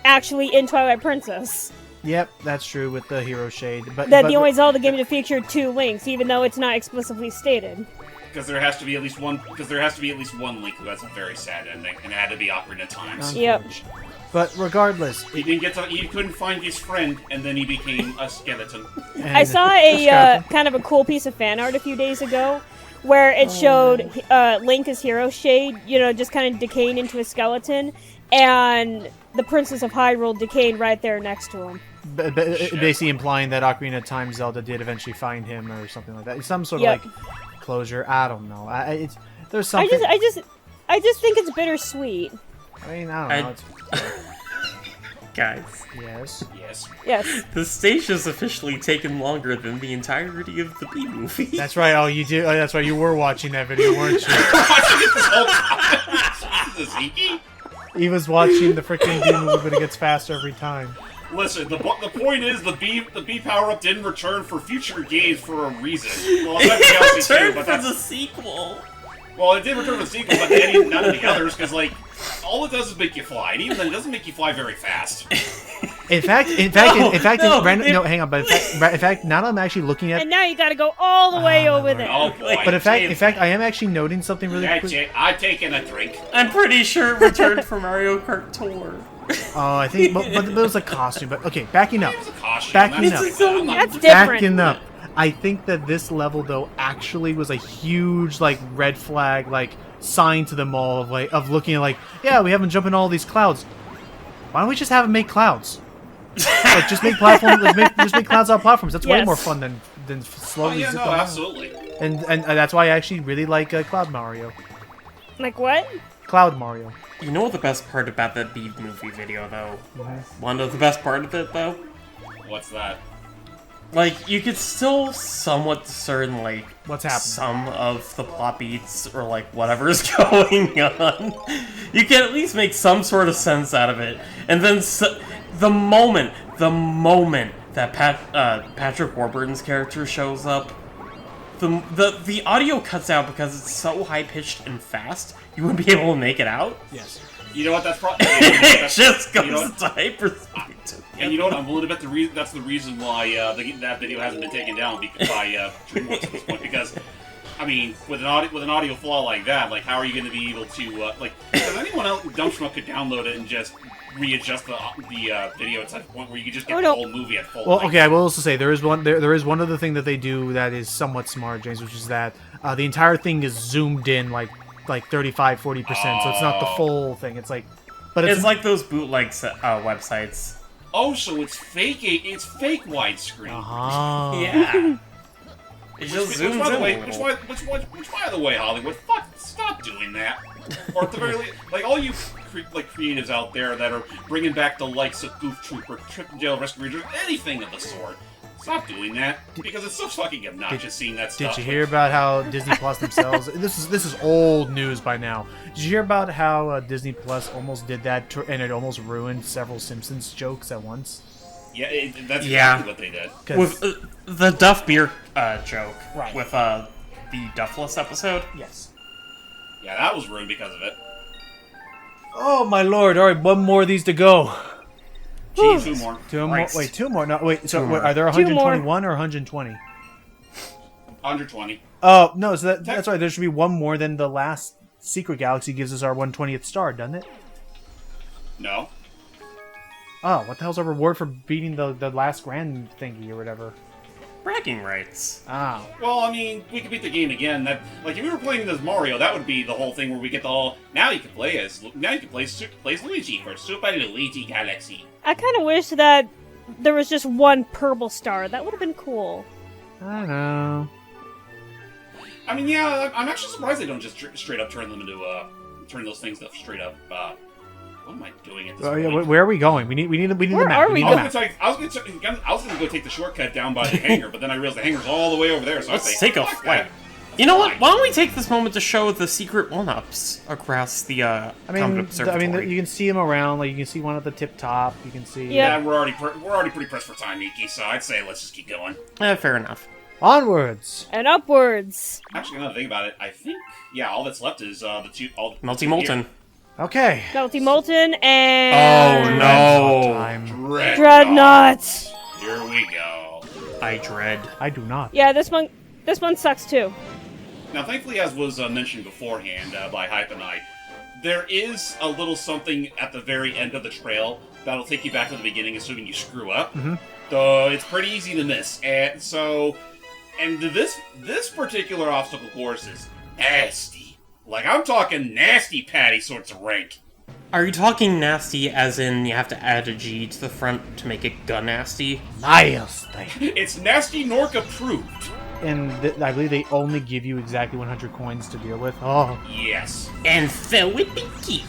actually in Twilight Princess. Yep, that's true with the Hero Shade. But The only Zelda game to feature 2 links, even though it's not explicitly stated. Because there has to be at least one. Because there has to be at least one Link who has a very sad ending, and it had to be Ocarina of Time. Yep. But regardless, He didn't get to. He couldn't find his friend, and then he became a skeleton. I saw a kind of a cool piece of fan art a few days ago, where it showed Link as Hero Shade, just kind of decaying into a skeleton, and the Princess of Hyrule decaying right there next to him. Basically implying that Ocarina of Time Zelda did eventually find him or something like that. Some sort of like closure. I don't know. There's something. I just think it's bittersweet. I mean, I don't know. Guys. Yes. Yes. The stage has officially taken longer than the entirety of the B movie. That's right. Oh, you do. Oh, that's right. You were watching that video, weren't you? Jesus, Iki? He was watching the freaking B movie, but it gets faster every time. Listen, the point is the B power up didn't return for future games for a reason. Well, It returned for the sequel. Well, it did return for the sequel, but none of the others, because all it does is make you fly, and even then, it doesn't make you fly very fast. In fact, hang on. But in fact, now that I'm actually looking at. And now you gotta go all the way over there. Oh boy! But in fact, I am actually noting something really quick. I'm taking a drink. I'm pretty sure it returned for Mario Kart Tour. Oh, I think, but it was a costume. But okay, backing up. It was a costume. That's different. Backing up. I think that this level though actually was a huge red flag sign to them all of looking at yeah, we haven't jumped in all these clouds. Why don't we just have them make clouds? Just make platforms. Just make clouds out of platforms. That's way more fun than slowly zip them out. Absolutely. And that's why I actually really like Cloud Mario. Like what? Cloud Mario. You know what the best part about that B movie video, though? One of the best part of it, though? What's that? You could still somewhat discern, what's happening, some of the plot beats or, whatever's going on. You can at least make some sort of sense out of it. And then the moment that Patrick Warburton's character shows up, the audio cuts out because it's so high-pitched and fast, you wouldn't be able to make it out. Yes. You know what? That's probably. It just goes to hyperspeed. And you know what? I'm willing to bet that's the reason why that video hasn't been taken down by DreamWorks at this point. Because, I mean, with an audio flaw like that, how are you going to be able to Because anyone else, Dumpshmuck could download it and just readjust the video to the point where you could just get the whole movie at full. Well, okay, I will also say there is one other thing that they do that is somewhat smart, James, which is that the entire thing is zoomed in like 35-40%, so it's not the full thing. It's but it's like those bootleg websites. Oh, so it's fake. It's fake widescreen. Yeah. It just zooms in. Which by the way, Hollywood, stop doing that. Or at the very least, all you creatives out there that are bringing back the likes of Goof Troop or Trip to Jail Rescue Rangers, anything of the sort. Stop doing that, because it's so fucking obnoxious seeing that stuff. Did you hear about how Disney Plus themselves... This is old news by now. Did you hear about how Disney Plus almost did that, and it almost ruined several Simpsons jokes at once? Yeah, that's exactly what they did. With the Duff Beer joke. Right. With the Duffless episode. Yes. Yeah, that was ruined because of it. Oh, my lord. All right, one more of these to go. Jeez, two more. Two more. Wait, two more. No, wait. So are there 121 or 120? 120. Oh no, so that's right. There should be one more than the last Secret Galaxy gives us our 120th star, doesn't it? No. Oh, what the hell's our reward for beating the last grand thingy or whatever? Bragging rights. Oh. Well, I mean, we could beat the game again. That if we were playing as Mario, that would be the whole thing where we get the whole. Now you can play Luigi for Super Luigi Galaxy. I kind of wish that there was just one purple star. That would have been cool. I don't know. I mean, yeah, I'm actually surprised they don't just straight up turn them into turn those things up straight up. What am I doing at this point? Yeah, where are we going? We need the map. Where are we going? I was going to go take the shortcut down by the hangar, but then I realized the hangar's all the way over there. So Let's take a flight. You know what? Why don't we take this moment to show the secret one-ups across the Comet Observatory? You can see them around. Like you can see one at the tip top. You can see. Yeah, we're already pretty pressed for time, Miki. So I'd say let's just keep going. Fair enough. Onwards and upwards. Actually, now that I think about it, I think all that's left is the two. Melty Molten. Okay. Melty Molten and. Oh no! Dreadnought. Here we go. I dread. I do not. Yeah, this one sucks too. Now, thankfully, as was mentioned beforehand by Hype and I, there is a little something at the very end of the trail that'll take you back to the beginning, assuming you screw up. So it's pretty easy to miss. And this particular obstacle course is nasty. Like, I'm talking nasty patty sorts of rank. Are you talking nasty as in you have to add a G to the front to make it gun-nasty? Nasty. It's nasty Nork approved. And I believe they only give you exactly 100 coins to deal with. Oh. Yes. And so it be key.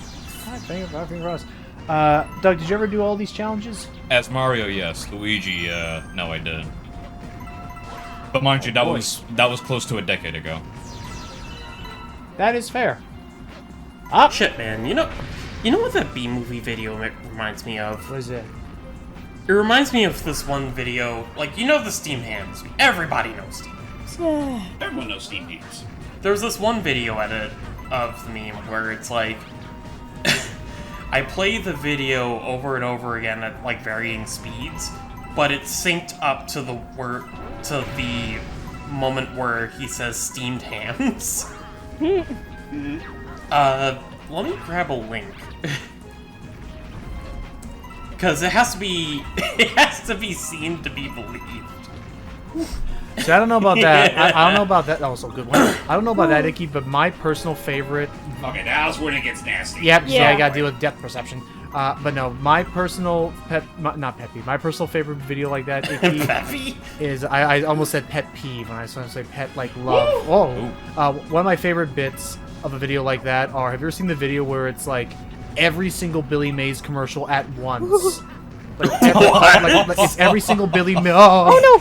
Doug, did you ever do all these challenges? As Mario, yes. Luigi, no, I didn't. But mind you, that was close to a decade ago. That is fair. Shit, man. You know what that B-movie video reminds me of? What is it? It reminds me of this one video, like, you know the Steam Hams. Everybody knows Steam Hams. Everyone knows Steam Hams. There's this one video edit of the meme where it's like, I play the video over and over again at, like, varying speeds, but it's synced up to the moment where he says steamed hams. Let me grab a link. Because it has to be seen to be believed. See, I don't know about that. I don't know about that. That was a good one. I don't know about that, Icky, but my personal favorite... Okay, now's when it gets nasty. Yep, yeah, I gotta deal with depth perception. But no, my personal my personal favorite video like that, Icky, is... I almost said pet peeve when I was going to say pet, like, love. One of my favorite bits of a video like that are... Have you ever seen the video where it's, like, every single Billy Mays commercial at once? It's every single Billy Mays... Oh no!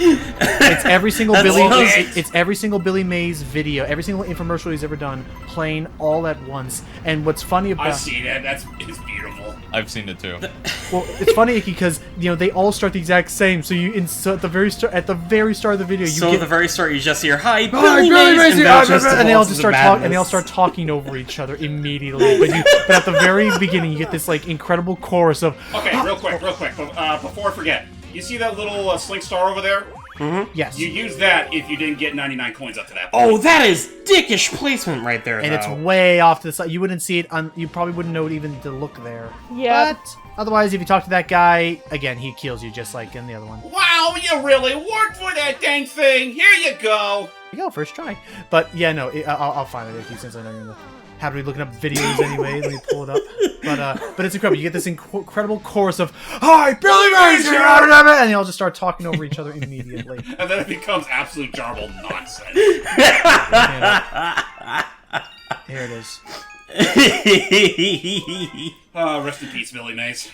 It's every single Billy Mays video, every single infomercial he's ever done, playing all at once. And what's funny about I see that. It's beautiful. I've seen it too. Well, it's funny, Icky, because they all start the exact same. So at the very start of the video, at the very start, you just hear "Hi, Billy Mays," and they all just start talking, and they all start talking over each other immediately. But at the very beginning, you get this like incredible chorus of. Okay, real quick, before I forget. You see that little slink star over there? Mm-hmm. Yes. You use that if you didn't get 99 coins up to that point. Oh, that is dickish placement right there, and it's way off to the side. You wouldn't see it you probably wouldn't know it even to look there. Yeah. But otherwise, if you talk to that guy, again, he kills you just like in the other one. Wow, you really worked for that dang thing! Here you go! Here you go, first try. But yeah, no, I'll find it since I know you're happily looking up videos anyway. Let me pull it up. But it's incredible. You get this incredible chorus of "Hi, Billy Mays here!" and they all just start talking over each other immediately. And then it becomes absolute jarbled nonsense. Here it is. Rest in peace, Billy Mays.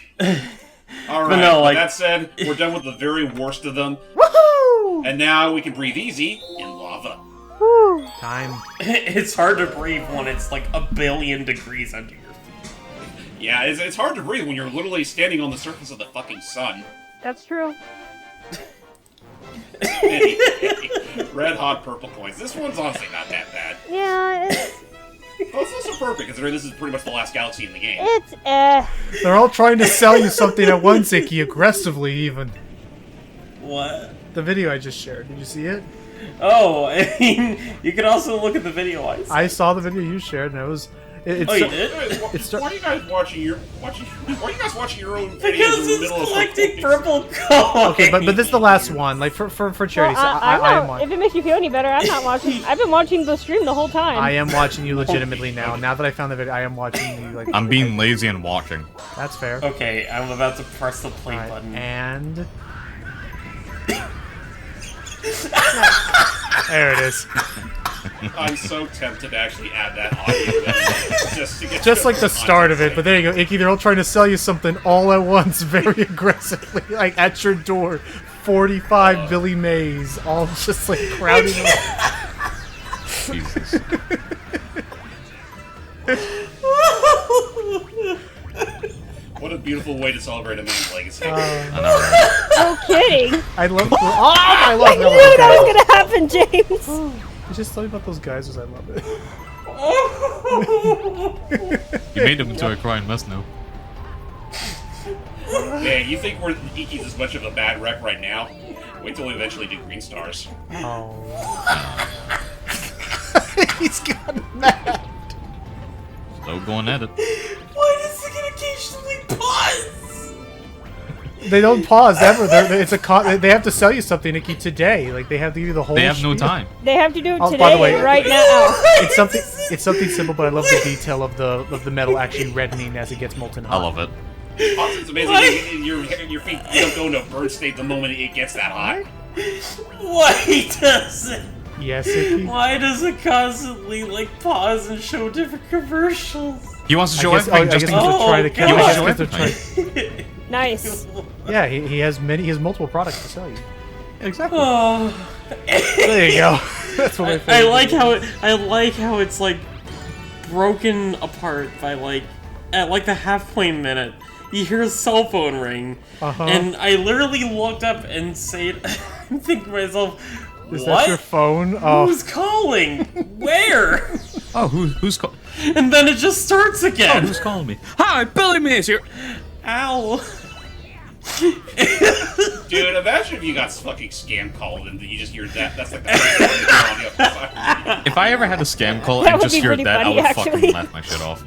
All right. That said, we're done with the very worst of them. Woohoo! And now we can breathe easy in lava. Time. It's hard to breathe when it's like 1 billion degrees under your feet. Yeah, it's hard to breathe when you're literally standing on the surface of the fucking sun. That's true. Red hot purple coins. This one's honestly not that bad. Yeah, it's... Well, it's also perfect, considering this is pretty much the last galaxy in the game. It's They're all trying to sell you something at once, Icky, aggressively even. What? The video I just shared. Did you see it? Oh, I mean, you can also look at the video I saw the video you shared, and it was... you did? Why are you guys watching your own videos because in the middle of collecting purple coins? Okay, but this is the last one, like for charity. Well, so I am if it makes you feel any better, I'm not watching. I've been watching the stream the whole time. I am watching you legitimately now. Now that I found the video, I am watching you. Like I'm being lazy and watching. That's fair. Okay, I'm about to press the play button. And there it is. I'm so tempted to actually add that audio just to get just like the start of it, but there you go, Icky. They're all trying to sell you something all at once, very aggressively, like at your door. 45 Billy Mays, all just like crowding around. beautiful way to celebrate a man's legacy. No kidding. I love. I love. I knew that was gonna happen, James. You just tell me about those guys, as I love it. You made him into a crying mess now. Man, you think Iki's as much of a bad wreck right now? Wait till we eventually do Green Stars. Oh. He's gotten mad. Still going at it. Why does it occasionally pause? They don't pause ever. They have to sell you something, Nikki, today. Like they have to give you the whole. They have no spiel. time. They have to do it Oh, today, by the way, right now. It's something simple, but I love the detail of the metal actually reddening as it gets molten hot. I love it. Also, it's amazing. Your feet don't go into a burn state the moment it gets that hot. Why does it? Yes, Icky. Why does it constantly like pause and show different commercials? He wants to show everything just in they're trying to He wants to show I guess 'cause they're everything. Nice. Yeah, he has multiple products to sell you. Exactly. Oh. There you go. That's what I like how it's like broken apart by like at like the halfway minute. You hear a cell phone ring, and I literally looked up and said, I'm thinking to myself, Is what? that your phone? Oh. Who's calling? Where? Oh, who's calling? And then it just starts again. Oh, who's calling me? Hi, Billy Mays here. Ow. Dude, imagine if you got fucking scam called and you just hear that. That's like the If I ever had a scam call That and would just be heard pretty that, funny, I would fucking actually. laugh my shit off.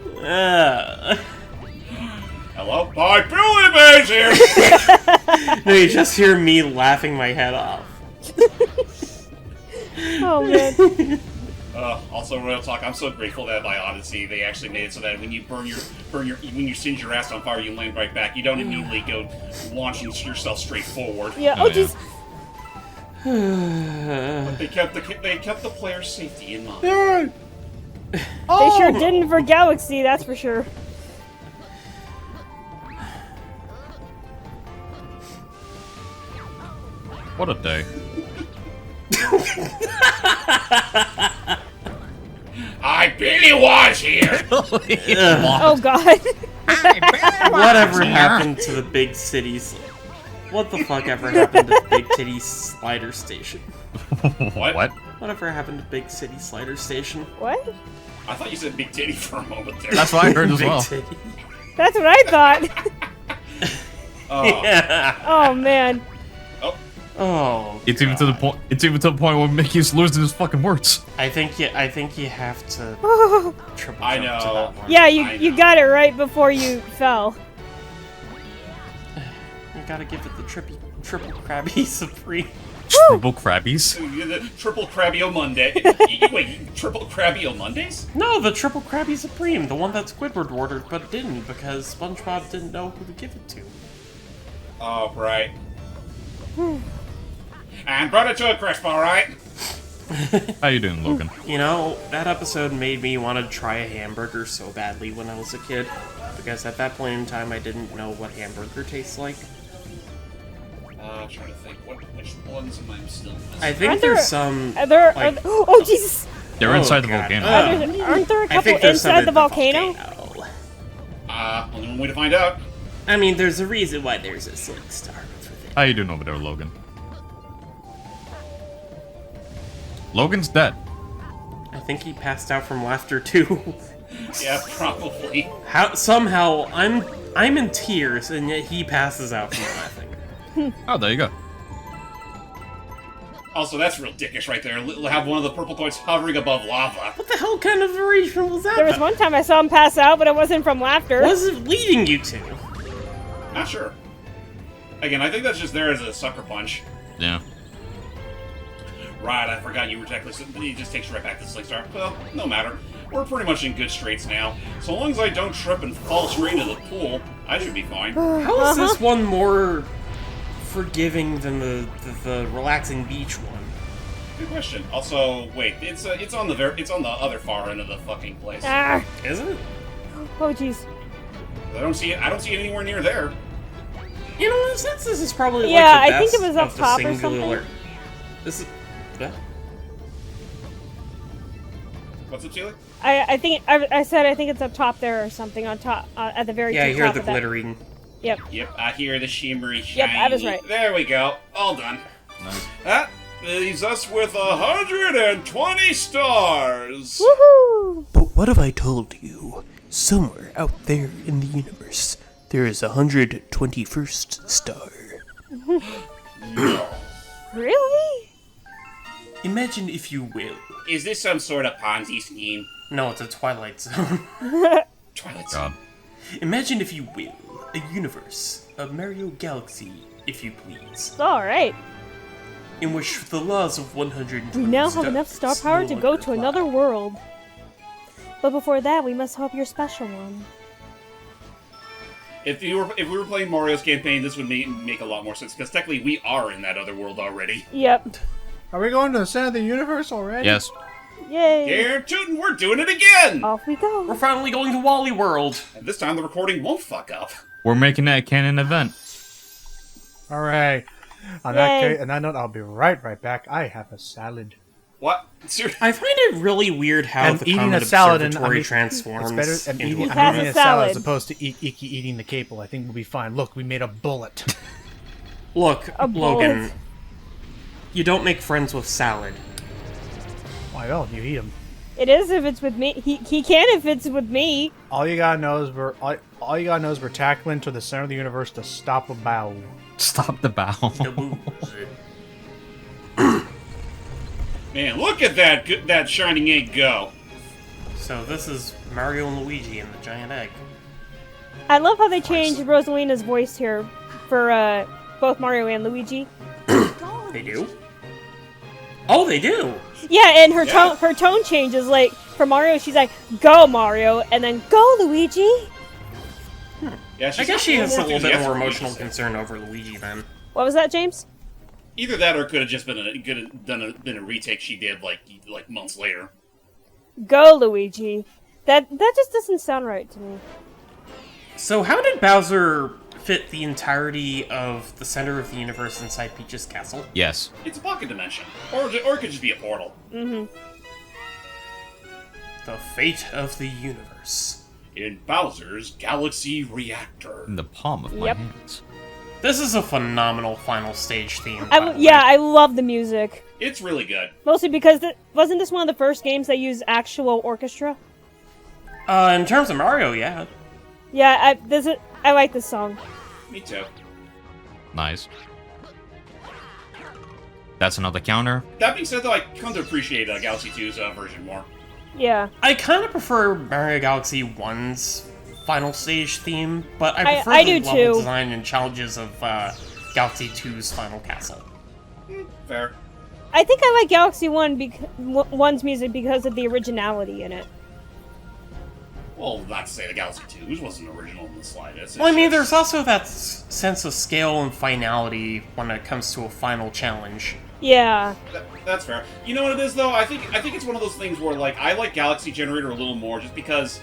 Hello? Hi, Billy Mays here! No, you just hear me laughing my head off. Oh man. Also, Royal Talk, I'm so grateful that by Odyssey they actually made it so that when you when you singe your ass on fire, you land right back. You don't immediately go launching yourself straight forward. Yeah. Oh jeez. They kept the player's safety in mind. They sure didn't for Galaxy, that's for sure. What a day. I really was here! Oh god. Whatever happened to the big cities? What the fuck ever happened to Big Titty Slider Station? What? Whatever happened to Big City Slider Station? What? I thought you said big titty for a moment there. That's what I heard as Big well. Titty. That's what I thought. Yeah. Oh man. Oh. It's even to the point. It's even to the point where Mickey's losing his fucking words. I think you have to triple I jump know. to that one. Yeah, you got it right before you fell. You gotta give it the triple Krabby Supreme. Triple Krabbies. The Triple Krabbio Monday. Wait, Triple Krabbio Mondays? No, the triple Krabby Supreme, the one that Squidward ordered but didn't because SpongeBob didn't know who to give it to. Oh, right. And brought it to a crisp, alright? How you doing, Logan? You know, that episode made me want to try a hamburger so badly when I was a kid. Because at that point in time, I didn't know what hamburger tastes like. I'm trying to think. Which ones am I still missing? I think there's some... Oh, Jesus! They're inside the volcano. Aren't there a I couple think there's some inside in the volcano? Only one way to find out. I mean, there's a reason why there's a silk star. How you doing over there, Logan? Logan's dead. I think he passed out from laughter too. Yeah, probably. Somehow I'm in tears and yet he passes out from laughing. Oh, there you go. Also, that's real dickish right there. Have one of the purple coins hovering above lava. What the hell kind of arrangement was that? There was one time I saw him pass out, but it wasn't from laughter. What is it leading you to? Not sure. Again, I think that's just there as a sucker punch. Yeah. Right, I forgot you were technically... He just takes you right back to the Sling Star. Well, no matter. We're pretty much in good straits now. So long as I don't trip and fall straight into the pool, I should be fine. How is this one more forgiving than the relaxing beach one? Good question. Also, wait, it's on the other far end of the fucking place. Ah. Is it? Oh, jeez. I don't see it anywhere near there. You know, since this is probably Yeah, like the I think best it was up of the top or singular... something. This is... Yeah. What's up, Celia? I think I said I think it's up top there or something on top at the very Yeah, I top hear of the that. glittering. Yep. Yep, I hear the shimmery shiny. Yep, I was right. There we go. All done. Nice. That leaves us with 120 stars. Woohoo! But what have I told you? Somewhere out there in the universe, there is 121st star. Really? Imagine, if you will. Is this some sort of Ponzi scheme? No, it's a Twilight Zone. Twilight God. Imagine, if you will, a universe, a Mario Galaxy, if you please, Alright. in which the laws of 120 We now have enough star power to go to another world. But before that, we must hope you're special one. If we were playing Mario's campaign, this would make a lot more sense, because technically we are in that other world already. Yep. Are we going to the center of the universe already? Yes. Yay. Here, Tootin', we're doing it again! Off we go. We're finally going to Wally World. And this time the recording won't fuck up. We're making that a canon event. All right. On that note, I'll be right back. I have a salad. What? Seriously? I find it really weird how And the eating Comet a salad Observatory transforms. It's better. into I'm has eating a a salad as salad. opposed to eating the cable. I think we'll be fine. Look, we made a bullet. Look, A Logan, bullet. you don't make friends with salad. Why don't you eat them? It is if it's with me. He can if it's with me. All you gotta know is we're tackling to the center of the universe to stop a bow. Stop the bow. Man, look at that shining egg go. So this is Mario and Luigi and the giant egg. I love how they changed Rosalina's voice here for both Mario and Luigi. They do? Oh, they do! Yeah, and her tone changes. Like for Mario, she's like, "Go Mario," and then "Go Luigi." Yeah, I guess she has a little bit more enthusiastic emotional Luigi. concern over Luigi then. What was that, James? Either that, or it could have just been a retake she did like months later. Go Luigi. That just doesn't sound right to me. So how did Bowser fit the entirety of the center of the universe inside Peach's castle? Yes. It's a pocket dimension, or it could just be a portal. Mm-hmm. The fate of the universe. In Bowser's Galaxy Reactor. In the palm of my Yep. hands. This is a phenomenal final stage theme. by the way. I love the music. It's really good. Mostly because wasn't this one of the first games that used actual orchestra? In terms of Mario, yeah. Yeah, I like this song. Me too. Nice. That's another counter. That being said, though, I come to appreciate Galaxy 2's version more. Yeah. I kind of prefer Mario Galaxy 1's final stage theme, but I prefer I the do level too. design and challenges of Galaxy 2's final castle. Fair. I think I like Galaxy 1's music because of the originality in it. Well, not to say the Galaxy 2's wasn't original in the slightest. Well, I mean, there's also that sense of scale and finality when it comes to a final challenge. Yeah. That's fair. You know what it is, though? I think it's one of those things where, like, I like Galaxy Generator a little more just because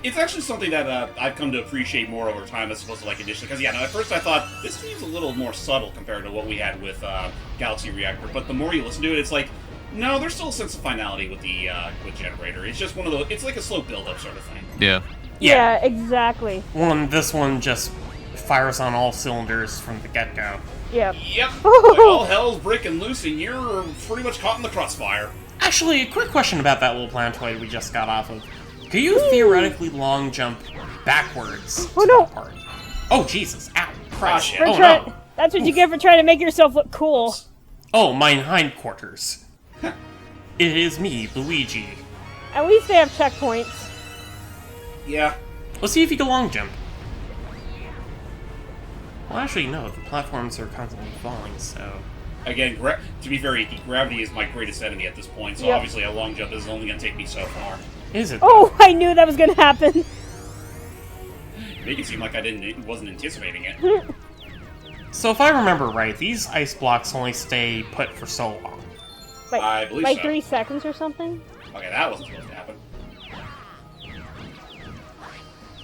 it's actually something that I've come to appreciate more over time as opposed to, like, initially. Because, yeah, no, at first I thought, this seems a little more subtle compared to what we had with Galaxy Reactor. But the more you listen to it, it's like, no, there's still a sense of finality with the with Generator. It's just one of those, it's like a slow build-up sort of thing. Yeah. Yeah, exactly. This one just fires on all cylinders from the get-go. Yep. Yep. Like, all hell's breaking loose and you're pretty much caught in the crossfire. Actually, a quick question about that little planetoid we just got off of. Could you theoretically long jump backwards to no. that part? Oh, Jesus. Ow. Crash. Oh, Oh, no. That's what you get for trying to make yourself look cool. Oh, mine hindquarters. It is me, Luigi. At least they have checkpoints. Yeah. Let's see if you can long jump. Well, actually, no. The platforms are constantly falling, so... Again, to be fair, Iki, gravity is my greatest enemy at this point, so Yep. obviously a long jump is only going to take me so far. Is it? Oh, I knew that was gonna happen. Make it seem like I wasn't anticipating it. So if I remember right, these ice blocks only stay put for so long. I believe like so. 3 seconds or something? Okay, that wasn't supposed to happen.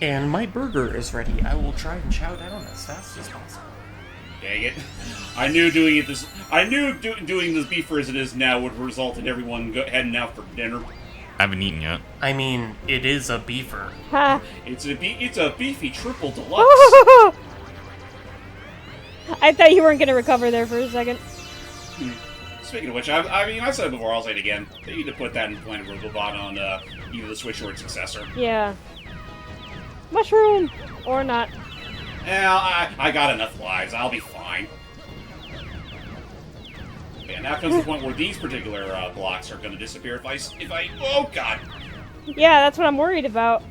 And my burger is ready. I will try and chow down as fast as possible. Dang it! I knew doing this beefer as it is now would result in everyone heading out for dinner. I haven't eaten yet. I mean, it is a beefer. Ha. It's a beefy triple deluxe. I thought you weren't gonna recover there for a second. Speaking of which, I mean, I said it before, I'll say it again. They need to put that in Planet Robobot on either the Switch or its successor. Yeah. Mushroom! Or not. Yeah, I got enough lives. I'll be fine. And now comes the point where these particular blocks are going to disappear if I... Oh, God! Yeah, that's what I'm worried about.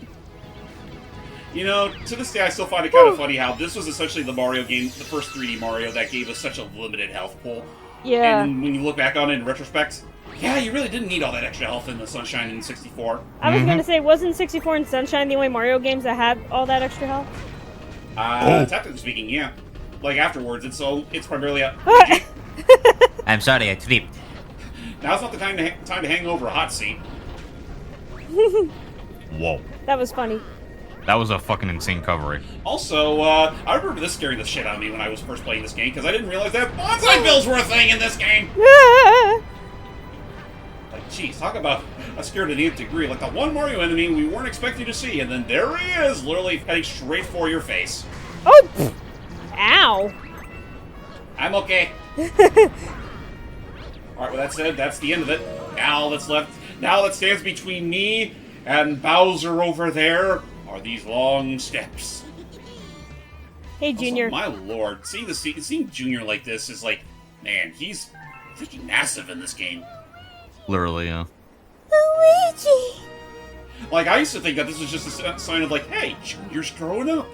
You know, to this day, I still find it kind of funny how this was essentially the Mario game, the first 3D Mario, that gave us such a limited health pool. Yeah. And when you look back on it in retrospect, yeah, you really didn't need all that extra health in the Sunshine in 64. I was gonna say, wasn't 64 and Sunshine the only Mario games that had all that extra health? Technically speaking, yeah. Like, afterwards, it's primarily a... I'm sorry, I tripped. Now's not the time to hang over a hot seat. Whoa. That was funny. That was a fucking insane cover. Also, I remember this scaring the shit out of me when I was first playing this game, because I didn't realize that bonsai bills were a thing in this game! Like, jeez, talk about a scare to the nth degree. Like, the one Mario enemy we weren't expecting to see, and then there he is, literally heading straight for your face. Oh! Pfft. Ow! I'm okay. Alright, with that said, that's the end of it. Now that stands between me and Bowser over there are these long steps. Hey, Junior. Also, my lord, seeing Junior like this is like, man, he's freaking massive in this game. Literally, yeah. Luigi! Like, I used to think that this was just a sign of like, hey, Junior's growing up.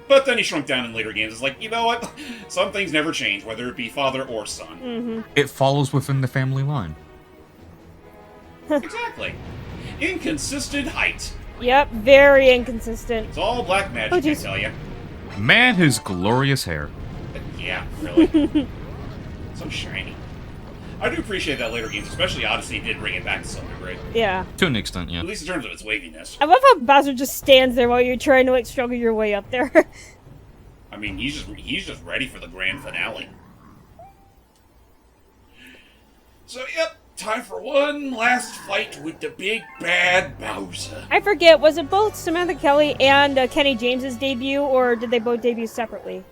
But then he shrunk down in later games. It's like, you know what? Some things never change, whether it be father or son. Mm-hmm. It follows within the family line. Exactly. Inconsistent height. Yep, very inconsistent. It's all black magic, I tell you. Man, his glorious hair. Yeah, really. So shiny. I do appreciate that later games, especially Odyssey, did bring it back to some degree. Yeah. To an extent, yeah. At least in terms of its waviness. I love how Bowser just stands there while you're trying to, like, struggle your way up there. I mean, he's just ready for the grand finale. So, yep, time for one last fight with the big bad Bowser. I forget, was it both Samantha Kelly and Kenny James's debut, or did they both debut separately?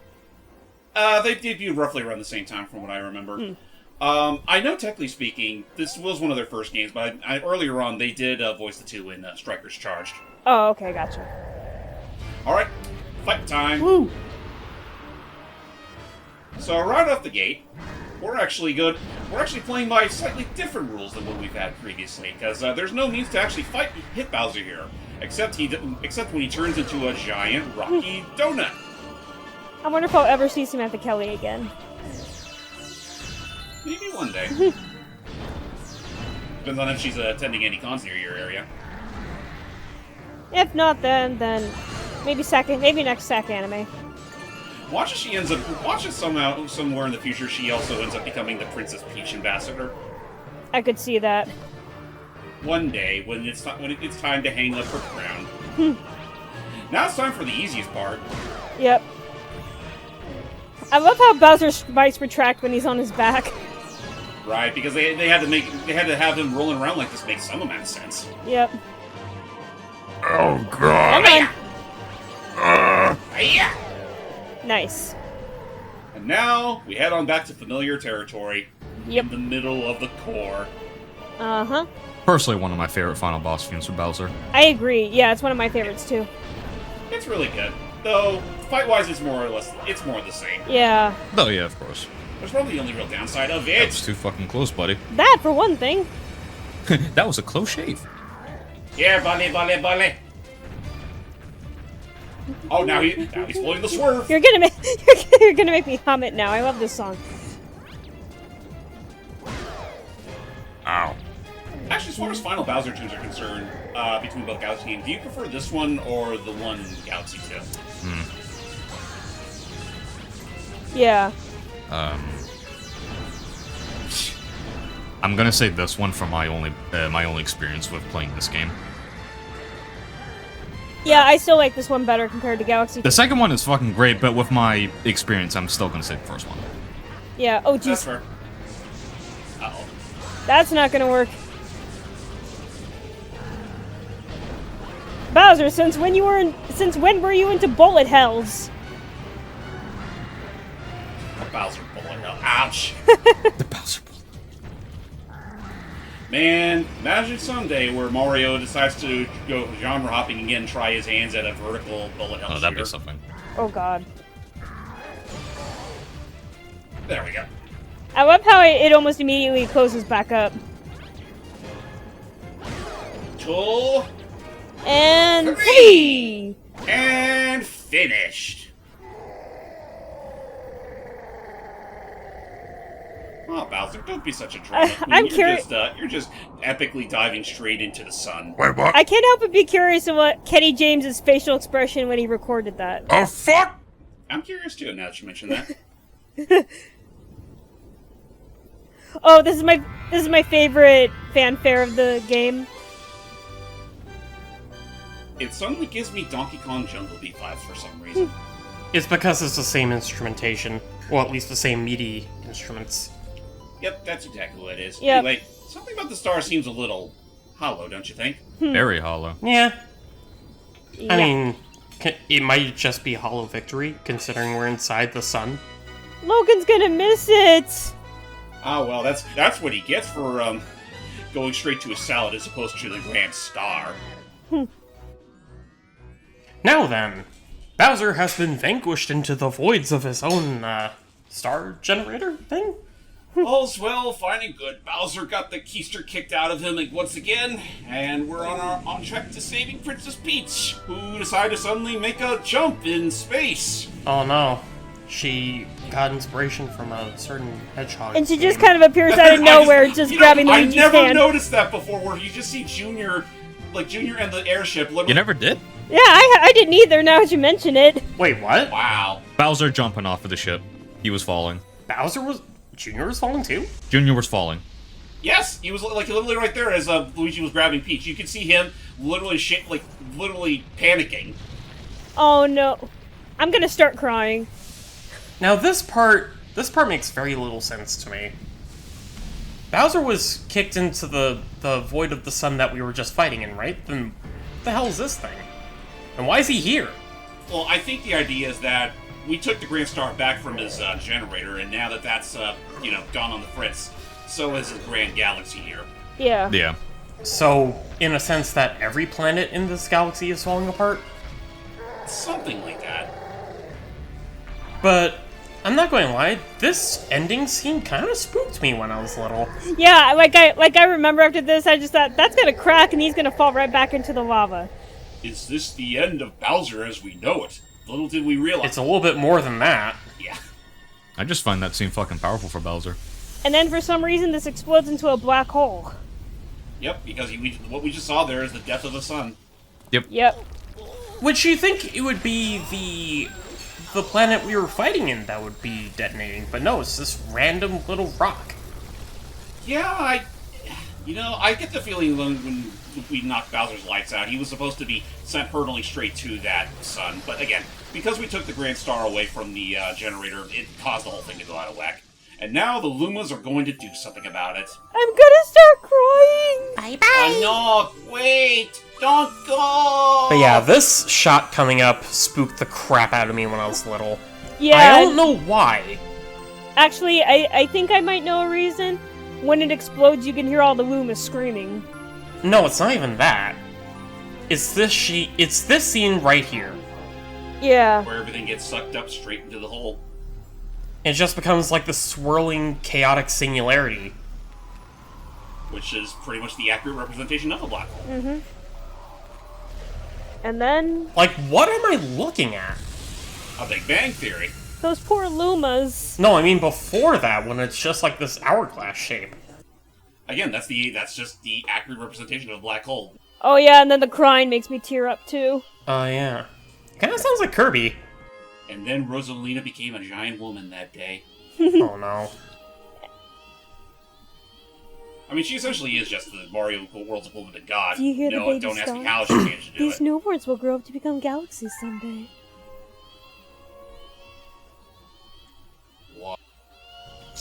They debuted roughly around the same time, from what I remember. I know, technically speaking, this was one of their first games, but earlier on, they did voice the two in Strikers Charged. Oh, okay, gotcha. Alright, fight time. Woo! So, right off the gate, we're actually playing by slightly different rules than what we've had previously, because there's no means to actually hit Bowser here, except when he turns into a giant rocky donut. I wonder if I'll ever see Samantha Kelly again. Maybe one day. Depends on if she's attending any cons near your area. If not, then maybe next SAC anime. Watch as somehow, somewhere in the future, she also ends up becoming the Princess Peach ambassador. I could see that. One day, when it's time to hang up her crown. Now it's time for the easiest part. Yep. I love how Bowser's spikes retract when he's on his back. Right, because they had to have him rolling around like this make some amount of sense. Yep. Oh god. Hiya! Nice. And now we head on back to familiar territory. Yep. In the middle of the core. Uh-huh. Personally, one of my favorite final boss fiends for Bowser. I agree. Yeah, it's one of my favorites too. It's really good. Though, fight-wise, it's more of the same. Yeah. Oh yeah, of course. That's probably the only real downside of it. That's too fucking close, buddy. That, for one thing. That was a close shave. Yeah, buddy. Oh, now he's pulling the swerve. You're gonna make me hum it now. I love this song. Ow. Actually, as far as Final Bowser tunes are concerned, between both Galaxy games, do you prefer this one or the one in Galaxy 2? Yeah. I'm gonna say this one for my only experience with playing this game. Yeah, I still like this one better compared to Galaxy 2. The second one is fucking great, but with my experience, I'm still gonna say the first one. Yeah. Oh, That's jeez. fair. Uh-oh. That's not gonna work. Bowser, since when were you into bullet hells? Bowser bullet hell. Ouch. The Bowser bullet. Man, imagine someday where Mario decides to go genre hopping again and try his hands at a vertical bullet hell Oh, that'd be shooter. something. Oh god. There we go. I love how it almost immediately closes back up. 2, And 3! And finished. Oh, Bowser, don't be such a drama queen. I'm curious. You're just epically diving straight into the sun. Wait, what? I can't help but be curious of what Kenny James's facial expression when he recorded that. Oh, fuck! I'm curious too, now that you mention that. Oh, this is my favorite fanfare of the game. It suddenly gives me Donkey Kong Jungle Beat vibes for some reason. It's because it's the same instrumentation. Well, at least the same MIDI instruments. Yep, that's exactly what it is. Yep. Anyway, something about the star seems a little hollow, don't you think? Very hollow. Yeah. Yeah. I mean, it might just be Hollow Victory, considering we're inside the sun. Logan's gonna miss it. Ah, well, that's what he gets for going straight to a salad as opposed to the grand star. Now then, Bowser has been vanquished into the voids of his own, star generator thing? All's well, fine and good. Bowser got the keister kicked out of him once again, and we're on track to saving Princess Peach, who decided to suddenly make a jump in space. Oh no. She got inspiration from a certain hedgehog. And she game. just kind of appears out of nowhere, just grabbing Luigi's hand. I never noticed that before, where you just see Junior and the airship. Literally. You never did? Yeah, I didn't either. Now that you mention it. Wait, what? Wow. Bowser jumping off of the ship. He was falling. Junior was falling too? Junior was falling. Yes, he was literally right there as Luigi was grabbing Peach. You could see him literally literally panicking. Oh no. I'm gonna start crying. Now this part makes very little sense to me. Bowser was kicked into the void of the sun that we were just fighting in, right? Then what the hell is this thing? And why is he here? Well, I think the idea is that we took the Grand Star back from his generator, and now that that's gone on the fritz, so is his Grand Galaxy here. Yeah. Yeah. So, in a sense that every planet in this galaxy is falling apart? Something like that. But I'm not going to lie, this ending scene kind of spooked me when I was little. Yeah, like I remember after this, I just thought that's gonna crack and he's gonna fall right back into the lava. Is this the end of Bowser as we know it? Little did we realize. It's a little bit more than that. Yeah. I just find that scene fucking powerful for Bowser. And then for some reason, this explodes into a black hole. Yep, because what we just saw there is the death of the sun. Yep. Would you think it would be the planet we were fighting in that would be detonating? But no, it's this random little rock. Yeah, I get the feeling when we knocked Bowser's lights out, he was supposed to be sent hurtling straight to that sun. But again, because we took the Grand Star away from the generator, it caused the whole thing to go out of whack. And now the Lumas are going to do something about it. I'm gonna start crying. Bye-bye. Oh no, wait! Don't go! But yeah, this shot coming up spooked the crap out of me when I was little. Yeah. I don't know why. Actually, I think I might know a reason. When it explodes, you can hear all the Lumas screaming. No, it's not even that. It's this scene right here. Yeah. Where everything gets sucked up straight into the hole. It just becomes like the swirling, chaotic singularity. Which is pretty much the accurate representation of a black hole. Mm-hmm. And then Like, what am I looking at? A Big Bang Theory. those poor Lumas. No, I mean before that, when it's just like this hourglass shape. Again, that's just the accurate representation of a black hole. Oh yeah, and then the crying makes me tear up too. Oh, yeah. Kinda sounds like Kirby. And then Rosalina became a giant woman that day. Oh no. I mean, she essentially is just the Mario World's equivalent to God. Do you hear the baby don't ask me stars? how she managed to do These it. newborns will grow up to become galaxies someday.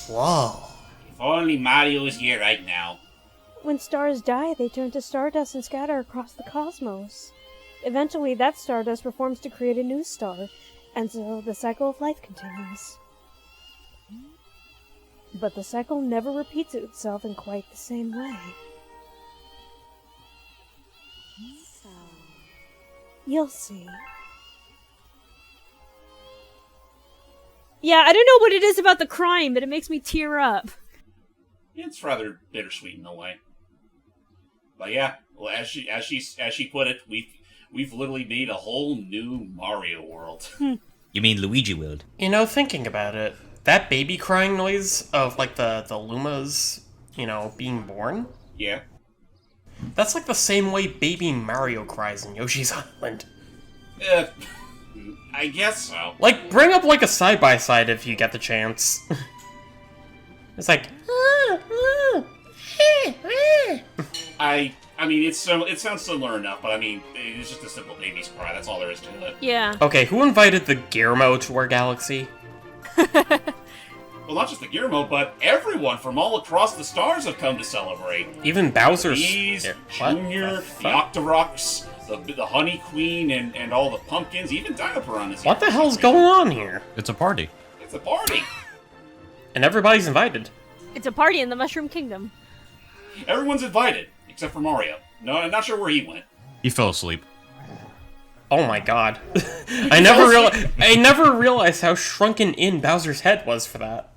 Whoa. If only Mario was here right now. When stars die, they turn to stardust and scatter across the cosmos. Eventually, that stardust reforms to create a new star, and so the cycle of life continues. But the cycle never repeats itself in quite the same way. So, you'll see. Yeah, I don't know what it is about the crying, but it makes me tear up. It's rather bittersweet in a way. But yeah, well, as she put it, we've literally made a whole new Mario world. You mean Luigi World? You know, thinking about it, that baby crying noise of, like, the Lumas, you know, being born? Yeah. That's like the same way baby Mario cries in Yoshi's Island. I guess so. Like, bring up, like, a side-by-side if you get the chance. It's like... I mean, it sounds similar enough, but I mean, it's just a simple baby's cry. That's all there is to it. Yeah. Okay, who invited the Guillermo to our galaxy? Well, not just the Guillermo, but everyone from all across the stars have come to celebrate. Even Bowser's... Bees, What Junior, the the fuck? Octorocks, the Honey Queen, and all the pumpkins, even Dinoperon is here. What the hell's going on here? It's a party. It's a party. And everybody's invited. It's a party in the Mushroom Kingdom. Everyone's invited, except for Mario. No, I'm not sure where he went. He fell asleep. Oh my god. I never realized how shrunken in Bowser's head was for that.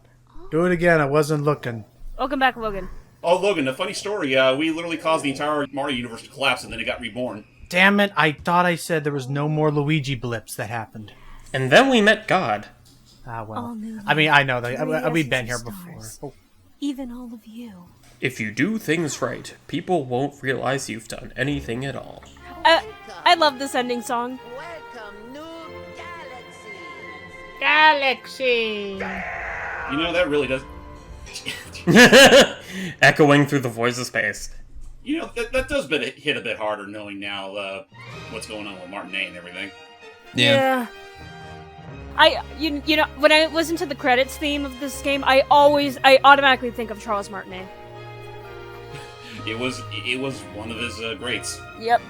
Do it again, I wasn't looking. Welcome back, Logan. Oh, Logan, a funny story. We literally caused the entire Mario universe to collapse, and then it got reborn. Damn it, I thought I said there was no more Luigi blips that happened. And then we met God. Ah, well. All new I mean, I know that. Three We've been essence here of before. stars. Oh. Even all of you. If you do things right, people won't realize you've done anything at all. I love this ending song. Welcome, new Galaxy! You know, that really does... Echoing through the voids of space. You know, that does hit a bit harder knowing now what's going on with Martinet and everything. Yeah. You know, when I listen to the credits theme of this game, I automatically think of Charles Martinet. It was one of his greats. Yep.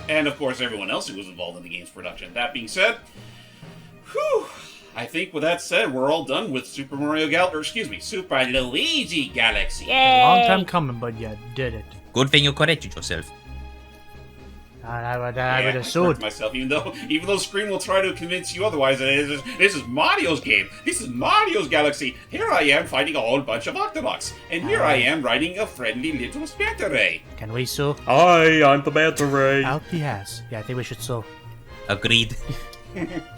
And of course, everyone else who was involved in the game's production. That being said, whew, I think with that said, we're all done with Super Luigi Galaxy. Yay! Long time coming, but you did it. Good thing you corrected yourself. I would I have sued. myself, even though Scream will try to convince you otherwise. This is Mario's game. This is Mario's Galaxy. Here I am fighting a whole bunch of Octorocks, and here I am riding a friendly little Spectre. Can we sue? Hi, I'm the Battlerock. Out he has. Yeah, I think we should sue. Agreed.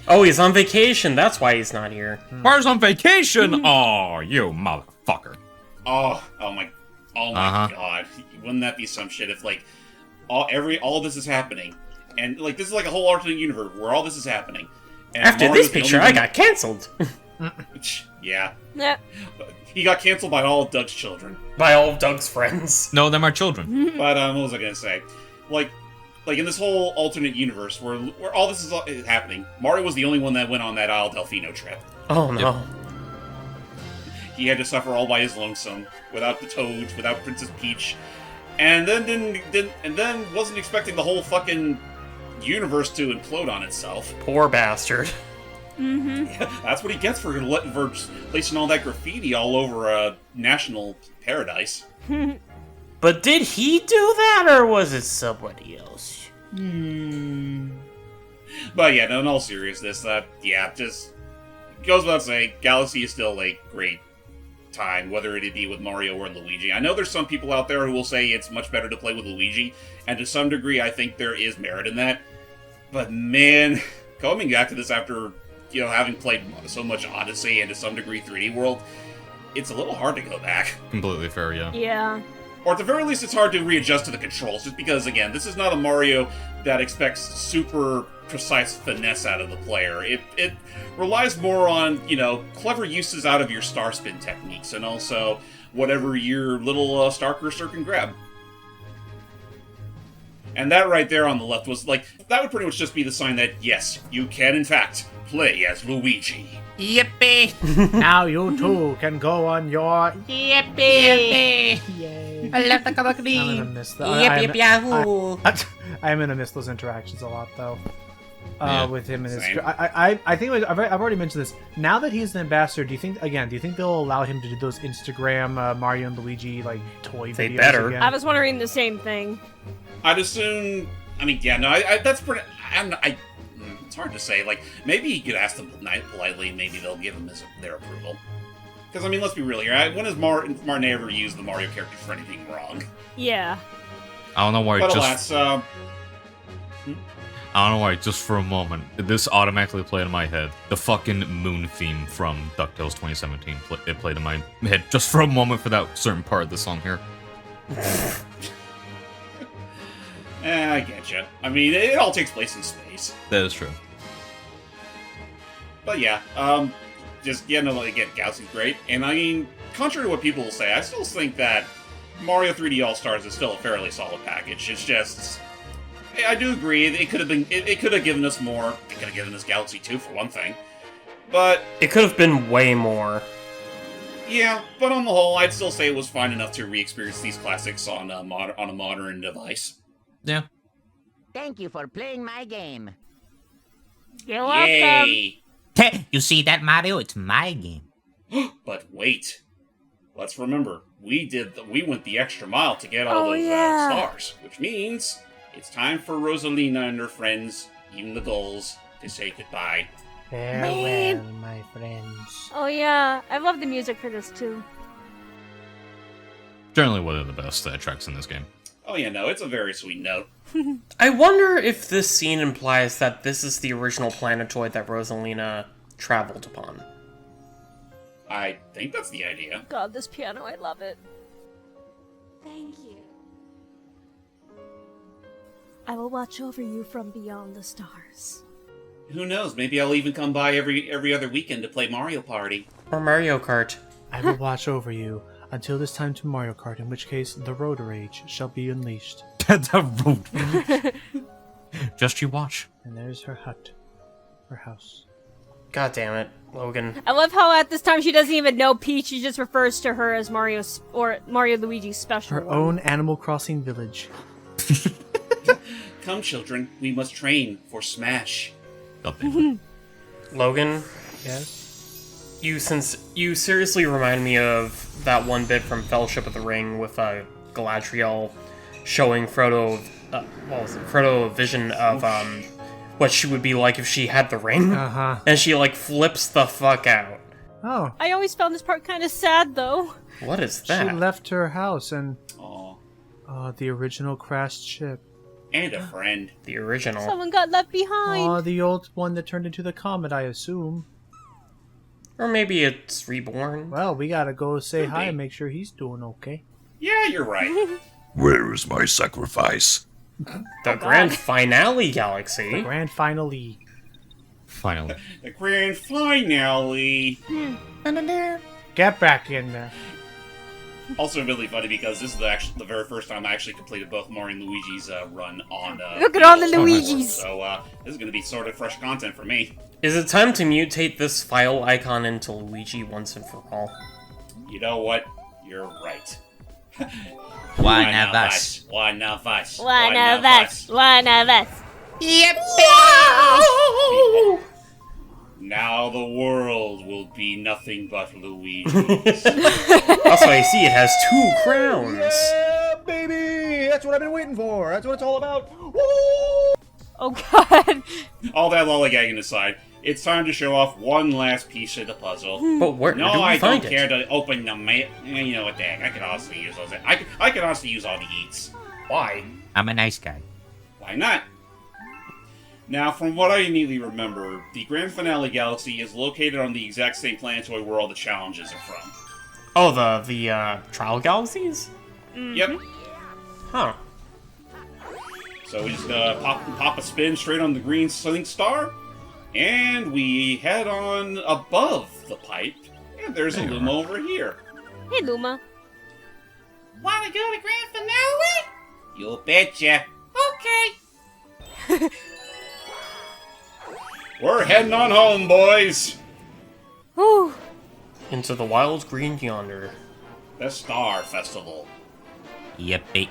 Oh, he's on vacation. That's why he's not here. Mars on vacation? Oh, you motherfucker. Oh my God! Wouldn't that be some shit if like all this is happening, and like this is like a whole alternate universe where all this is happening. And After Mario's this the picture, only I one- got cancelled. Yeah. Yeah. He got canceled by all of Doug's children. By all of Doug's friends. No, them are children. But what was I gonna say? Like in this whole alternate universe where all this is happening, Mario was the only one that went on that Isle Delfino trip. Oh no. Yep. He had to suffer all by his lonesome, without the Toads, without Princess Peach, and then wasn't expecting the whole fucking universe to implode on itself. Poor bastard. That's what he gets for placing all that graffiti all over National Paradise. But did he do that, or was it somebody else? But yeah, no, in all seriousness, just goes without saying, Galaxy is still a great time, whether it be with Mario or Luigi. I know there's some people out there who will say it's much better to play with Luigi, and to some degree I think there is merit in that. But man, coming back to this after, having played so much Odyssey and to some degree 3D World, it's a little hard to go back. Completely fair, yeah. Yeah. Or at the very least, it's hard to readjust to the controls, just because, again, this is not a Mario that expects super precise finesse out of the player. It relies more on, clever uses out of your star spin techniques, and also whatever your little star cursor can grab. And that right there on the left was, that would pretty much just be the sign that, yes, you can, in fact, play as Luigi. Yippee! Now you too can go on your... Yippee! Yay. I love the color I'm gonna green. miss the... Yip yip yahoo! I'm gonna miss those interactions a lot, though. Yeah. with him and his. Same. I think I've already mentioned this. Now that he's an ambassador, do you think they'll allow him to do those Instagram Mario and Luigi like toy They videos? better. Again? I was wondering the same thing. I'd assume. I mean, yeah, no, that's pretty. It's hard to say. Like, maybe he could ask them politely. Maybe they'll give him their approval. Because I mean, let's be real here. When has Martin ever used the Mario character for anything wrong? Yeah. I don't know why. But Just alas, I don't know why. Just for a moment, this automatically played in my head. The fucking moon theme from DuckTales 2017. It played in my head just for a moment for that certain part of the song here. I get you. I mean, it all takes place in space. That is true. But yeah, again, Galaxy's great. And I mean, contrary to what people will say, I still think that Mario 3D All-Stars is still a fairly solid package. It's just, I do agree, it could have been, it could have given us more. It could have given us Galaxy 2 for one thing. But It could have been way more. yeah, but on the whole, I'd still say it was fine enough to re-experience these classics on a modern device. Yeah. Thank you for playing my game. You're welcome. Yay! You see that, Mario? It's my game. But wait, let's remember, we went the extra mile to get all those yeah. stars, which means it's time for Rosalina and her friends, even the gulls, to say goodbye. Farewell, my friends. Oh yeah, I love the music for this too. Generally one of the best tracks in this game. Oh yeah, no, it's a very sweet note. I wonder if this scene implies that this is the original planetoid that Rosalina traveled upon. I think that's the idea. God, this piano, I love it. Thank you. I will watch over you from beyond the stars. Who knows? Maybe I'll even come by every other weekend to play Mario Party. Or Mario Kart. I will watch over you until this time to Mario Kart, in which case the road rage shall be unleashed. The road. Just you watch. And there's her hut. Her house. God damn it, Logan. I love how at this time she doesn't even know Peach. She just refers to her as Mario Luigi's special Her one. own Animal Crossing village. Come, children, we must train for Smash. God damn it. Logan, Yes? you seriously remind me of that one bit from Fellowship of the Ring with Galadriel showing Frodo, Frodo a vision of what she would be like if she had the ring, and she like flips the fuck out. Oh. I always found this part kind of sad though. What is that? She left her house and... Aw. the original crashed ship. And a friend. The original. Someone got left behind. The old one that turned into the Comet, I assume. Or maybe it's reborn. Well, we gotta go say Could hi be. and make sure he's doing okay. Yeah, you're right. Where is my sacrifice? The grand finale galaxy. The grand finale. Finally. The grand finale. Get back in there. Also really funny because this is the very first time I actually completed both Mario and Luigi's run on... Look at all the All-Stars. Luigis. So, this is going to be sort of fresh content for me. Is it time to mutate this file icon into Luigi once and for all? You know what? You're right. One of us. One of us. One of us. One of us. Now the world will be nothing but Luigi. Also, I see it has 2 crowns. Yeah, baby! That's what I've been waiting for. That's what it's all about. Woo! Oh god. All that lollygagging aside, it's time to show off one last piece of the puzzle. But where No, do we I find don't it? care to open the mail. You know what, dang, I could honestly use those. I could honestly use all the eats. Why? I'm a nice guy. Why not? Now, from what I immediately remember, the Grand Finale Galaxy is located on the exact same planetoid where all the challenges are from. Oh, the trial galaxies? Yep. Huh. So we just pop a spin straight on the green Sync Star, and we head on above the pipe, and there's a Luma over here. Hey, Luma. Wanna go to grand finale? You betcha. Okay. We're heading on home, boys. Whew. Into the wild green yonder. The Star Festival. Yippee.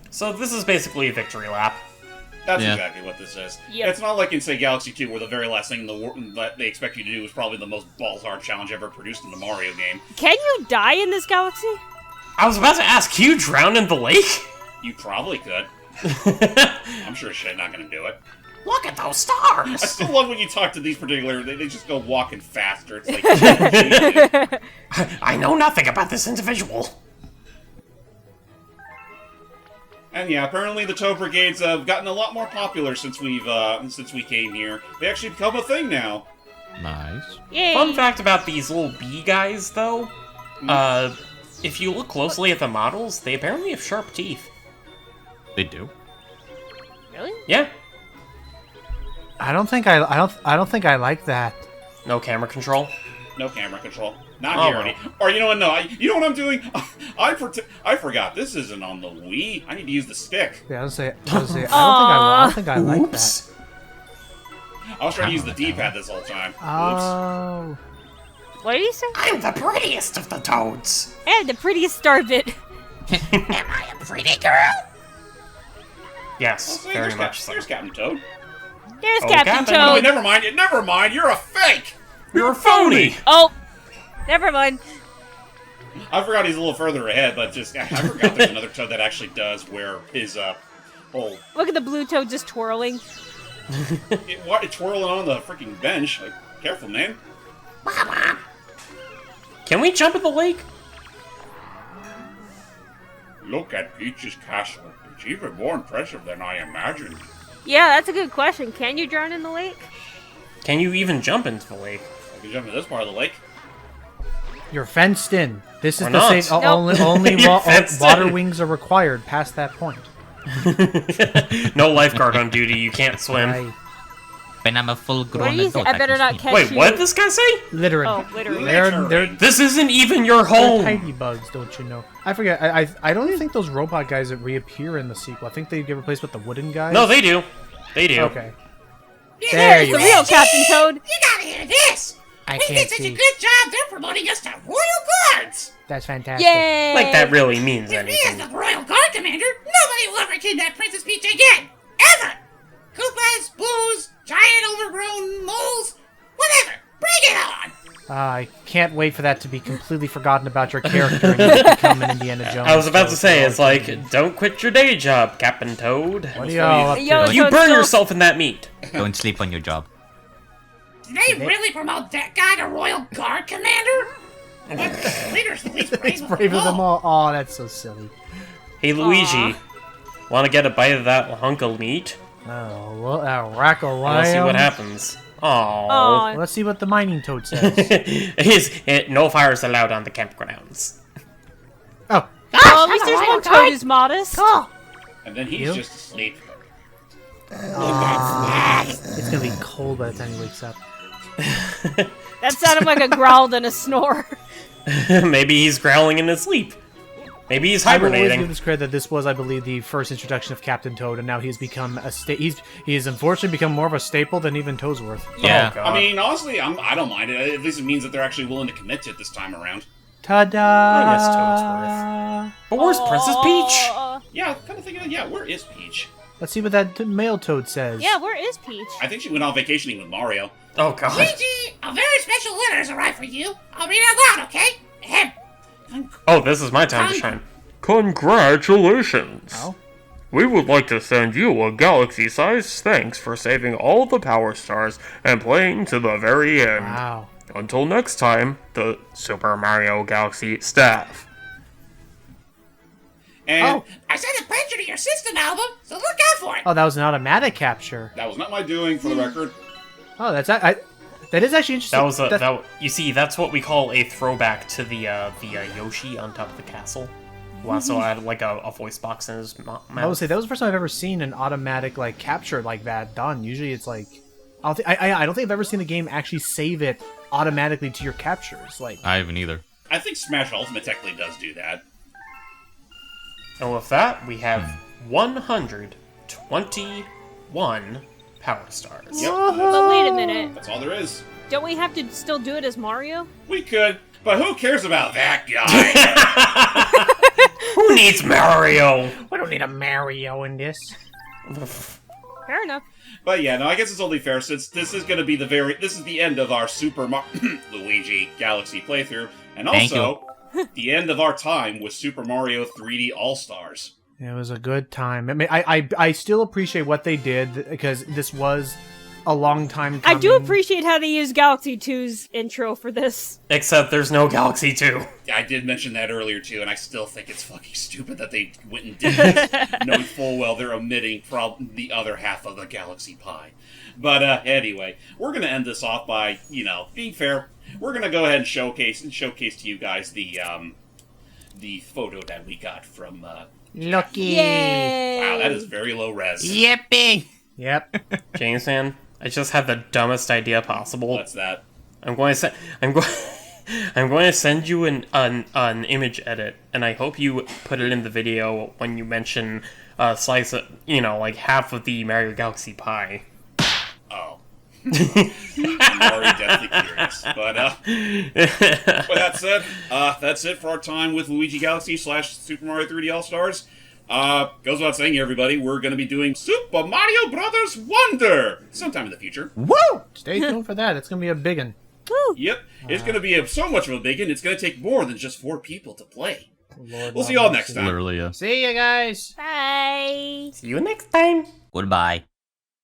So this is basically a victory lap. That's Yeah. exactly what this is. Yep. It's not like in, say, Galaxy 2, where the very last thing in the world that they expect you to do is probably the most balls-hard challenge ever produced in the Mario game. Can you die in this galaxy? I was about to ask, can you drown in the lake? You probably could. I'm sure shit not gonna do it. Look at those I stars! still love when you talk to these particular, they just go walking faster. It's like, I know nothing about this individual. and yeah, apparently the Toad Brigades have gotten a lot more popular since we came here. They actually become a thing now. Nice. Yay! Fun fact about these little bee guys, though. If you look closely at the models, they apparently have sharp teeth. They do. Really? Yeah. I don't think I like that. No camera control. No camera control. Not Oh, here. well. Already. Or you know what? No, you know what I'm doing? I forgot. This isn't on the Wii. I need to use the stick. Yeah, I don't think I like Oops. that. I was trying to use the D-pad this whole time. Oops. Oh. What did you say? I'm the prettiest of the toads. And the prettiest star bit. Am I a pretty girl? Yes, Oh, see, very there's much so. There's Captain Toad. There's Oh, Captain Captain Oh, Toad. never mind. Never mind. You're a fake. You're a phony. Oh, never mind. I forgot he's a little further ahead, but just I forgot there's another Toad that actually does wear his whole Look at the blue toad just twirling. twirling on the freaking bench. Like, careful, man. Can we jump in the lake? Look at Peach's castle. It's even more impressive than I imagined. Yeah, that's a good question. Can you drown in the lake? Can you even jump into the lake? I can jump in this part of the lake. You're fenced in. This is Or the not. same. Nope. Only You're fenced water in. wings are required past that point. No lifeguard on duty. You can't swim. Right. When I'm a What full-grown do you say? adult, I better can not swim. catch Wait, you. what did this guy say? Literally. Oh, literally. They're This isn't even your They're home. tiny bugs, don't you know? I forget. I don't even think those robot guys that reappear in the sequel. I think they get replaced with the wooden guys. No, they do. They do. Okay. There There's you the go. real Captain Toad. You gotta hear this! I We can't did such see. a good job, they're promoting us to Royal Guards! That's fantastic. Yay! Like that really means With me as anything. the Royal Guard Commander, nobody will ever kidnap Princess Peach again! Ever! Koopas, Boos, giant overgrown moles, whatever! Bring it on! I can't wait for that to be completely forgotten about your character and you become an Indiana Jones. I was about to say, it's character. like, don't quit your day job, Captain Toad. What are y'all up to? Yo, You Toad's burn still- yourself in that meat. Don't sleep on your job. Did they really promote that guy to Royal Guard Commander? But leader's the least brave He's braver of than them all. Oh, that's so silly. Hey, Luigi. Want to get a bite of that hunk of meat? Oh, well, rack a Let's see what happens. Aww. Aw. Let's see what the mining toad says. No fires allowed on the campgrounds. Oh, Well, at least there's one toad who's modest. And then he's You? just asleep. it's gonna be cold by the time he wakes up. That sounded like a growl and a snore. Maybe he's growling in his sleep. Maybe he's I will always give hibernating. this credit that this was, I believe, the first introduction of Captain Toad, and now he's become a he has unfortunately become more of a staple than even Toadsworth. Yeah. Oh, God. I mean, honestly, I don't mind it. At least it means that they're actually willing to commit to it this time around. Ta-da! I miss Toadsworth. But where's Princess Peach? Aw. Yeah, kind of thinking, yeah, where is Peach? Let's see what that male toad says. Yeah, where is Peach? I think she went on vacationing with Mario. Oh, God. Luigi, a very special letter has arrived for you. I'll read it aloud, okay? Ahem. Oh, this is my time to shine. Congratulations! Oh? We would like to send you a galaxy-sized thanks for saving all the Power Stars and playing to the very end. Wow. Until next time, the Super Mario Galaxy staff. And I sent a picture to your system album, so look out for it. Oh, that was an automatic capture. that was not my doing, for the record. Oh, that is actually interesting. That was That's- you see, that's what we call a throwback to the Yoshi on top of the castle. Who also had like a voice box in his mouth. I would say that was the first time I've ever seen an automatic like capture like that done. Usually it's like I don't think I've ever seen the game actually save it automatically to your captures. Like I haven't either. I think Smash Ultimate technically does do that. And with that, we have 121 Power Stars. Yep, But wait a minute. that's all there is. Don't we have to still do it as Mario? We could, but who cares about that guy? Who needs Mario? we don't need a Mario in this. Fair enough. But yeah, no, I guess it's only fair since this is going to be this is the end of our Super Luigi Galaxy playthrough, and Thank also the end of our time with Super Mario 3D All-Stars. It was a good time. I mean, I still appreciate what they did because this was a long time coming. I do appreciate how they used Galaxy 2's intro for this. Except there's no Galaxy 2. I did mention that earlier too, and I still think it's fucking stupid that they went and did this, knowing full well they're omitting the other half of the Galaxy Pie. But anyway, we're gonna end this off by, being fair. We're gonna go ahead and showcase to you guys the photo that we got from. Lucky. Yay! Wow, that is very low res. Yippee! Yep. Jameson, I just had the dumbest idea possible. What's that? I'm going to send you an image edit, and I hope you put it in the video when you mention slice of, like half of the Mario Galaxy pie. Oh. I'm already deathly curious. But with that said, that's it for our time with Luigi Galaxy / Super Mario 3D All-Stars. Goes without saying, everybody, we're going to be doing Super Mario Brothers Wonder sometime in the future. Woo! Stay tuned for that. It's going to be a big one. Woo! Yep. It's going to be so much of a big one, it's going to take more than just 4 people to play. Lord, we'll see you all next time. Literally, yeah. See you guys. Bye. See you next time. Goodbye.